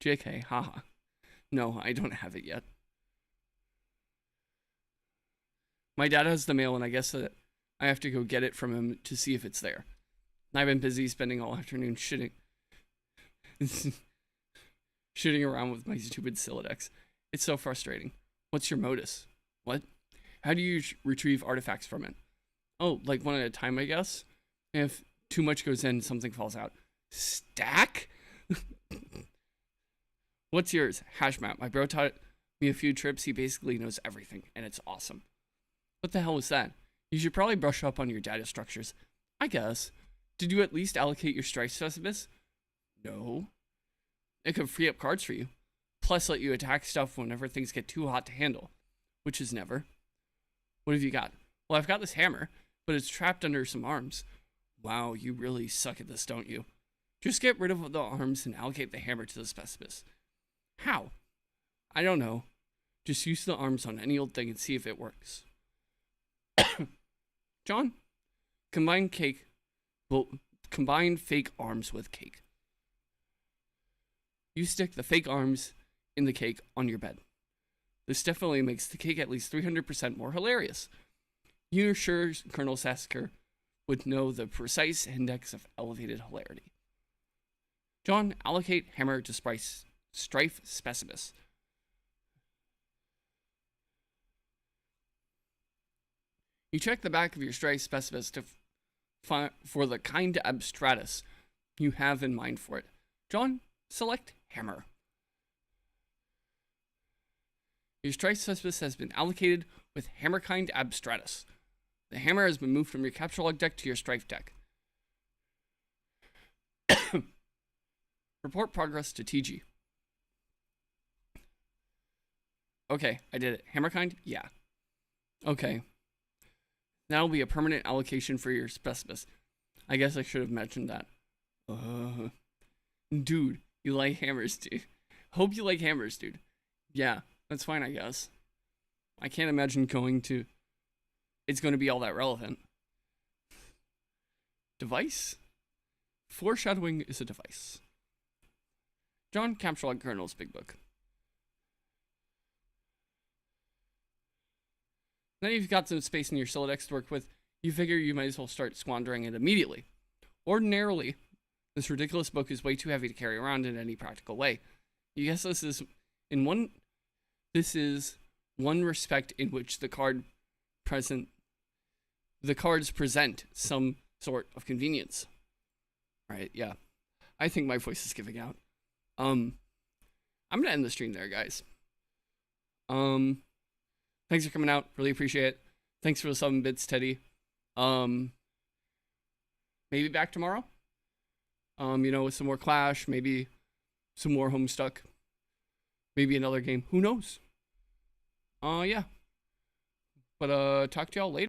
JK, haha. No, I don't have it yet. My dad has the mail, and I guess that I have to go get it from him to see if it's there. I've been busy spending all afternoon shitting around with my stupid Silodex. It's so frustrating. What's your modus? What? How do you retrieve artifacts from it? Oh, like one at a time, I guess? If too much goes in, something falls out. Stack? What's yours? Hashmap. My bro taught me a few trips. He basically knows everything, and it's awesome. What the hell was that? You should probably brush up on your data structures. I guess. Did you at least allocate your strife specimens? No. It could free up cards for you. Plus let you attack stuff whenever things get too hot to handle. Which is never. What have you got? Well, I've got this hammer, but it's trapped under some arms. Wow, you really suck at this, don't you? Just get rid of the arms and allocate the hammer to the specimens. How? I don't know. Just use the arms on any old thing and see if it works. John? Combine fake arms with cake. You stick the fake arms in the cake on your bed. This definitely makes the cake at least 300% more hilarious. You're sure Colonel Sasker would know the precise index of elevated hilarity. John, allocate hammer to strife specimens. You check the back of your strife specimens for the kind abstratus you have in mind for it. John, select hammer. Your strife specialist has been allocated with hammer kind abstratus. The hammer has been moved from your capture log deck to your strife deck. Report progress to TG. Okay, I did it. Hammer kind? Yeah. Okay. That'll be a permanent allocation for your specialist. I guess I should have mentioned that. Dude, you like hammers, dude. Hope you like hammers, dude. Yeah, that's fine, I guess. I can't imagine it's going to be all that relevant. Device? Foreshadowing is a device. John, capture log kernels, big book. Then you've got some space in your Sylladex to work with. You figure you might as well start squandering it immediately. Ordinarily, this ridiculous book is way too heavy to carry around in any practical way. You guess this is one respect in which the cards present some sort of convenience. Right, yeah. I think my voice is giving out. I'm gonna end the stream there, guys. Thanks for coming out. Really appreciate it. Thanks for the 7 bits, Teddy. Maybe back tomorrow. With some more Clash, maybe some more Homestuck. Maybe another game. Who knows? Yeah. But talk to y'all later.